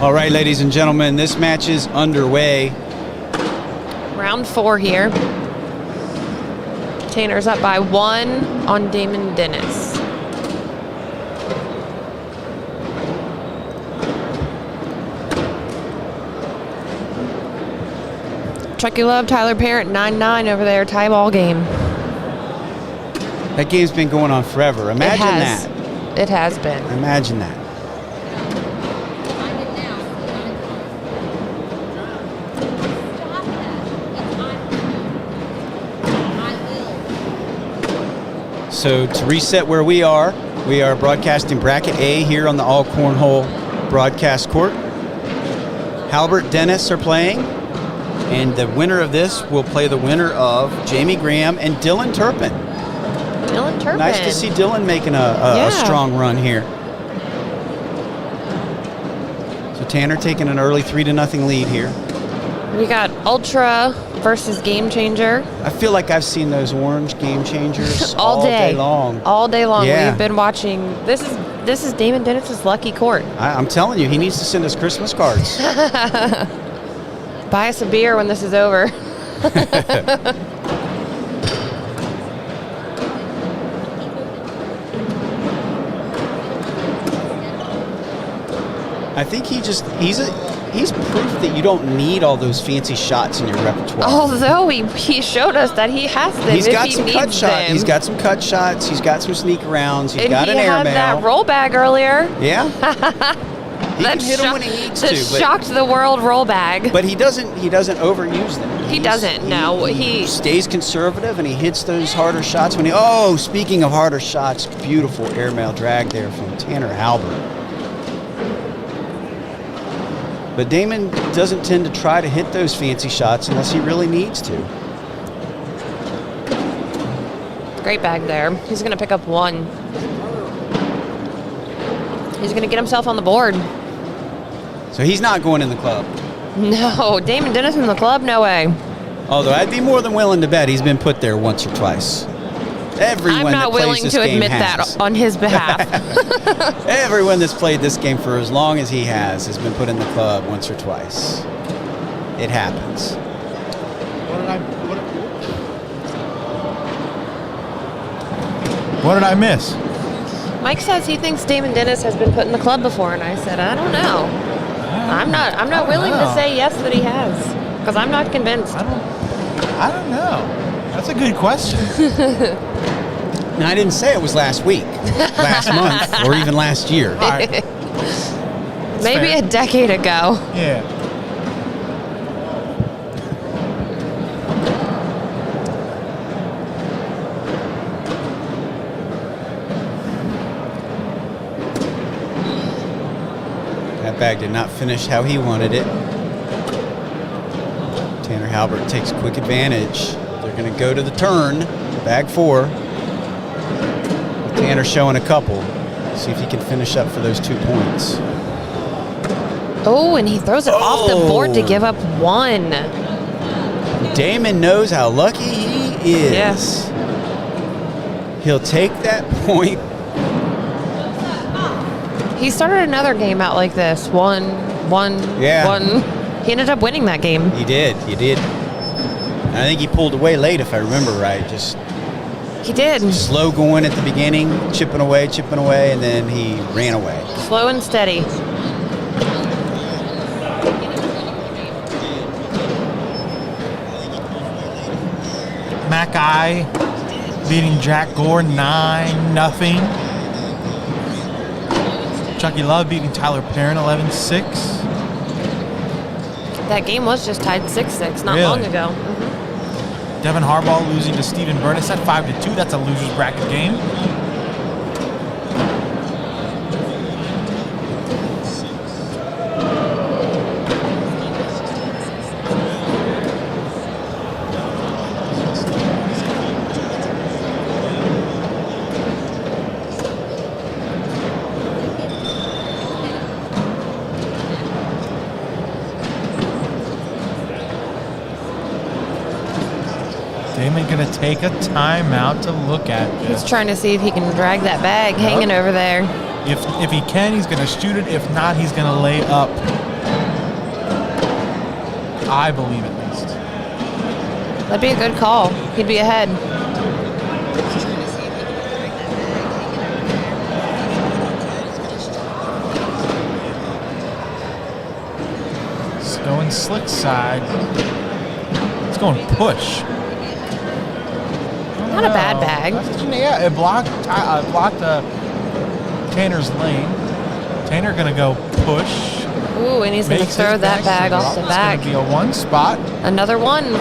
All right, ladies and gentlemen, this match is underway. Round 4 here. Tanner's up by 1 on Damon Dennis. Chucky Love, Tyler Parent, 9-9 over there, tie ball game. That game's been going on forever. Imagine that. It has been. Imagine that. So to reset where we are broadcasting bracket A here on the AllCornhole broadcast court. Halbert, Dennis are playing, and the winner of this will play the winner of Jamie Graham and Dylan Turpin. Dylan Turpin. Nice to see Dylan making a strong run here. So Tanner taking an early 3-0 lead here. We got Ultra versus Game Changer. I feel like I've seen those orange Game Changers all day long. All day long. Yeah. We've been watching. This is Damon Dennis's lucky court. I'm telling you, he needs to send us Christmas cards. Buy us a beer when this is over. I think he's proof that you don't need all those fancy shots in your repertoire. Although he showed us that he has them. He's got if some he cut needs shots. them. He's got some cut shots. He's got some sneak arounds. He's got an he had airmail. that roll bag earlier. Yeah. He can hit them when he needs to. Shocked the world roll bag. But he doesn't overuse them. He doesn't. No, he stays conservative and he hits those harder shots when he. Oh, speaking of harder shots, beautiful airmail drag there from Tanner Halbert. But Damon doesn't tend to try to hit those fancy shots unless he really needs to. Great bag there. He's going to pick up 1. He's going to get himself on the board. So he's not going in the club. No, Damon Dennis in the club? No way. Although I'd be more than willing to bet he's been put there once or twice. Everyone I'm not that plays willing this to game admit has. that on his behalf. Everyone that's played this game for as long as he has been put in the club once or twice. It happens. What did I miss? Mike says he thinks Damon Dennis has been put in the club before, and I said, I don't know. I'm not willing to say yes that he has, because I'm not convinced. I don't know. That's a good question. Now, I didn't say it was last week, last month, or even last year. All right. Maybe fair. a decade ago. Yeah. That bag did not finish how he wanted it. Tanner Halbert takes quick advantage. They're going to go to the turn. Bag 4. Tanner showing a couple. See if he can finish up for those 2 points. Oh, and he throws it off the board to give up 1. Damon knows how lucky he is. Yes. He'll take that point. He started another game out like this. 1, 1, Yeah. 1. He ended up winning that game. He did. And I think he pulled away late, if I remember right. Just He did. slow going at the beginning, chipping away, and then he ran away. Slow and steady. Mackay beating Jack Gore 9-0. Chucky Love beating Tyler Parent 11-6. That game was just tied 6-6 not Really? long ago. Devin Harbaugh losing to Stephen Burness at 5-2. That's a loser's bracket game. Damon gonna take a timeout to look at this. He's trying to see if he can drag that bag hanging over there. If he can, he's gonna shoot it. If not, he's gonna lay up I believe at least. That'd be a good call. He'd be ahead. It's going slick side. It's going push. Not a bad bag. Yeah, it blocked Tanner's lane. Tanner gonna go push. Ooh, and he's going to Makes throw his that bag off the back. It's gonna be a 1 spot. Another one.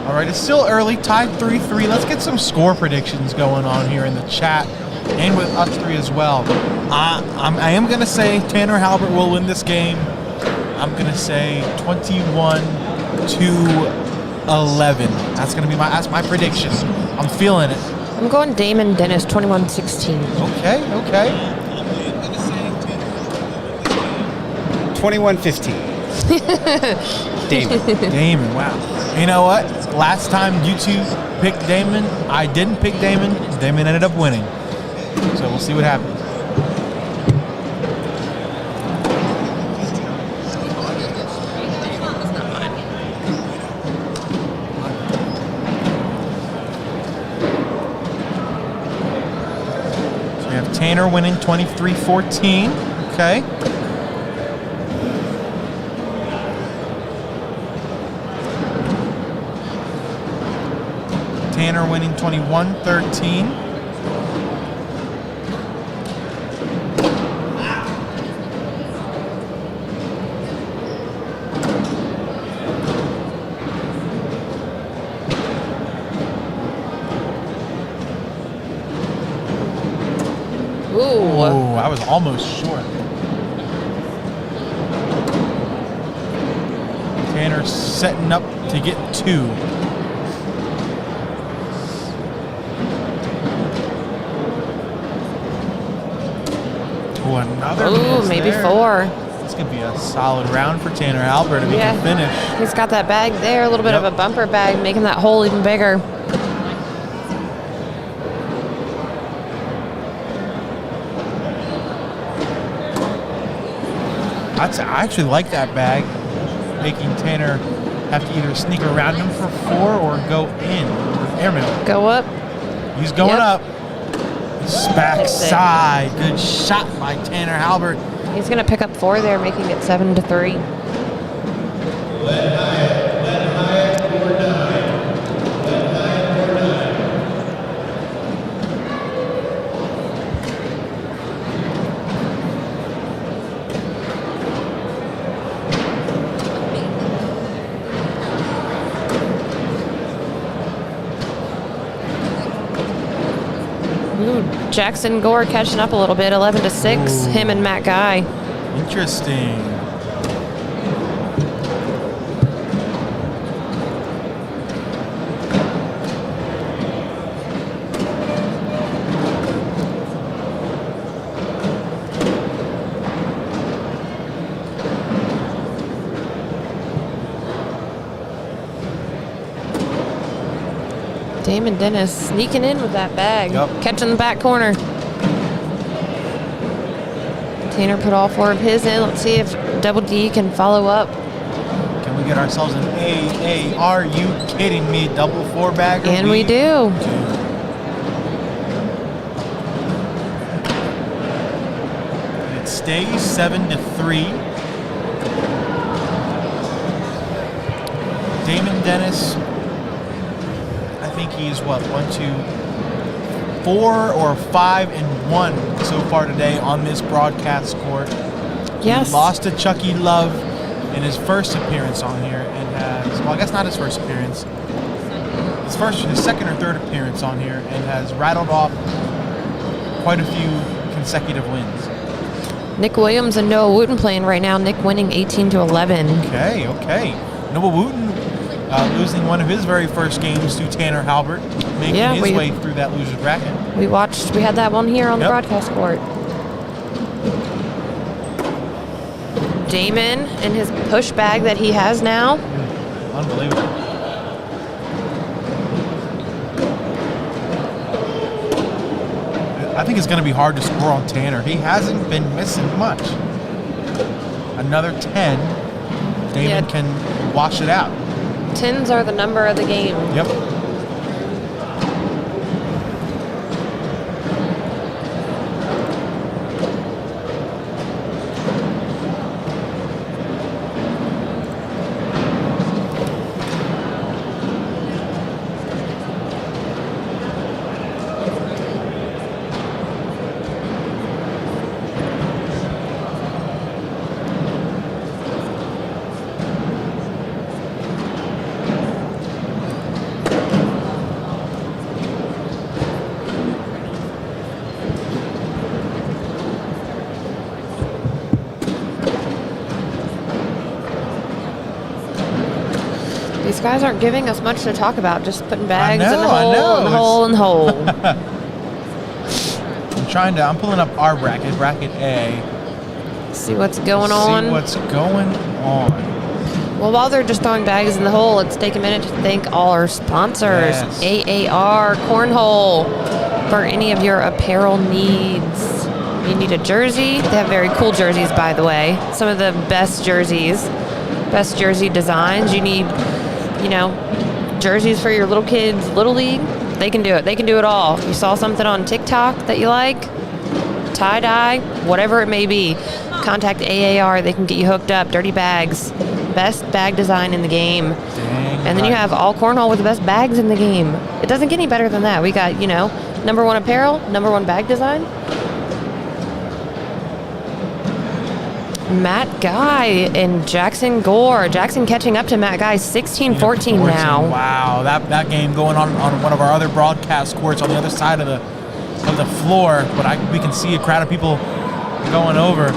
All right, it's still early, tied 3-3. Let's get some score predictions going on here in the chat and with us three as well. I am going to say Tanner Halbert will win this game. I'm going to say 21-11. That's going to be my prediction. I'm feeling it. I'm going Damon Dennis, 21-16. Okay. 21-15. Damon, wow. You know what? Last time you two picked Damon, I didn't pick Damon. Damon ended up winning. So we'll see what happens. So we have Tanner winning 23-14. Okay. Tanner winning 21-13. Ooh, I was almost short. Tanner setting up to get 2. Another miss maybe there. 4. This could be a solid round for Tanner Halbert if he can finish. He's got that bag there, a little bit of a bumper bag, making that hole even bigger. I actually like that bag, making Tanner have to either sneak around him for 4 or go in with airmail. Go up. He's going up. Backside. Good shot by Tanner Halbert. He's going to pick up 4 there, making it 7-3. Jackson Gore catching up a little bit, 11-6. Him and Matt Guy. Interesting. Damon Dennis sneaking in with that bag. Catching the back corner. Tanner put all 4 of his in. Let's see if Double D can follow up. Can we get ourselves an AA? Are you kidding me? Double 4-bagger? And we do. It stays 7-3. Damon Dennis, I think he's 4 or 5-1 so far today on this broadcast court. Yes. He lost to Chucky Love in his first appearance on here and has, well, I guess not his first appearance, his second or third appearance on here, and has rattled off quite a few consecutive wins. Nick Williams and Noah Wooten playing right now. Nick winning 18-11. Okay. Noah Wooten losing one of his very first games to Tanner Halbert, making his way through that loser's bracket. We had that one here on the broadcast court. Damon and his push bag that he has now. Unbelievable. I think it's going to be hard to score on Tanner. He hasn't been missing much. Another 10, Damon can wash it out. 10s are the number of the game. Yep. These guys aren't giving us much to talk about, just putting bags in the hole. I'm pulling up our bracket A. See what's going on. Well, while they're just throwing bags in the hole, let's take a minute to thank all our sponsors. AAR Cornhole, for any of your apparel needs. You need a jersey. They have very cool jerseys, by the way. Some of the best jersey designs. You need, jerseys for your little kids' little league. They can do it. They can do it all. You saw something on TikTok that you like, tie-dye, whatever it may be, contact AAR. They can get you hooked up. Dirty bags, best bag design in the game. And then you have All Cornhole with the best bags in the game. It doesn't get any better than that. We got, number one apparel, number one bag design. Matt Guy and Jackson Gore. Jackson catching up to Matt Guy, 16-14 now. Wow, that game going on one of our other broadcast courts on the other side of the floor, but we can see a crowd of people going over.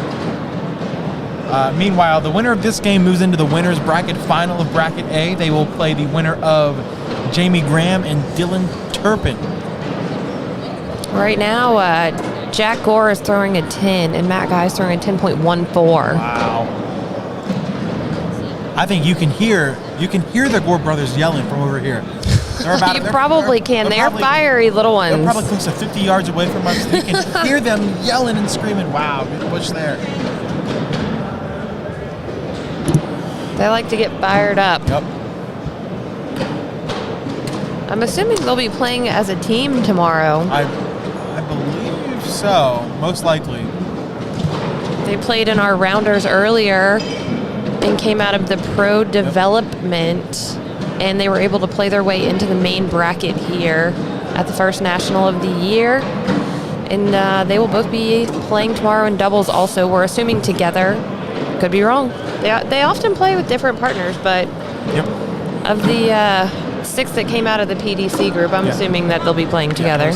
Meanwhile, the winner of this game moves into the winner's bracket final of bracket A. They will play the winner of Jamie Graham and Dylan Turpin. Right now, Jack Gore is throwing a 10, and Matt Guy is throwing a 10.14. Wow. I think you can hear the Gore brothers yelling from over here. You probably can. They're fiery little ones. They're probably close to 50 yards away from us. You can hear them yelling and screaming. Wow, good push there. They like to get fired up. Yep. I'm assuming they'll be playing as a team tomorrow. I believe so, most likely. They played in our rounders earlier and came out of the pro development, and they were able to play their way into the main bracket here at the first national of the year. And they will both be playing tomorrow in doubles also. We're assuming together. Could be wrong. They often play with different partners, but of the 6 that came out of the PDC group, I'm assuming that they'll be playing together.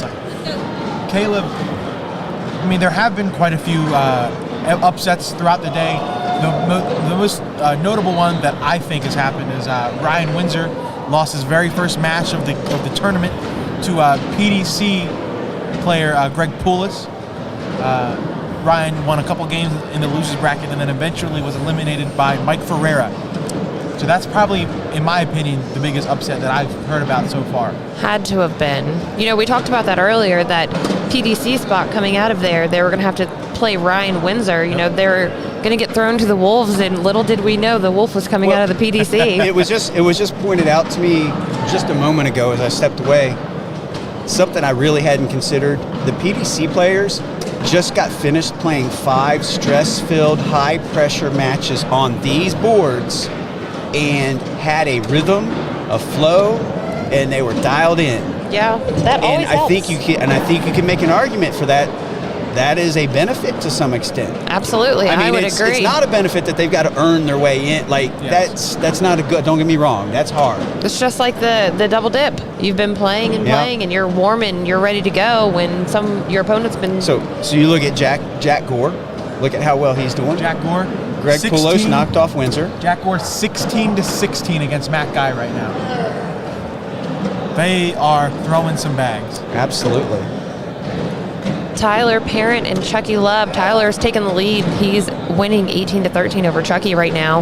Caleb, there have been quite a few upsets throughout the day. The most notable one that I think has happened is Ryan Windsor lost his very first match of the tournament to PDC player Greg Poulis. Ryan won a couple games in the losers bracket and then eventually was eliminated by Mike Ferreira. So that's probably, in my opinion, the biggest upset that I've heard about so far. Had to have been. We talked about that earlier, that PDC spot coming out of there, they were going to have to play Ryan Windsor. They were going to get thrown to the Wolves, and little did we know the Wolf was coming out of the PDC. It was just pointed out to me just a moment ago as I stepped away. Something I really hadn't considered. The PDC players just got finished playing 5 stress-filled, high-pressure matches on these boards and had a rhythm, a flow, and they were dialed in. Yeah, that always helps. I think you can make an argument for that. That is a benefit to some extent. Absolutely, I would agree. It's not a benefit that they've got to earn their way in. That's not a good. Don't get me wrong. That's hard. It's just like the double dip. You've been playing and playing, and you're warm and you're ready to go when your opponent's been. So you look at Jack Gore. Look at how well he's doing. Jack Gore, Greg 16. Poulos knocked off Windsor. Jack Gore 16-16 against Matt Guy right now. They are throwing some bags. Absolutely. Tyler Parent and Chucky Love. Tyler's taking the lead. He's winning 18-13 over Chucky right now.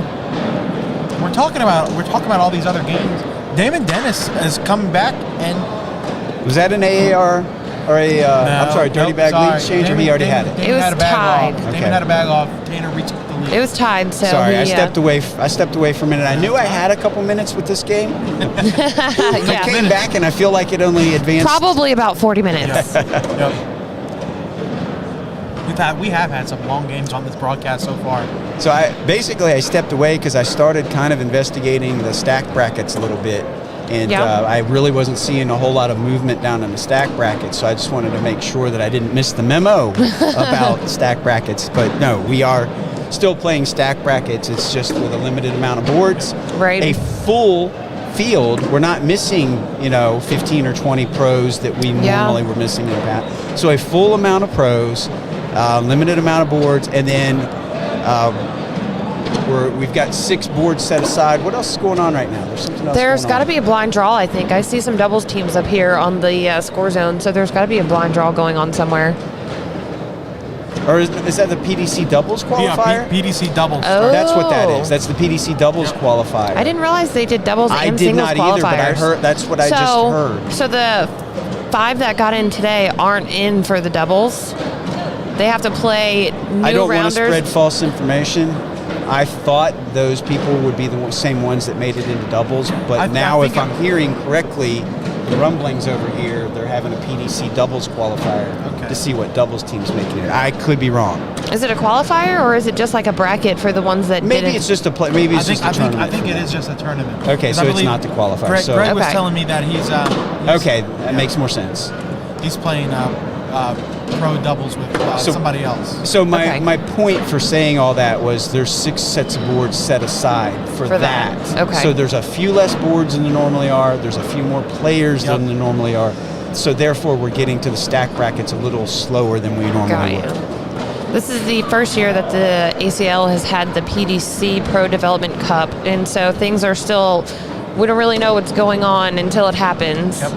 We're talking about all these other games. Damon Dennis is coming back, and Was that an AAR or a? I'm sorry, dirty bag lead change, or he already had it. Damon It was had a bag tied. off. Okay. Damon had a bag off. Tanner retook the lead. It was tied, so Sorry, I he, stepped away. I stepped away for a minute. I knew I had a couple minutes with this game. I yeah, came back and I feel like it only advanced. probably about 40 minutes. Yep. We have had some long games on this broadcast so far. So I stepped away because I started kind of investigating the stack brackets a little bit, and Yeah. I really wasn't seeing a whole lot of movement down in the stack brackets. So I just wanted to make sure that I didn't miss the memo about stack brackets. But no, we are still playing stack brackets. It's just with a limited amount of boards. Right. A full field. We're not missing, 15 or 20 pros that we Yeah. normally were missing in the past. So a full amount of pros, limited amount of boards, and then we've got 6 boards set aside. What else is going on right now? There's something else. There's got to be a blind draw, I think. I see some doubles teams up here on the score zone, so there's got to be a blind draw going on somewhere. Or is that the PDC doubles qualifier? Yeah, PDC doubles. Oh. That's what that is. That's the PDC doubles qualifier. I didn't realize they did doubles I and did singles not qualifiers. either, but I heard. That's what I just heard. So the 5 that got in today aren't in for the doubles. They have to play new I don't want to rounders. spread false information. I thought those people would be the same ones that made it into doubles, but now if I'm hearing correctly, the rumblings over here, they're having a PDC doubles qualifier to see what doubles teams making it. I could be wrong. Is it a qualifier or is it just like a bracket for the ones that Maybe didn't? it's just a play. Maybe it's just a tournament. I think it is just a tournament. Okay, so it's not the qualifier. Greg, So Greg was Okay. telling me that he's okay, that makes more sense. He's playing pro doubles with somebody else. So Okay. my point for saying all that was there's 6 sets of boards set aside for that. Okay. So there's a few less boards than there normally are. There's a few more players than there normally are. So therefore, we're getting to the stack brackets a little slower than we Got normally you. would. This is the first year that the ACL has had the PDC Pro Development Cup, and so things are still, we don't really know what's going on until it happens. Yep.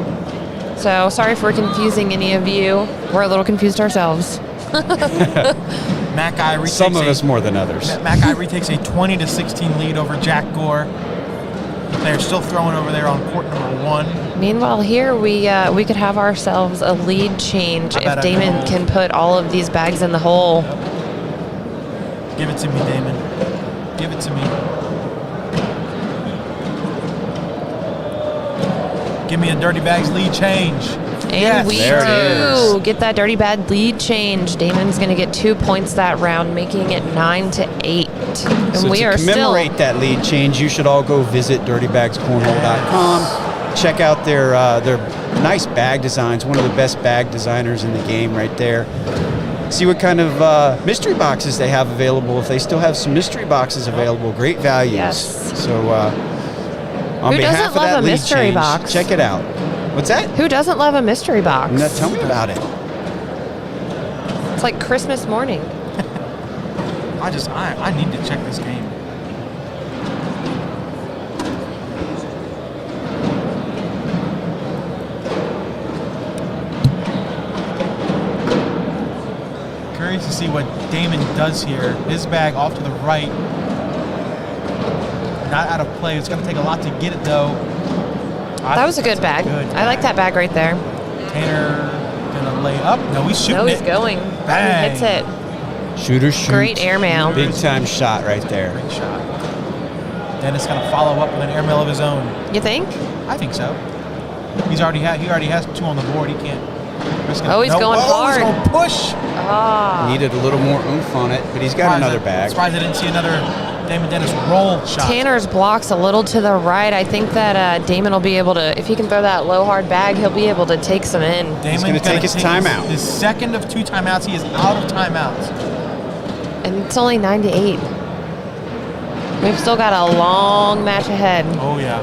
So sorry for confusing any of you. We're a little confused ourselves. Matt Guy retakes Some of us more than others. Matt Guy retakes a 20-16 lead over Jack Gore. They're still throwing over there on court number 1. Meanwhile, here we could have ourselves a lead change I bet if I Damon know. can put all of these bags in the hole. Give it to me, Damon. Give it to me. Give me a Dirty Bags lead change. And Yes. we There it do is. get that dirty bad lead change. Damon's going to get 2 points that round, making it 9-8. And So we to are still commemorate that lead change, you should all go visit dirtybagscornhole.com. Check out their nice bag designs. One of the best bag designers in the game right there. See what kind of mystery boxes they have available. If they still have some mystery boxes available, great values. Yes. So on Who behalf doesn't of love that a lead mystery change, box? check it out. What's that? Who doesn't love a mystery box? No, tell me about it. It's like Christmas morning. I need to check this game. Curious to see what Damon does here. His bag off to the right. Not out of play. It's going to take a lot to get it, though. That was a good bag. I like that bag right there. Tanner gonna lay up. No, he's shooting No, he's it. going. Bang. He hits it. Shooter shoot. Great airmail. Big time shot right there. Great shot. Dennis gonna follow up with an airmail of his own. You think? I think so. He already has 2 on the board. He can't risk it. Oh, he's going hard. He's gonna push. Ah. Needed a little more oomph on it, but he's got another bag. Surprised I didn't see another Damon Dennis roll shot. Tanner's blocks a little to the right. I think that Damon will be able to, if he can throw that low hard bag, he'll be able to take some in. Damon's gonna take his timeout. His second of 2 timeouts. He is out of timeouts. And it's only 9-8. We've still got a long match ahead. Oh yeah.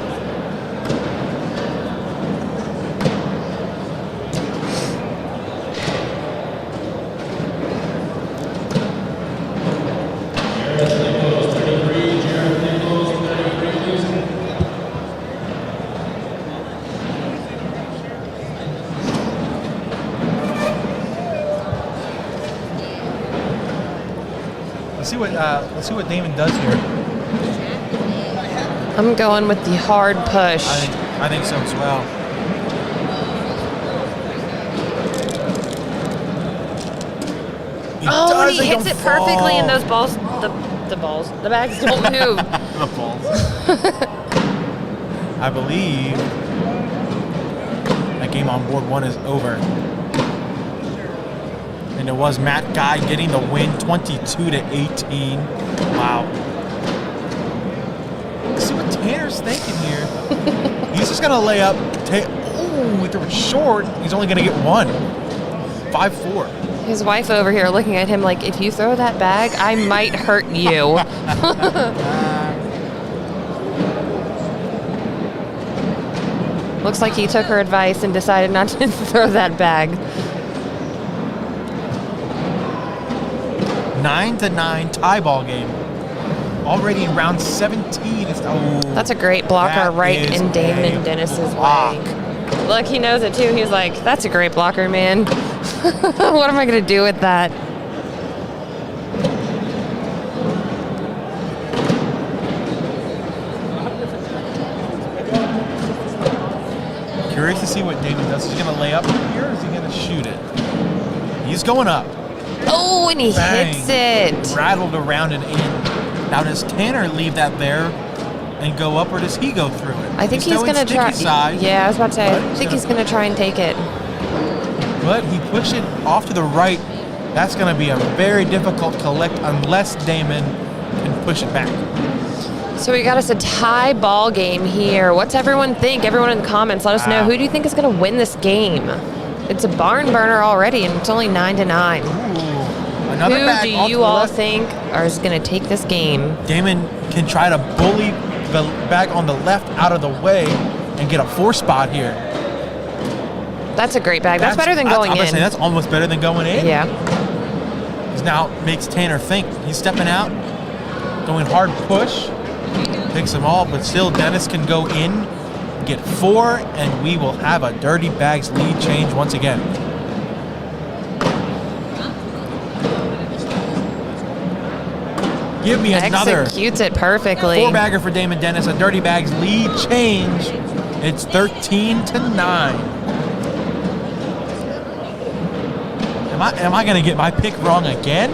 Let's see what Damon does here. I'm going with the hard push. I think so as well. And he hits it perfectly, and those balls, the bags don't move. The balls. I believe that game on board 1 is over. And it was Matt Guy getting the win, 22-18. Wow. Let's see what Tanner's thinking here. He's just gonna lay up. If it was short, he's only gonna get 1. 5-4. His wife over here looking at him like, if you throw that bag, I might hurt you. Looks like he took her advice and decided not to throw that bag. 9-9 tie ball game. Already in round 17. That's a great blocker right in Damon Dennis's way. Look, he knows it too. He's like, that's a great blocker, man. What am I going to do with that? Curious to see what Damon does. Is he going to lay up here or is he going to shoot it? He's going up. Oh, and he hits it. Rattled around and in. Now, does Tanner leave that there and go up, or does he go through it? I think he's going to try. Side, yeah, I was about to say, I think he's going to try and take it. But he pushed it off to the right. That's going to be a very difficult collect unless Damon can push it back. So we got us a tie ball game here. What's everyone think? Everyone in the comments, let us know. Who do you think is going to win this game? It's a barn burner already, and it's only 9-9. Who do you all think is going to take this game? Damon can try to bully the bag on the left out of the way and get a 4 spot here. That's a great bag. That's better than going in. That's almost better than going in. Yeah. Because now makes Tanner think. He's stepping out, going hard push, takes them all, but still Dennis can go in, get 4, and we will have a Dirty Bags lead change once again. Give me another. Executes it perfectly. 4-bagger for Damon Dennis, a Dirty Bags lead change. It's 13-9. Am I going to get my pick wrong again?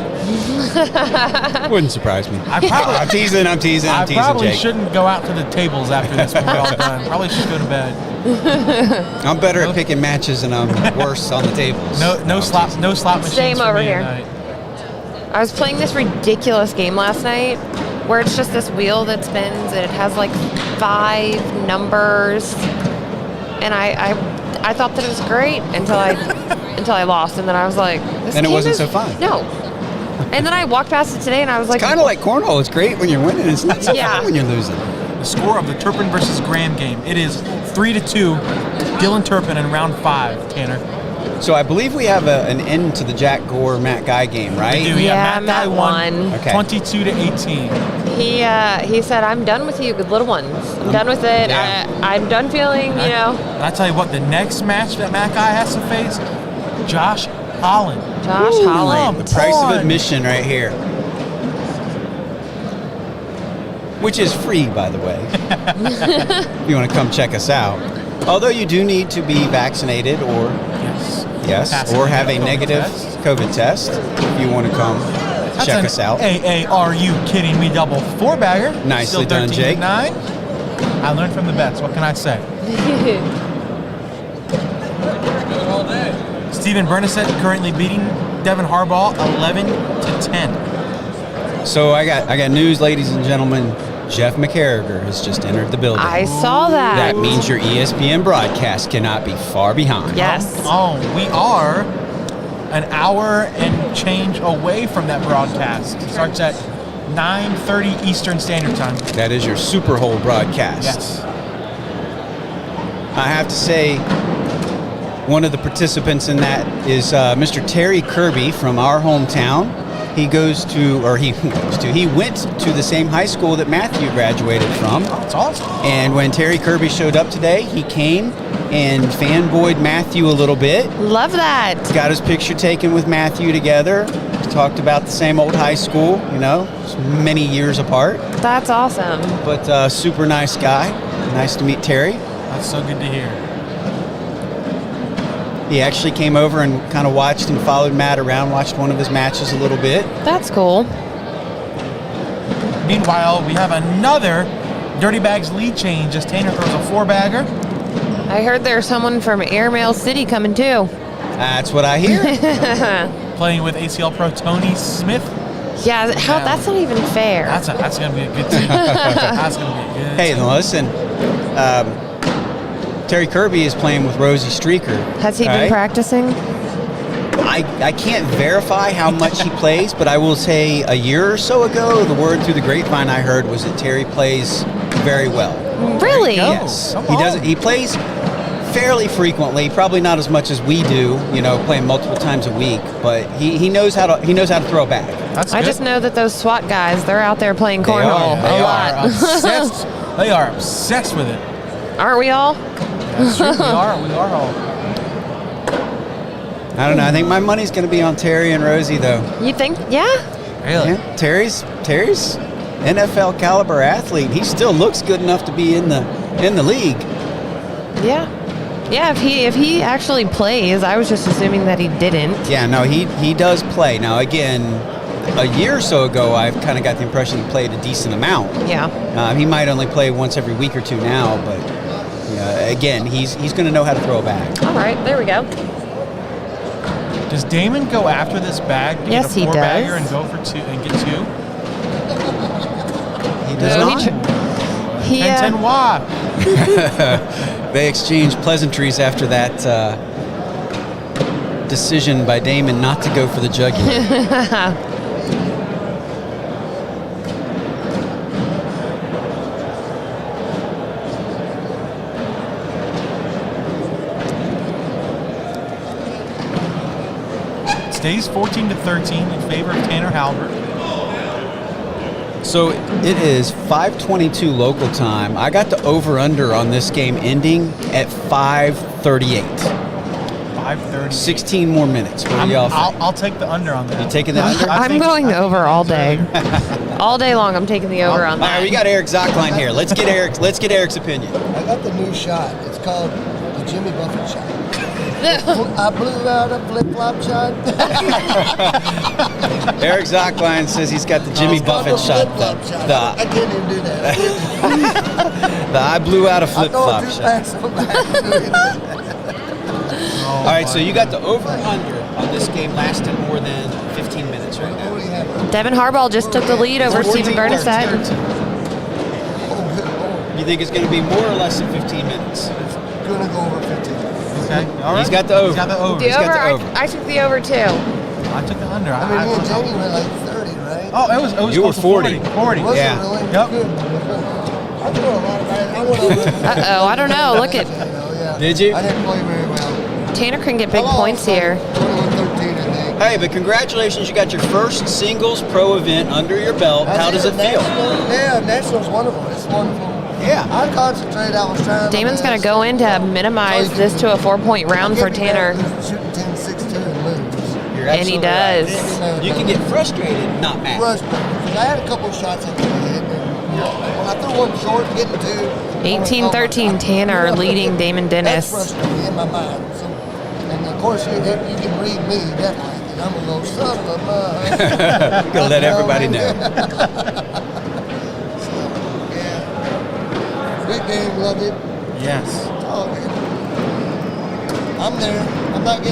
Wouldn't surprise me. I'm teasing. I'm teasing, probably Jake. shouldn't go out to the tables after this when we're all done. Probably should go to bed. I'm better at picking matches and I'm worse on the tables. No slot machines. Same for over me here. tonight. I was playing this ridiculous game last night where it's just this wheel that spins and it has like 5 numbers. And I thought that it was great until I lost, and then I was like, this and it game wasn't is, so fun. No. And then I walked past it today and I was like, Kind of like cornhole. It's great when you're winning. It's not so fun when you're losing. The score of the Turpin versus Graham game. It is 3-2. Dylan Turpin in round 5, Tanner. So I believe we have an end to the Jack Gore Matt Guy game, right? We do. Yeah, Matt Guy won. Okay. 22-18. He said, I'm done with you, good little ones. I'm done with it. Yeah. I'm done feeling, And I tell you what, the next match that Matt Guy has to face, Josh Holland. Josh Holland. The price of admission right here. Which is free, by the way. If you want to come check us out. Although you do need to be vaccinated or or have a negative COVID test if you want to come check us out. Are you kidding me? Double 4-bagger. Nicely done, Jake. 13-9. I learned from the bets. What can I say? Steven Bernasette currently beating Devin Harbaugh 11-10. So I got news, ladies and gentlemen. Jeff McCarriger has just entered the building. I saw that. That means your ESPN broadcast cannot be far behind. Yes. We are an hour and change away from that broadcast. It starts at 9:30 Eastern Standard Time. That is your Super Hole broadcast. Yes. I have to say, one of the participants in that is Mr. Terry Kirby from our hometown. He went to the same high school that Matthew graduated from. Oh, that's awesome. And when Terry Kirby showed up today, he came and fanboyed Matthew a little bit. Love that. Got his picture taken with Matthew together. talked about the same old high school, many years apart, That's awesome. but super nice guy. Nice to meet Terry. That's so good to hear. He actually came over and kind of watched and followed Matt around, watched one of his matches a little bit. That's cool. Meanwhile, we have another Dirty Bags lead change as Tanner throws a 4-bagger. I heard there's someone from Airmail City coming too. That's what I hear. Playing with ACL Pro Tony Smith. Yeah, that's not even fair. That's going to be a good team. That's going to be a good Hey, team. listen. Terry Kirby is playing with Rosie Streaker. Has he been right? practicing? I can't verify how much he plays, but I will say a year or so ago, the word through the grapevine I heard was that Terry plays very well. Really? go. Yes, Come he does. on. He plays fairly frequently, probably not as much as we do, playing multiple times a week. But he knows how to throw a bag. That's I good. just know that those SWAT guys, they're out there playing cornhole They a are. lot. Obsessed. They are obsessed with it. Aren't we all? That's true. We are all. I don't know. I think my money's going to be on Terry and Rosie, though. You think? Yeah? Really? Yeah, Terry's NFL caliber athlete. He still looks good enough to be in the league. Yeah. Yeah, if he actually plays, I was just assuming that he didn't. Yeah, no, he does play. Now, again, a year or so ago, I've kind of got the impression he played a decent amount. Yeah. He might only play once every week or two now, but again, he's going to know how to throw a bag. All right, there we go. Does Damon go after this bag to Yes, get he a 4-bagger does. and go for 2 and get 2? He does No, not. He 10-10 wah. They exchanged pleasantries after that decision by Damon not to go for the jugular. Stays 14-13 in favor of Tanner Halbert. So it is 5:22 local time. I got the over/under on this game ending at 5:38. 5:30. 16 more minutes. What do y'all think? I'll take the under on that. You taking the under? I'm going the over all day. All day long, I'm taking the over on All right, that. we got Eric Zachline here. Let's get Eric's opinion. I got the new shot. It's called the Jimmy Buffett shot. I blew out a flip-flop shot. Eric Zachline says he's got the Jimmy Buffett shot. Flip-flop shot. I The didn't even do that. I blew out a I thought flip-flop too shot. fast. All right, so you got the over/under on this game lasting more than 15 minutes right now. Devin Harbaugh just took the lead over Stephen Bernstein. You think it's going to be more or less than 15 minutes? It's gonna go over 15. Okay. All right. He's got the over. He's got the over. The He's got over, the over. I took the over too. I took the under. I mean, me and Jamie went like 30, right? Oh, it was You were close to 40. 40. Was yeah. it really? Yep. Good. I threw a lot of I went over. Uh-oh, I don't know. Look at Yeah. Did you? I didn't play very well. Tanner can get big I lost points like here. 21-13, I think. Hey, but congratulations, you got your first singles pro event under your belt. How does it feel? Yeah, National's wonderful. It's wonderful. Yeah. I concentrated. I was trying. Damon's going to go in to minimize this to a 4-point round for Tanner. Shooting 10-6-2 and lose. You're And he absolutely does. right. You can get frustrated, not mad. Frustrated. Because I had a couple of shots I could have hit. When I threw one short, getting two. 18-13 Tanner leading Damon Dennis. That's frustrating in my mind. So, and of course, you can read me definitely. And I'm a little son of a mug. Gonna let everybody know. Yeah. Good game, loved it. Yes. Oh, man. I'm there. I'm not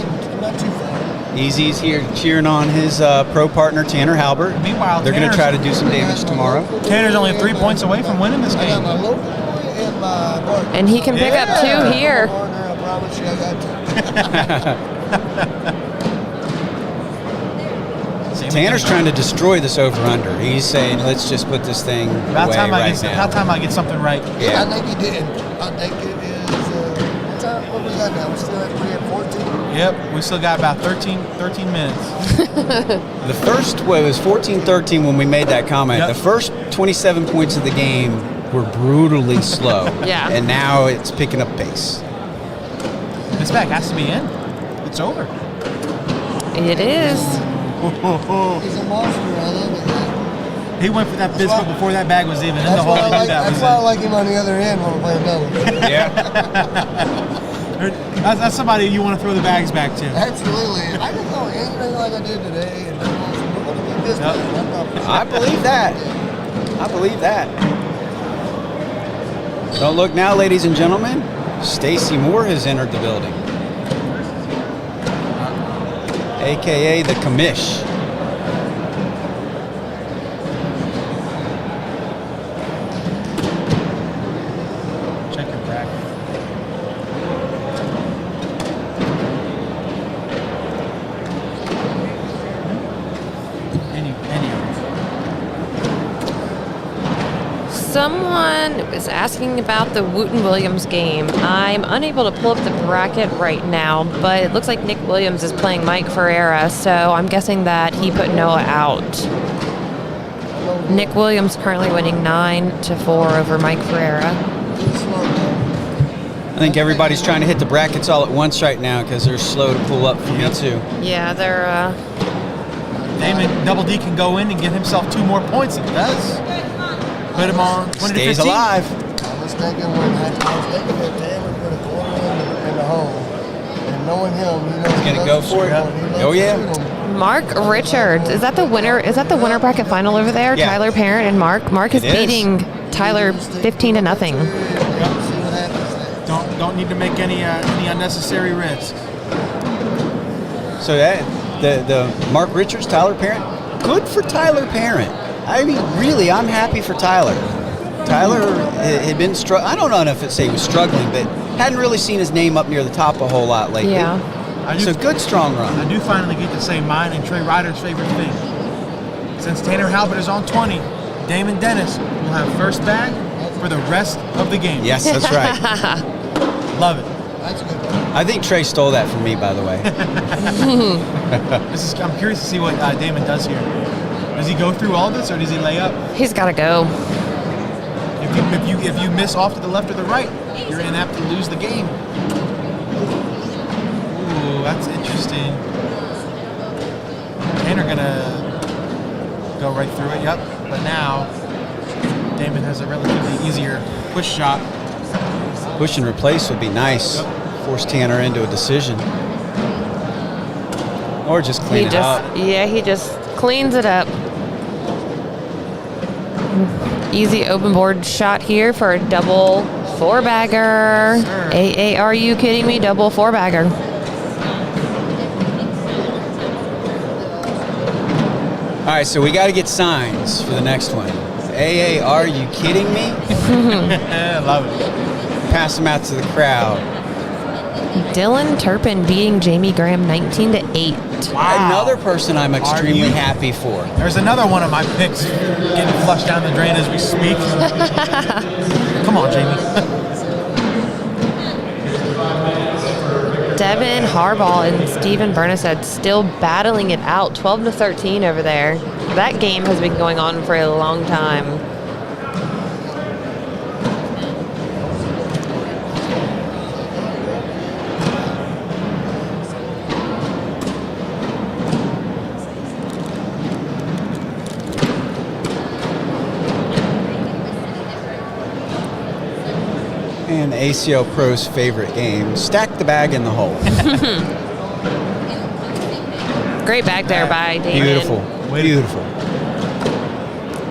too far. Easy's here cheering on his pro partner, Tanner Halbert. Meanwhile, They're going to try to do some damage tomorrow. Tanner's only 3 points away from winning this I got game. my local boy and my partner. And he can pick up 2 here. Partner, I promise you I got two. Tanner's trying to destroy this over/under. He's saying, let's just put this thing About away time I right get now. about time I get something right. I Yeah. think he did. I think it is, what we got now? We're still at 3 and 14? Yep, we still got about 13 minutes. The first, it was 14-13 when we made that comment. Yep. The first 27 points of the game were brutally slow. Yeah. And now it's picking up pace. This back has to be in. It's over. It is. He's a monster. I love it. He went for that biscuit before that bag was even in the hole. That's why I like him on the other end when we're playing doubles. Yeah. That's somebody you want to throw the bags back to. Absolutely. I can throw anything like I did today. And this Yep. I believe that. I believe that. Don't look now, ladies and gentlemen. Stacy Moore has entered the building. AKA the commish. Check your bracket. Any of Someone is asking about the Wooten Williams game. I'm unable to pull up the bracket right now, but it looks like Nick Williams is playing Mike Ferreira, so I'm guessing that he put Noah out. Nick Williams currently winning 9-4 over Mike Ferreira. I think everybody's trying to hit the brackets all at once right now because they're slow to pull up for me too. Yeah, they're. Damon Double D can go in and get himself 2 more points. It does. Put him on 20 to 15. Stays alive. I was thinking that Taylor put a quarter in the hole. And knowing him, He's going to go for it. Oh, yeah. Mark Richards. Is that the winner? Is that the winner bracket final over there? Yeah. Tyler Parent and Mark. Mark is It is. beating Tyler 15-0. Don't need to make any unnecessary risks. So that the Mark Richards, Tyler Parent, good for Tyler Parent. I mean, really, I'm happy for Tyler. Tyler had been I don't know if he was struggling, but hadn't really seen his name up near the top a whole lot lately. Yeah. So good, strong run. I do finally get to say mine and Trey Ryder's favorite thing. Since Tanner Halbert is on 20, Damon Dennis will have first bag for the rest of the game. Yes, that's right. Love it. That's a good one. I think Trey stole that from me, by the way. I'm curious to see what Damon does here. Does he go through all this or does he lay up? He's got to go. If you miss off to the left or the right, you're inapt to lose the game. Ooh, that's interesting. Tanner gonna go right through it. Yep. But now Damon has a relatively easier push shot. Push and replace would be nice. Yep. Force Tanner into a decision. Or just clean it up. Yeah, he just cleans it up. Easy open board shot here for a double 4-bagger. AA, are you kidding me? Double 4-bagger. All right, so we got to get signs for the next one. AA, are you kidding me? I love it. Pass them out to the crowd. Dylan Turpin beating Jamie Graham 19-8. Wow. Another person I'm extremely you? happy for. There's another one of my picks getting flushed down the drain as we speak. Come on, Jamie. Devin Harbaugh and Steven Bernased still battling it out, 12-13 over there. That game has been going on for a long time. And ACL Pro's favorite game, stack the bag in the hole. Great bag there by Damon. Beautiful, beautiful.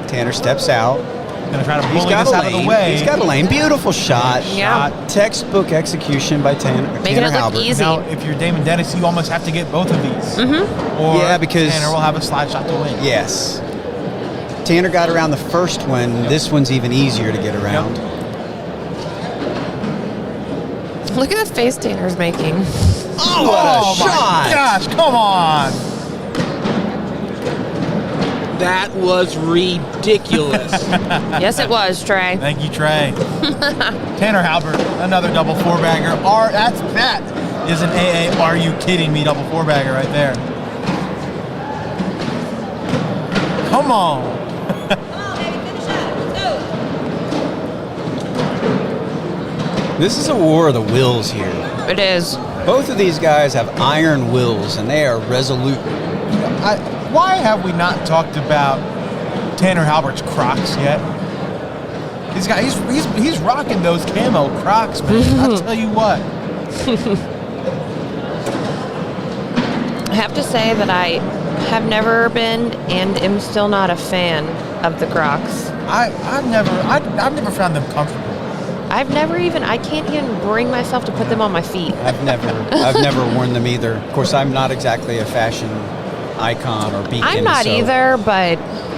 Tanner steps out. Gonna try to He's bully got this a out of the lane. way. He's got a lane. Beautiful shot. Yeah. Textbook execution by Tanner Making it look Halbert. easy. Now, if you're Damon Dennis, you almost have to get both of these. Or Yeah, because- Tanner will have a slide shot to win. Yes. Tanner got around the first one. This one's even easier to get around. Look at the face Tanner's making. Oh, what a Oh shot! my gosh, come on. That was ridiculous. Yes, it was, Trey. Thank you, Trey. Tanner Halbert, another double 4-bagger. That is an AA, are you kidding me, double 4-bagger right there. Come on. This is a war of the wills here. It is. Both of these guys have iron wills, and they are resolute. Why have we not talked about Tanner Halbert's Crocs yet? He's rocking those camo Crocs, man. I'll tell you what. I have to say that I have never been and am still not a fan of the Crocs. I've never found them comfortable. I can't even bring myself to put them on my feet. I've never worn them either. Of course, I'm not exactly a fashion icon or beacon. I'm not either, but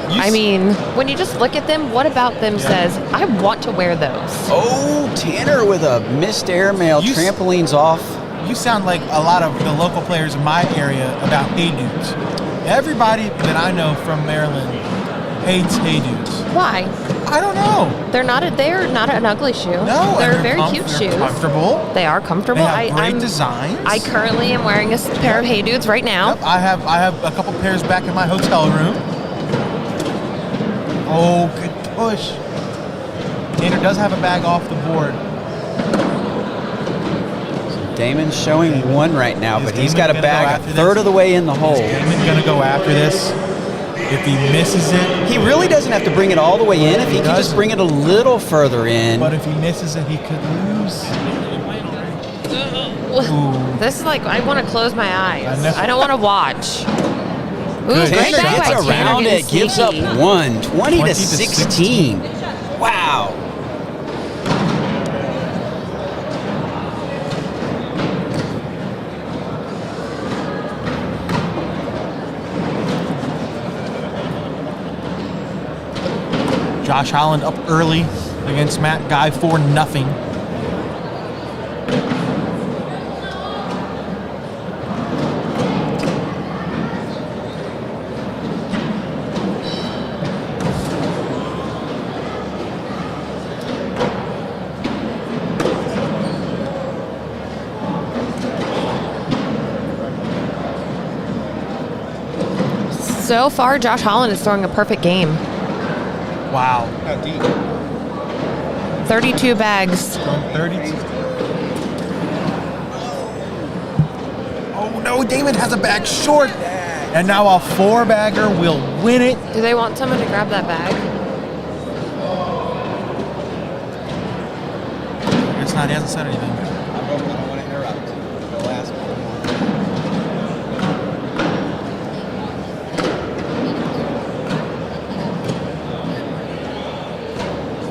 I mean, when you just look at them, what about them says, I want to wear those? Oh, Tanner with a missed airmail, trampolines off. You sound like a lot of the local players in my area about Hey Dudes. Everybody that I know from Maryland hates Hey Dudes. Why? I don't know. They're not an ugly shoe. No, they're very cute shoes. They're comfortable. They are comfortable. They have great designs. I currently am wearing a pair of Hey Dudes right now. Yep, I have a couple pairs back in my hotel room. Oh, good push. Tanner does have a bag off the board. Damon's showing one right now, but he's got a Damon gonna bag go a after third this? of the way in the hole. Damon's going to go after this. If he misses it. He really doesn't have to bring it all the way in. If he can just bring it a little further in. But if he misses it, he could lose. This is like, I want to close my eyes. I don't want to watch. Ooh, Good. great Tanner bag by gets Tanner, around getting it, gives up sneaky. one, 20 to 16. Wow. Josh Holland up early against Matt Guy for nothing. So far, Josh Holland is throwing a perfect game. Wow. How deep? 32 bags. 32. Oh no, Damon has a bag short. And now a 4-bagger will win it. Do they want someone to grab that bag? It's not, he hasn't said anything. I don't want to interrupt. They'll ask me.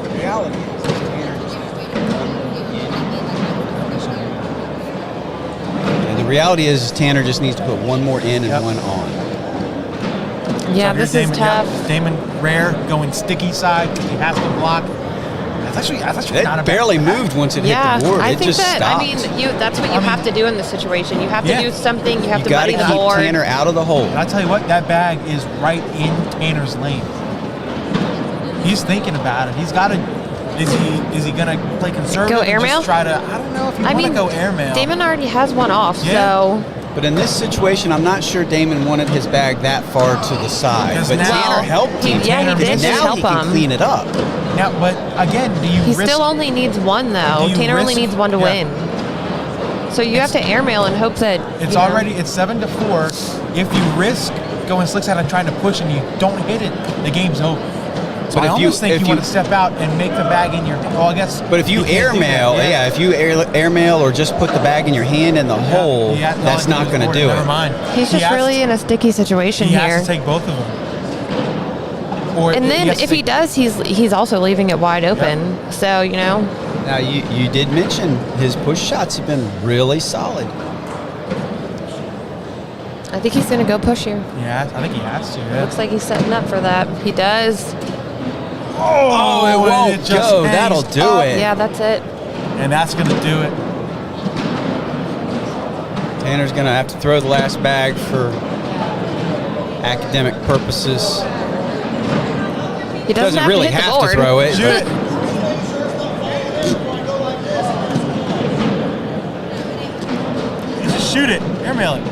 The reality is Tanner just has to put one more in. And the reality is Tanner just needs to put one more in and one on. Yeah, So this here's is Damon, tough. Damon Rare going sticky side because he has to block. That's actually It not a bad barely bag. moved once it Yeah, hit the board. I It think just that, stopped. I mean, that's what you have to do in this situation. You have to Yeah. do something. You have You to got to muddy keep the board. Tanner out of the hole. And I tell you what, that bag is right in Tanner's lane. He's thinking about it. He's got to. Is he gonna play conservative? Go and airmail? Just try to. I don't know if you want to go airmail. Damon already has one off, Yeah. so But in this situation, I'm not sure Damon wanted his bag that far to the side. Because But now- Tanner helped him. Yeah, he Tanner did just just Now help he can him. clean it up. Now, but again, do you He risk? still only needs one, though. Do you Tanner only risk- needs one to yeah. win. So you have to airmail and hope that It's you know, already 7-4. If you risk going slick side and trying to push and you don't hit it, the game's over. So But I if you- almost think if you you- want to step out and make the bag in your. Well, I guess. But if you can't do airmail, that, if you airmail or just put the bag in your hand in the hole, Yeah, that's not going to do Never it. mind. He's He just has really in a sticky situation He here. has to take both of them. Or And then has to if he take- does, he's also leaving it wide open. So, you know, Now, you did mention his push shots have been really solid. I think he's going to go push here. Yeah, I think he has to. Yeah. Looks like he's setting up for that. He does. Oh, it won't just go. hangs That'll do up. it. Yeah, that's it. And that's going to do it. Tanner's going to have to throw the last bag for academic purposes. He doesn't really have to hit have the board. to throw it. Shoot but- it. Just shoot it. Airmail it.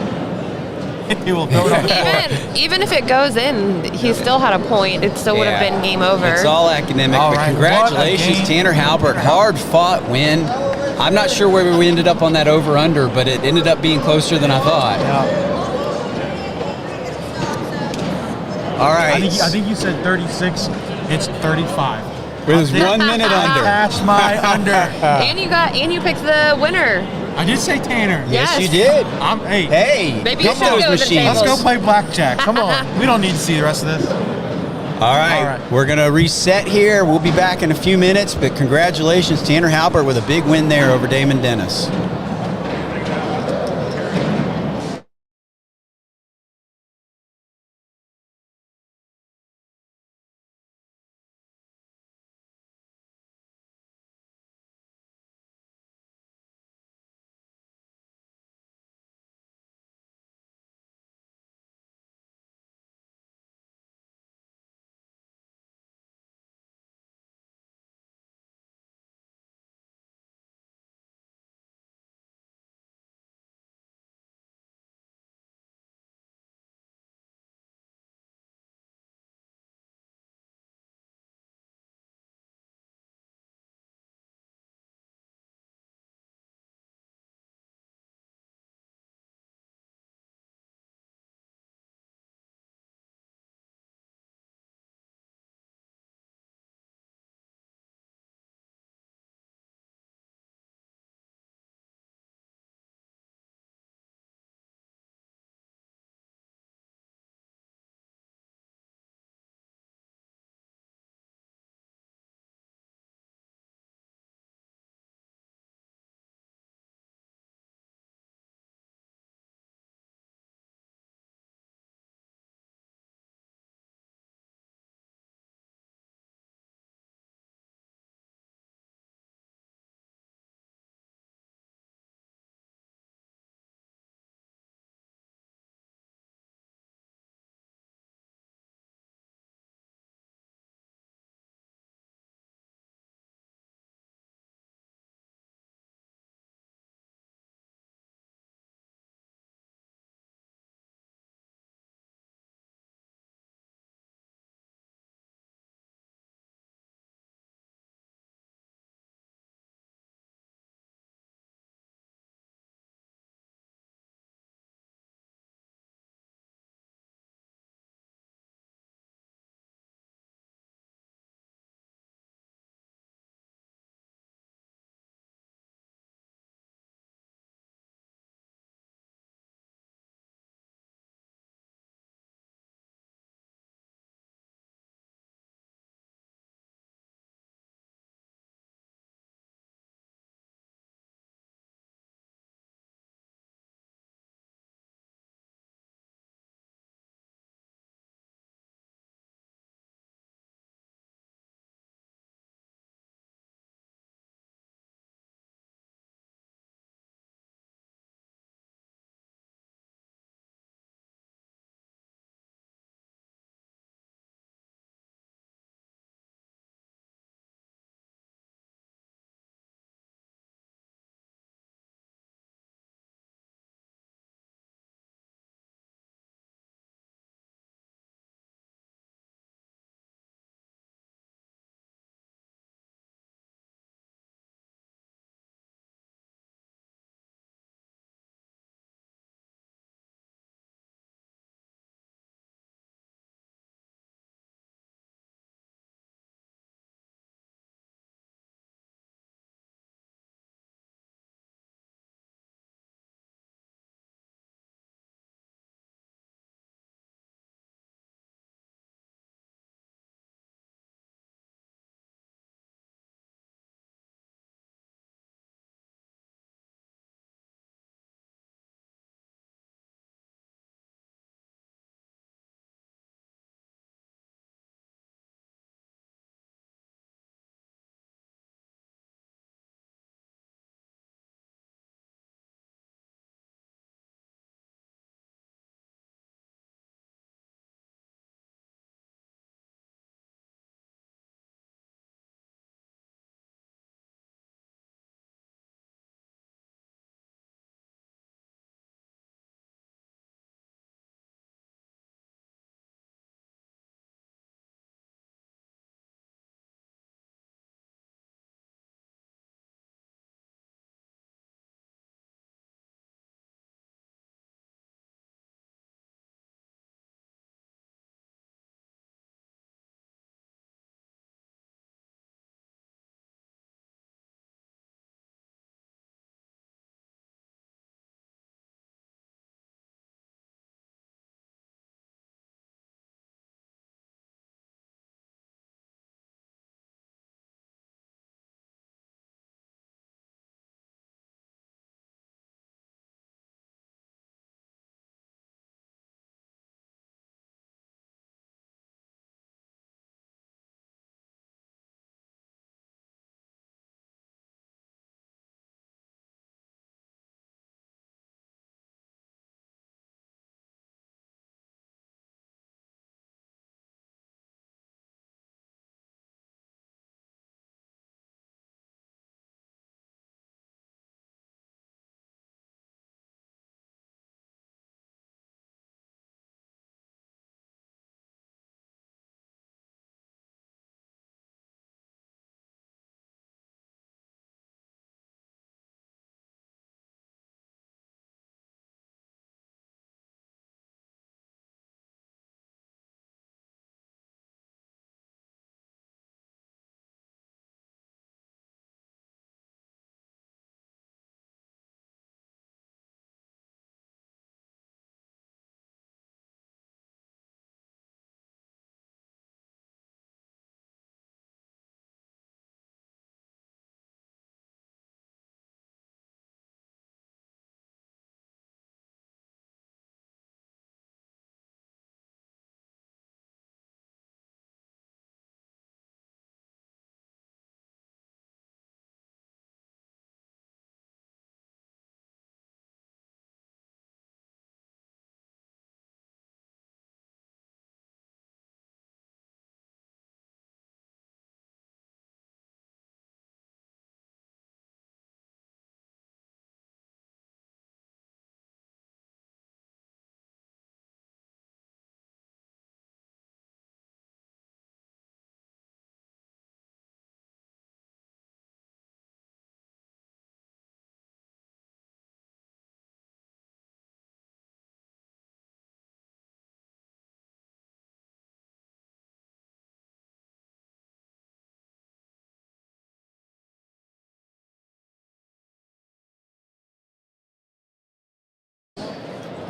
He will throw it on the floor. Even if it goes in, he still had a point. It still would have been game over. It's all academic, All but right, congratulations, what a game. Tanner Halbert. Hard fought win. I'm not sure where we ended up on that over-under, but it ended up being closer than I thought. All right. I think you said 36. It's 35. It was 1 minute under. Cash my under. And you picked the winner. I did say Tanner. Yes. Yes, you did. Hey. Hey, Maybe you hit should those go to the machines. Let's tables. go play blackjack. Come on. We don't need to see the rest of this. All right. All right. We're going to reset here. We'll be back in a few minutes, but congratulations, Tanner Halbert, with a big win there over Damon Dennis.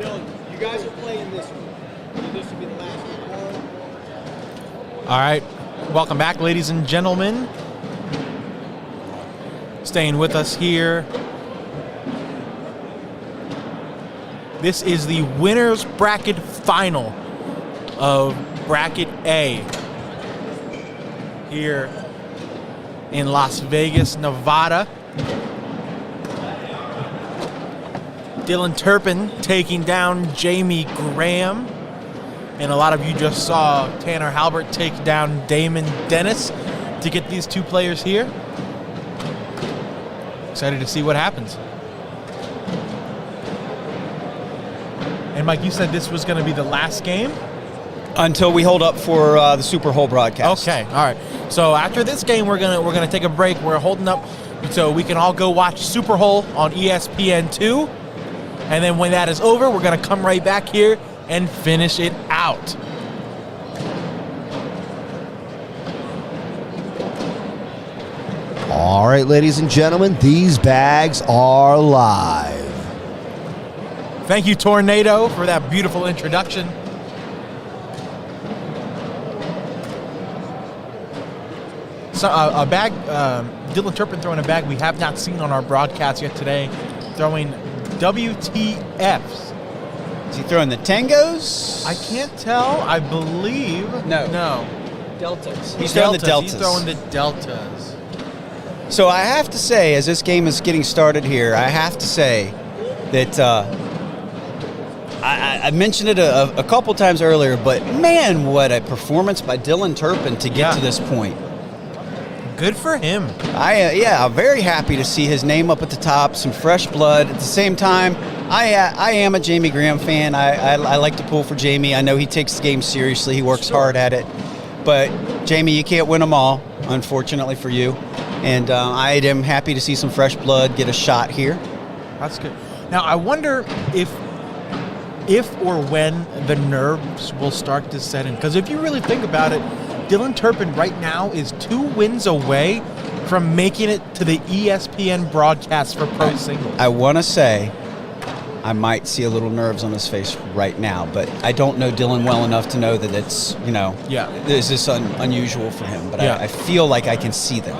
Dylan, you guys are playing this one. This will be the last one. All right, welcome back, ladies and gentlemen. Staying with us here. This is the winner's bracket final of Bracket A here in Las Vegas, Nevada. Dylan Turpin taking down Jamie Graham. And a lot of you just saw Tanner Halbert take down Damon Dennis to get these two players here. Excited to see what happens. And Mike, you said this was going to be the last game? Until we hold up for the Super Bowl broadcast. Okay, all right. So after this game, we're gonna take a break. We're holding up so we can all go watch Super Bowl on ESPN2. And then when that is over, we're gonna come right back here and finish it out. All right, ladies and gentlemen, these bags are live. Thank you, Tornado, for that beautiful introduction. So a bag, Dylan Turpin throwing a bag we have not seen on our broadcast yet today, throwing WTFs. Is he throwing the tangos? I can't tell. I believe. No. Deltas. He's throwing the deltas. He's throwing the deltas. So I have to say, as this game is getting started here, I have to say that I mentioned it a couple times earlier, but man, what a performance by Dylan Turpin to get to this point. Good for him. I'm very happy to see his name up at the top, some fresh blood. At the same time, I am a Jamie Graham fan. I like to pull for Jamie. I know he takes the game seriously. He works hard at it. But, Jamie, you can't win them all, unfortunately for you. And I am happy to see some fresh blood get a shot here. That's good. Now, I wonder if or when the nerves will start to set in. Because if you really think about it, Dylan Turpin right now is 2 wins away from making it to the ESPN broadcast for PROSingles. I want to say I might see a little nerves on his face right now, but I don't know Dylan well enough to know that it's, is this unusual for him. But I feel like I can see them.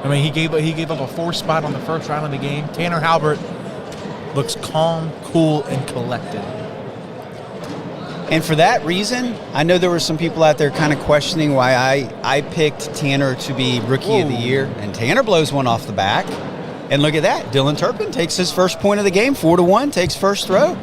I mean, he gave up a 4 spot on the first round of the game. Tanner Halbert looks calm, cool, and collected. And for that reason, I know there were some people out there kind of questioning why I picked Tanner to be Rookie of the Year. And Tanner blows one off the back. And look at that. Dylan Turpin takes his first point of the game, 4-1, takes first throw.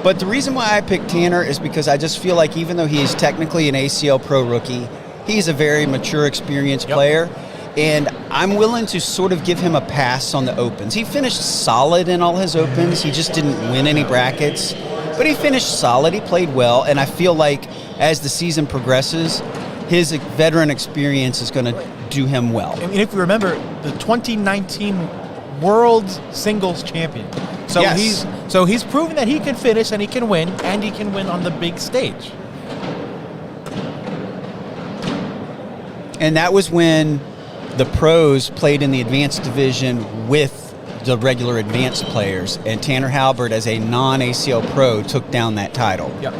But the reason why I picked Tanner is because I just feel like even though he is technically an ACL Pro rookie, he's a very mature, experienced player. And I'm willing to sort of give him a pass on the opens. He finished solid in all his opens. He just didn't win any brackets. But he finished solid. He played well. And I feel like as the season progresses, his veteran experience is going to do him well. I mean, if you remember, the 2019 World Singles Champion. So he's proven that he can finish and he can win on the big stage. And that was when the pros played in the advanced division with the regular advanced players, and Tanner Halbert, as a non-ACL pro, took down that title. Yep.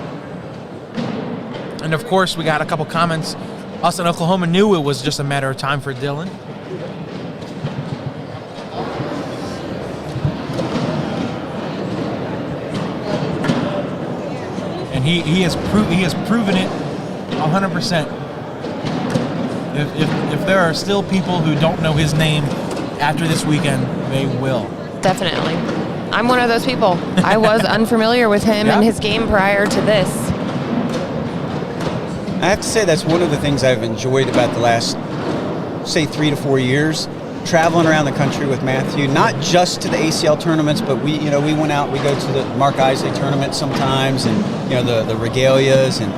And of course, we got a couple comments. Us in Oklahoma knew it was just a matter of time for Dylan. And he has proven it 100%. If there are still people who don't know his name after this weekend, they will. Definitely. I'm one of those people. I was unfamiliar with him and his game prior to this. I have to say that's one of the things I've enjoyed about the last, say, 3 to 4 years, traveling around the country with Matthew, not just to the ACL tournaments, but we went out, we go to the Mark Isley tournament sometimes, and the regalias, and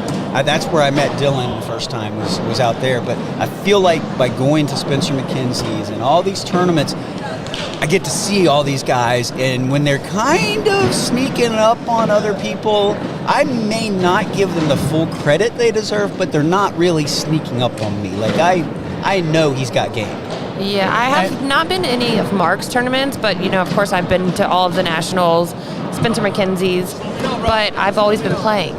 that's where I met Dylan the first time was out there. But I feel like by going to Spencer McKenzie's and all these tournaments, I get to see all these guys, and when they're kind of sneaking up on other people, I may not give them the full credit they deserve, but they're not really sneaking up on me. Like, I know he's got game. Yeah, I have not been to any of Mark's tournaments, but, of course, I've been to all of the nationals, Spencer McKenzie's, but I've always been playing.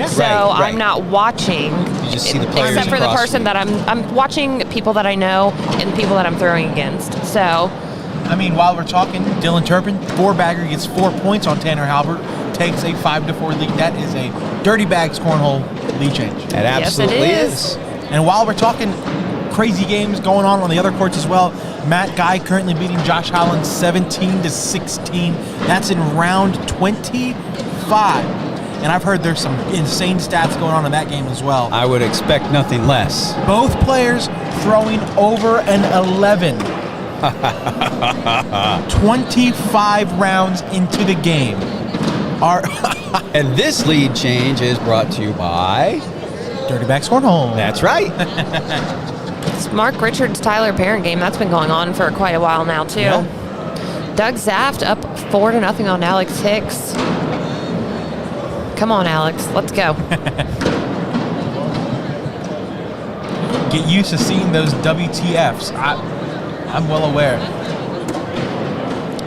So Right. I'm not watching, You just see the players except for the across person you. that I'm watching people that I know and people that I'm throwing against. So I mean, while we're talking, Dylan Turpin, 4-bagger, gets 4 points on Tanner Halbert, takes a 5-4 lead. That is a Dirty Bags Cornhole lead change. It Yes, it absolutely is. And while we're talking crazy games going on the other courts as well, Matt Guy currently beating Josh Holland 17-16. That's in round 25. And I've heard there's some insane stats going on in that game as well. I would expect nothing less. Both players throwing over an 11. 25 rounds into the game. And this lead change is brought to you by... Dirty Bags Cornhole. That's right. it's Mark Richards' Tyler Parent game. That's been going on for quite a while now, too. Yeah. Doug Zaft up 4-0 on Alex Hicks. Come on, Alex. Let's go. Get used to seeing those WTFs. I'm well aware.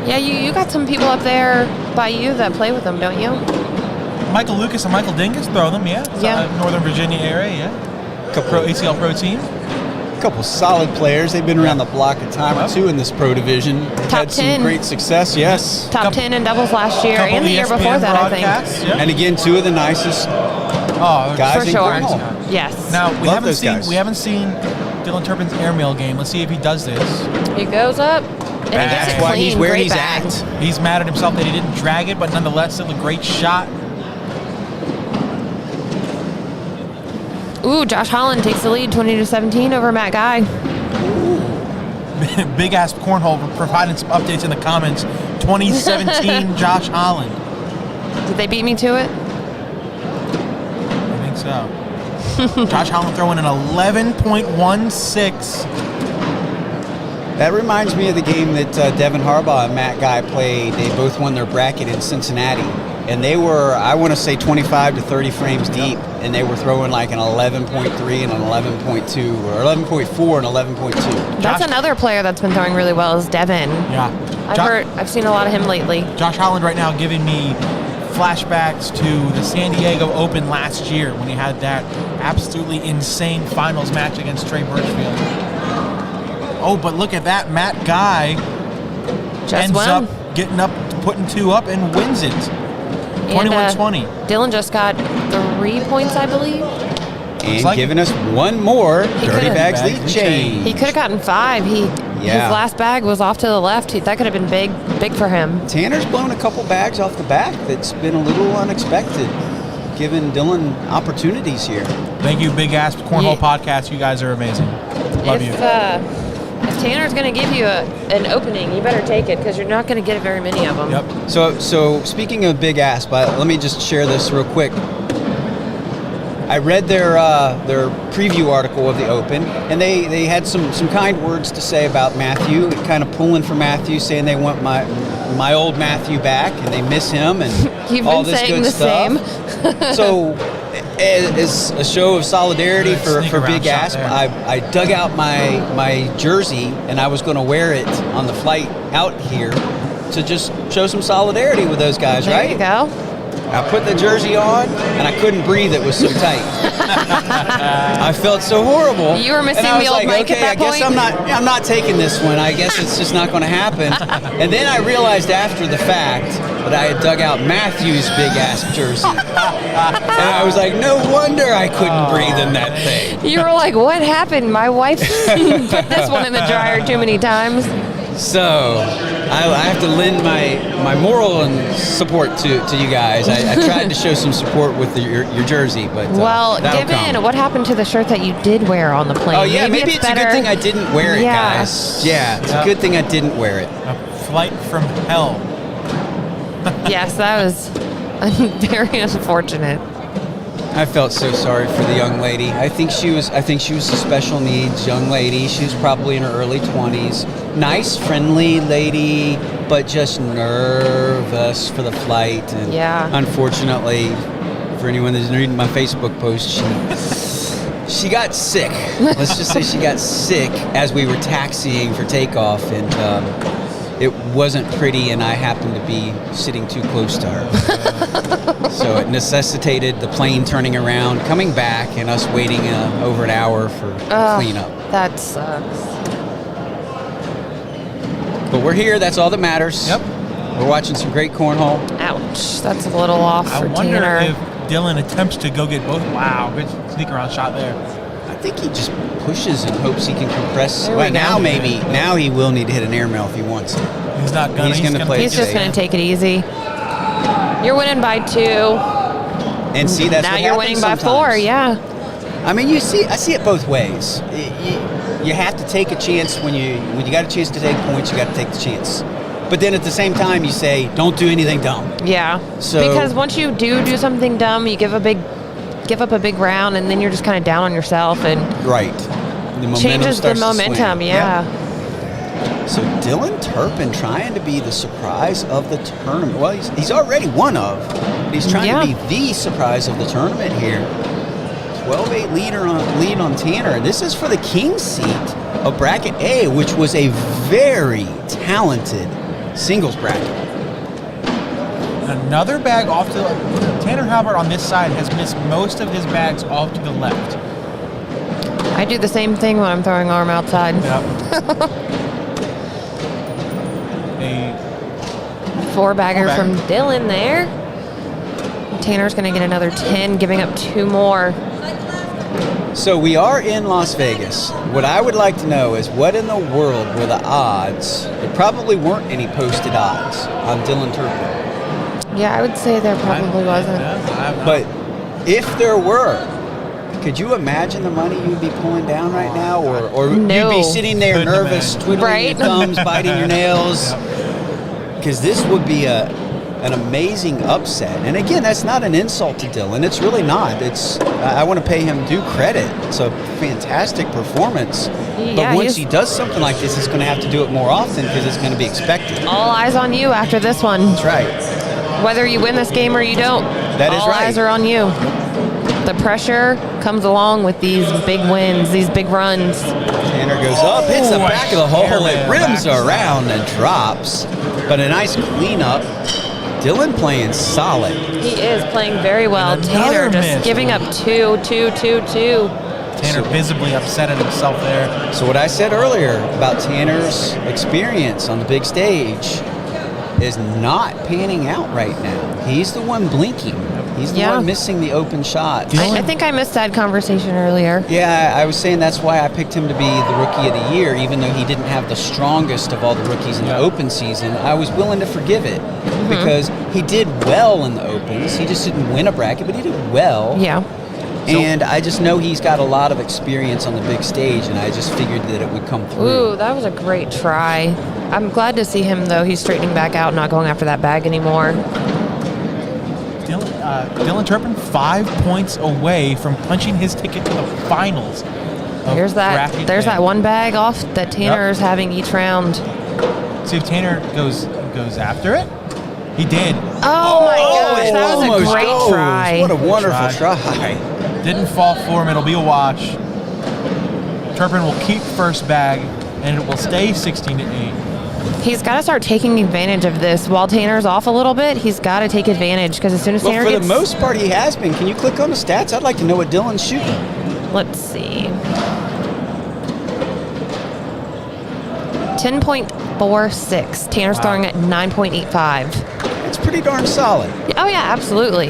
Yeah, you got some people up there by you that play with them, don't you? Michael Lucas and Michael Dingus throw them, yeah. Yeah. Northern Virginia area, yeah. ACL Pro team. A couple solid players. They've been around the block a time or two in this pro division. Top Had some 10. great success, yes. Top 10 in doubles last year Couple and the year ESPN before that, I think. broadcasts, yeah. And again, two of the nicest Oh, guys For in sure. cornhole. Yes. Now we Love haven't those seen guys. Dylan Turpin's airmail game. Let's see if he does this. He goes up and he gets That's it why clean. he's where Great he's bag. at. He's mad at himself that he didn't drag it, but nonetheless, still a great shot. Ooh, Josh Holland takes the lead 20-17 over Matt Guy. Big ass cornhole providing some updates in the comments. 2017 Josh Holland. Did they beat me to it? I think so. Josh Holland throwing an 11.16. That reminds me of the game that Devin Harbaugh and Matt Guy played. They both won their bracket in Cincinnati. And they were, I want to say, 25 to 30 frames deep. And they were throwing like an 11.3 and an 11.2, or 11.4 and 11.2. That's another player that's been throwing really well is Devin. Yeah. I've seen a lot of him lately. Josh Holland right now giving me flashbacks to the San Diego Open last year when he had that absolutely insane finals match against Trey Birchfield. Oh, but look at that. Matt Guy Just ends won. up getting up, putting 2 up and wins it. 21-20. Dylan just got 3 points, I believe. And like giving us one more Dirty could've- Bags Bags lead lead change. He could have gotten 5. His last bag was off to the left. That could have been big for him. Tanner's blown a couple bags off the back that's been a little unexpected, giving Dylan opportunities here. Thank you, Big Ass Cornhole Yeah. Podcast. You guys are amazing. Love you. If Tanner's going to give you an opening, you better take it because you're not going to get very many of them. Yep. So speaking of big ass, but let me just share this real quick. I read their preview article of the Open, and they had some kind words to say about Matthew, kind of pulling for Matthew, saying they want my old Matthew back, and they miss him, and You've all been this saying good the stuff. same. So, as a show of solidarity Good for sneak around Big shot Asp, there. I dug out my jersey, and I was going to wear it on the flight out here to just show some solidarity with those guys, There right? you go. I put the jersey on, and I couldn't breathe. It was so tight. I felt so horrible. You were missing and I was the old like, mic at okay, that I guess point? I'm not taking this one. I guess it's just not going to happen. And then I realized after the fact that I had dug out Matthew's big ass jersey, and I was like, no wonder I couldn't breathe in that thing. You were like, what happened? My wife put this one in the dryer too many times. So I have to lend my moral and support to you guys. I tried to show some support with your jersey, but Well, that'll given come. what happened to the shirt that you did wear on the plane. Oh yeah, maybe it's a better. good thing I didn't wear it, Yeah. guys. Yeah, it's a good thing I didn't wear it. A flight from hell. Yes, that was very unfortunate. I felt so sorry for the young lady. I think she was a special needs young lady. She was probably in her early 20s. Nice, friendly lady, but just nervous for the flight. And Yeah. unfortunately, for anyone that's reading my Facebook post, she got sick. Let's just say she got sick as we were taxiing for takeoff, and it wasn't pretty, and I happened to be sitting too close to her. So it necessitated the plane turning around, coming back, and us waiting over an hour for cleanup. That sucks. But we're here. That's all that matters. Yep. We're watching some great cornhole. Ouch. That's a little off I for wonder Tanner. if Dylan attempts to go get both. Wow, good sneak around shot there. I think he just pushes and hopes he can compress. There we Well, now go. maybe. Now he will need to hit an airmail if he wants it. He's not gonna. He's gonna play He's just safe. going to take it easy. You're winning by 2. And see, that's now what you're happens winning by sometimes. 4, yeah. I mean, I see it both ways. You have to take a chance when you got a chance to take points. You got to take the chance. But then at the same time, you say, don't do anything dumb. Yeah. So- because once you do something dumb, you give up a big round, and then you're just kind of down on yourself, and Right. The momentum changes the starts to swing. momentum. Yeah. So Dylan Turpin trying to be the surprise of the tournament. Well, he's already one of, but he's trying Yeah. to be the surprise of the tournament here. 12-8 lead on Tanner. And this is for the King's seat of Bracket A, which was a very talented singles bracket. Another bag off to Tanner Halbert on this side has missed most of his bags off to the left. I do the same thing when I'm throwing arm outside. Yep. A 4-bagger Four-bagger. from Dylan there. Tanner's going to get another 10, giving up 2 more. So we are in Las Vegas. What I would like to know is what in the world were the odds? There probably weren't any posted odds on Dylan Turpin. Yeah, I would say there probably wasn't. But if there were, could you imagine the money you'd be pulling down right now? Or No. you'd be sitting there Couldn't nervous, imagine. twiddling Right. your thumbs, biting your nails? Because this would be an amazing upset. And again, that's not an insult to Dylan. It's really not. I want to pay him due credit. It's a fantastic performance. Yeah, But once he's- he does something like this, he's going to have to do it more often because it's going to be expected. All eyes on you after this one. That's right. Whether you win this game or you don't, That is all right. eyes are on you. The pressure comes along with these big wins, these big runs. Tanner goes up, hits the Oh, back of the hole, it airman rims back. around and drops. But a nice cleanup. Dylan playing solid. He is playing very well. And Tanner another just miss. giving up 2. Tanner visibly upset at himself there. So what I said earlier about Tanner's experience on the big stage is not panning out right now. He's the one blinking. He's the Yeah. one missing the open shots. I think I missed that conversation earlier. Yeah, I was saying that's why I picked him to be the Rookie of the Year, even though he didn't have the strongest of all the rookies in the open season. I was willing to forgive it because he did well in the opens. He just didn't win a bracket, but he did well. Yeah. And I just know he's got a lot of experience on the big stage, and I just figured that it would come through. Ooh, that was a great try. I'm glad to see him, though. He's straightening back out, not going after that bag anymore. Dylan Turpin 5 points away from punching his ticket to the finals. of There's bracket that A. one bag off that Tanner's having each round. See if Tanner goes after it. He did. Oh my gosh, it that was a almost great goes. try. What a wonderful Try. try. Didn't fall for him. It'll be a wash. Turpin will keep first bag, and it will stay 16-8. He's got to start taking advantage of this. While Tanner's off a little bit, he's got to take advantage because as soon as Well, Tanner for gets... the most part, he has been. Can you click on the stats? I'd like to know what Dylan's shooting. Let's see. 10.46. Tanner's throwing at 9.85. It's pretty darn solid. Oh, yeah, absolutely.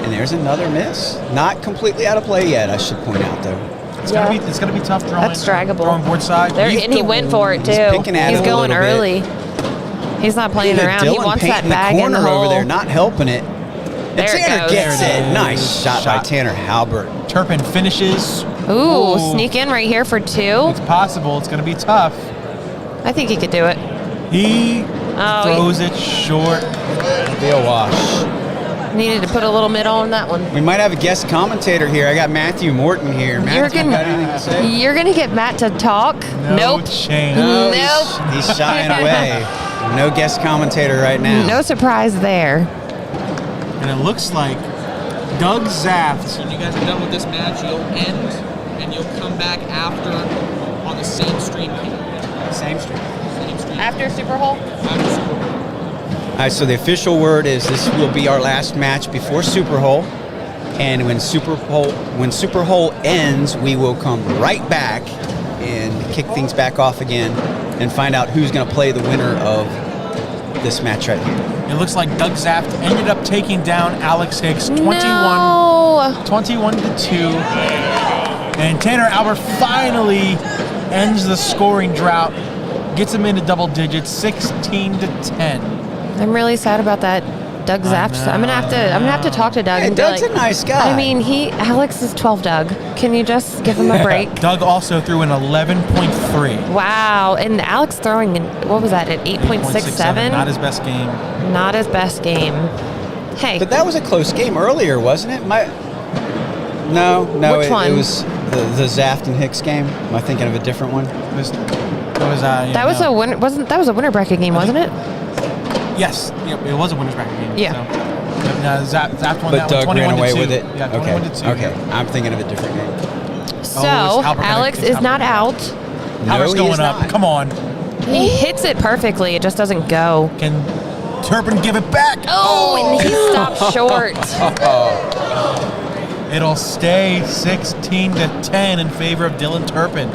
And there's another miss. Not completely out of play yet, I should point out, though. It's gonna be tough throwing. That's draggable. Throwing board side. There, and he went for it, too. He's picking at He's it a going little bit. early. He's not playing Look at around. He Dylan wants that painting bag in the corner hole. over there, not helping it. And There it Tanner goes. gets There it it. is. Nice shot by Tanner Halbert. Turpin finishes. Ooh, sneak in right here for 2. It's possible. It's gonna be tough. I think he could do it. He Oh, throws it short. It'll be a wash. Needed to put a little middle on that one. We might have a guest commentator here. I got Matthew Morton here. Matthew, got anything to say? You're gonna get Matt to talk? No Nope. chance. No, Nope. He's shying away. No guest commentator right now. No surprise there. And it looks like Doug Zaft. When you guys are done with this match, you'll end and you'll come back after on the same stream. Same street. After Super Hole? All right, so the official word is this will be our last match before Super Hole. And when Super Hole ends, we will come right back and kick things back off again and find out who's going to play the winner of this match right here. It looks like Doug Zaft ended up taking down Alex Hicks 21 to 2. And Tanner Albert finally ends the scoring drought, gets him into double digits, 16 to 10. I'm really sad about that. Doug Zaft. I'm gonna have to talk to Doug. Hey, and be Doug's like, a nice guy. I mean, Alex is 12. Doug, can you just give him a break? Doug also threw an 11.3. Wow, and Alex throwing what was that at 8.67? Not his best game. Not his best game. Hey, But that was a close game earlier, wasn't it? No. Which one? It was the Zaft and Hicks game. Am I thinking of a different one? that was a winner bracket game, wasn't it? Yes, it was a winner's bracket game. Yeah. So. Zaft won But that Doug one, ran 21 away to 2. with it? Yeah, 21 to 2. Okay, I'm thinking of a different game. So Halbert Alex is is not out. Halbert's No, he going is up. not. Come on. He hits it perfectly. It just doesn't go. Can Turpin give it back? Oh, and he stopped short. It'll stay 16 to 10 in favor of Dylan Turpin.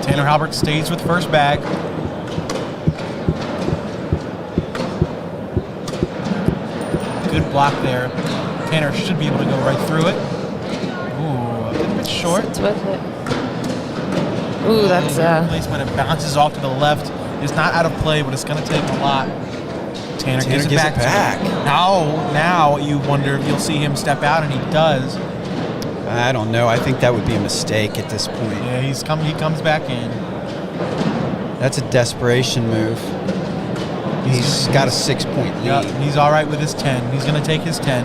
Tanner Halbert stays with first bag. Good block there. Tanner should be able to go right through it. Ooh, a little bit short. It's with it. Ooh, that's Placement, it bounces off to the left. It's not out of play, but it's going to take a lot. Tanner gives it back. Now you wonder if you'll see him step out, and he does. I don't know. I think that would be a mistake at this point. Yeah, he comes back in. That's a desperation move. He's got a 6-point lead. Yeah, he's all right with his 10. He's going to take his 10.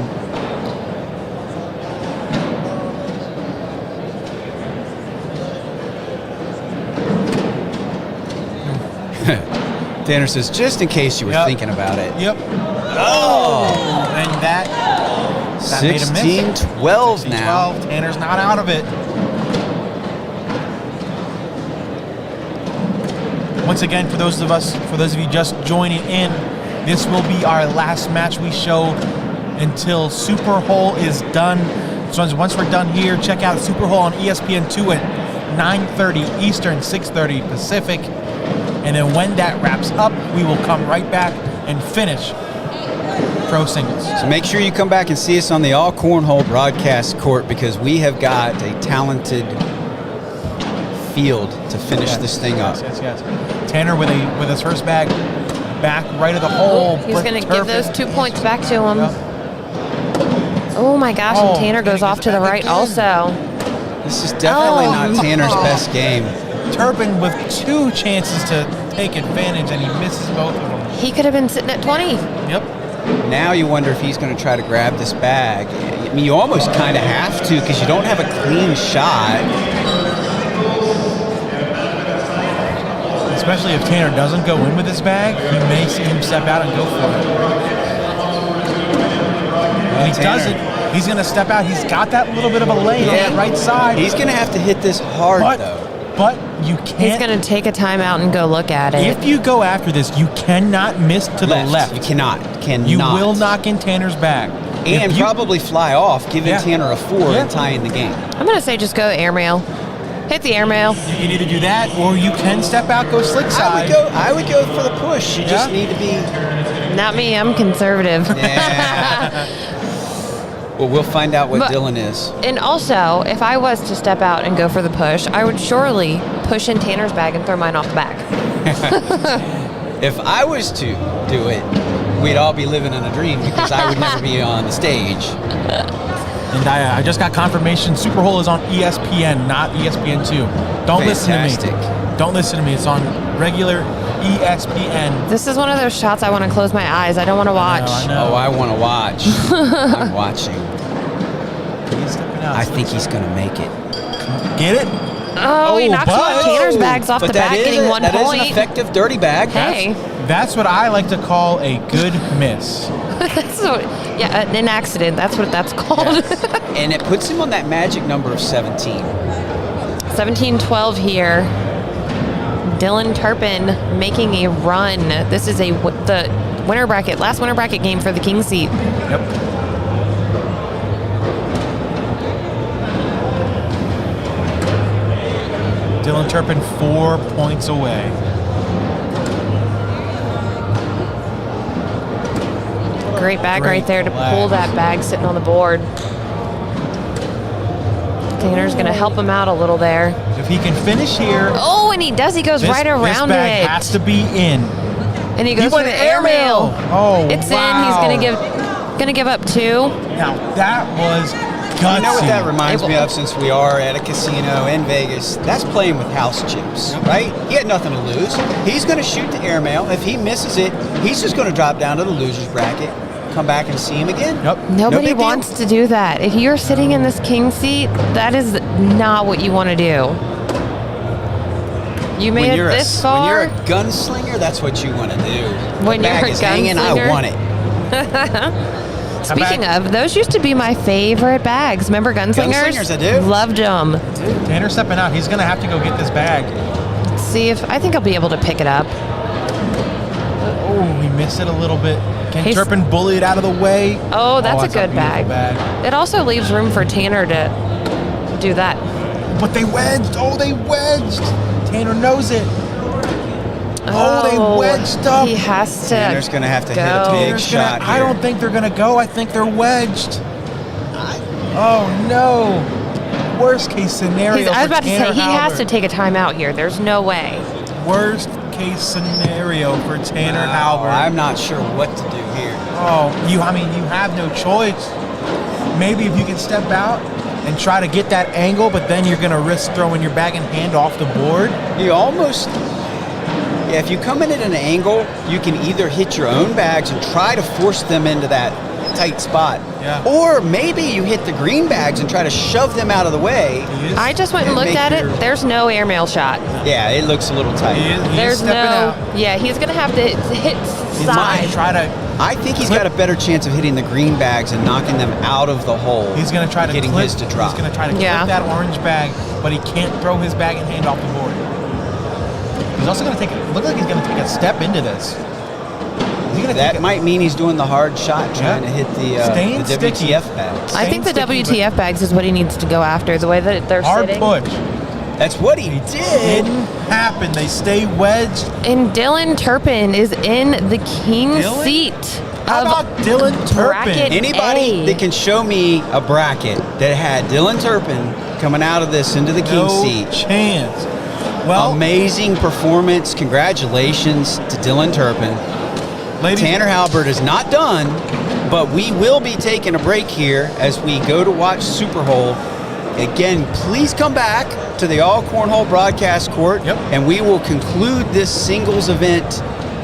Tanner says, just in case you were thinking about it. Yep. Oh! And that made a miss. 16-12 now. 12. Tanner's not out of it. Once again, for those of you just joining in, this will be our last match we show until Super Hole is done. So once we're done here, check out Super Hole on ESPN2 at 9:30 Eastern, 6:30 Pacific. And then when that wraps up, we will come right back and finish PROSingles. So make sure you come back and see us on the AllCornhole broadcast court, because we have got a talented field to finish this thing up. Yes. Tanner with his first bag back right of the hole. He's going to give those 2 points back to him. Yep. Oh my gosh, and Tanner goes off to the right also. This is definitely not Tanner's best game. Turpin with 2 chances to take advantage, and he misses both of them. He could have been sitting at 20. Yep. Now you wonder if he's going to try to grab this bag. I mean, you almost kind of have to, because you don't have a clean shot. Especially if Tanner doesn't go in with his bag, you may see him step out and go for it. When he doesn't, he's going to step out. He's got that little bit of a lane on that right side. He's going to have to hit this hard, though. But you can't. He's going to take a timeout and go look at it. If you go after this, you cannot miss to the left. You cannot. You will knock in Tanner's bag. And probably fly off, giving Tanner a 4 and tying the game. I'm going to say just go airmail. Hit the airmail. You can either do that, or you can step out, go slick side. I would go for the push. You just need to be... Not me. I'm conservative. Yeah. Well, we'll find out what Dylan is. And also, if I was to step out and go for the push, I would surely push in Tanner's bag and throw mine off the back. If I was to do it, we'd all be living in a dream, because I would never be on the stage. And I just got confirmation Super Hole is on ESPN, not ESPN2. Don't listen to me. Don't listen to me. It's on regular ESPN. This is one of those shots I want to close my eyes. I don't want to watch. I know. Oh, I want to watch. I'm watching. I think he's going to make it. Get it? Oh, he knocks one of Tanner's bags off the But that back, is getting 1 that is point. an effective dirty bag. Hey. That's what I like to call a good miss. An accident. That's what that's called. And it puts him on that magic number of 17. 17-12 here. Dylan Turpin making a run. This is the last winter bracket game for the King seat. Yep. Dylan Turpin 4 points away. Great bag right there to flag. pull that bag sitting on the board. Tanner's going to help him out a little there. If he can finish here, Oh, and he does. He goes right around this bag it. has to be in. And he goes for went the airmail. Oh, It's wow. in. He's gonna give up 2. Now that was gutsy. You know what that reminds me of, since we are at a casino in Vegas? That's playing with house chips, right? He had nothing to lose. He's going to shoot the airmail. If he misses it, he's just going to drop down to the loser's bracket, come back and see him again. Yep. Nobody big wants to do that. If you're sitting in this king seat, that is not what you want to do. You made it this far. When you're a gunslinger, that's what you want to do. When the you're bag a is hanging, I gunslinger? want it. Speaking of, those used to be my favorite bags. Remember Gunslingers? Gunslingers, I do. Loved them. Tanner's stepping out. He's going to have to go get this bag. I think I'll be able to pick it up. Oh, he missed it a little bit. Can He's- Turpin bully it out of the way? Oh, that's a good beautiful bag. It also leaves room for Tanner to do that. But they wedged. Oh, they wedged. Tanner knows it. Oh, they wedged up. He has to. Tanner's going to have to hit a go. big Tanner's shot I here. don't think they're going to go. I think they're wedged. Oh, no. Worst case scenario. I was about to Tanner say, he has to Halbert. take a timeout here. There's no way. Worst case scenario for Tanner Halbert. I'm not sure what to do here. Oh, you have no choice. Maybe if you can step out and try to get that angle, but then you're going to risk throwing your bag and hand off the board. You almost, if you come in at an angle, you can either hit your own bags and try to force them into that tight spot. Yeah. Or maybe you hit the green bags and try to shove them out of the way. I just went and looked make at it. your- There's no airmail shot. Yeah, it looks a little tight. He is There's stepping out. Yeah, he's going to have to hit He might side. try to. I think he's got a better chance of hitting the green bags and knocking them out of the hole. He's going to try to getting clip, his to drop. He's going to try to Yeah. clip that orange bag, but he can't throw his bag and hand off the board. He's also going to look like he's going to take a step into this. That might mean he's doing the hard shot, trying to hit the sticky. WTF bags. I think the Staying sticky, WTF bags is what he needs to go after. The way that they're Hard sitting. push. That's what he did. Didn't happen. They stay wedged. And Dylan Turpin is in the king Dylan? seat. How of about Dylan Turpin? bracket Anybody A. that can show me a bracket that had Dylan Turpin coming out of this into the king No seat. chance. Well, Amazing performance. Congratulations to Dylan Turpin. ladies, Tanner Halbert is not done, but we will be taking a break here as we go to watch Super Hole. Again, please come back to the All Cornhole broadcast court, and we will conclude this singles event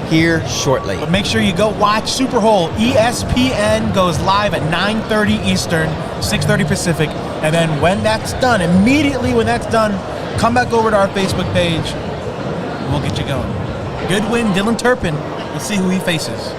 here shortly. but make sure you go watch Super Hole. ESPN goes live at 9:30 Eastern, 6:30 Pacific, and then when that's done, immediately when that's done, come back over to our Facebook page, and we'll get you going. Good win, Dylan Turpin. Let's see who he faces.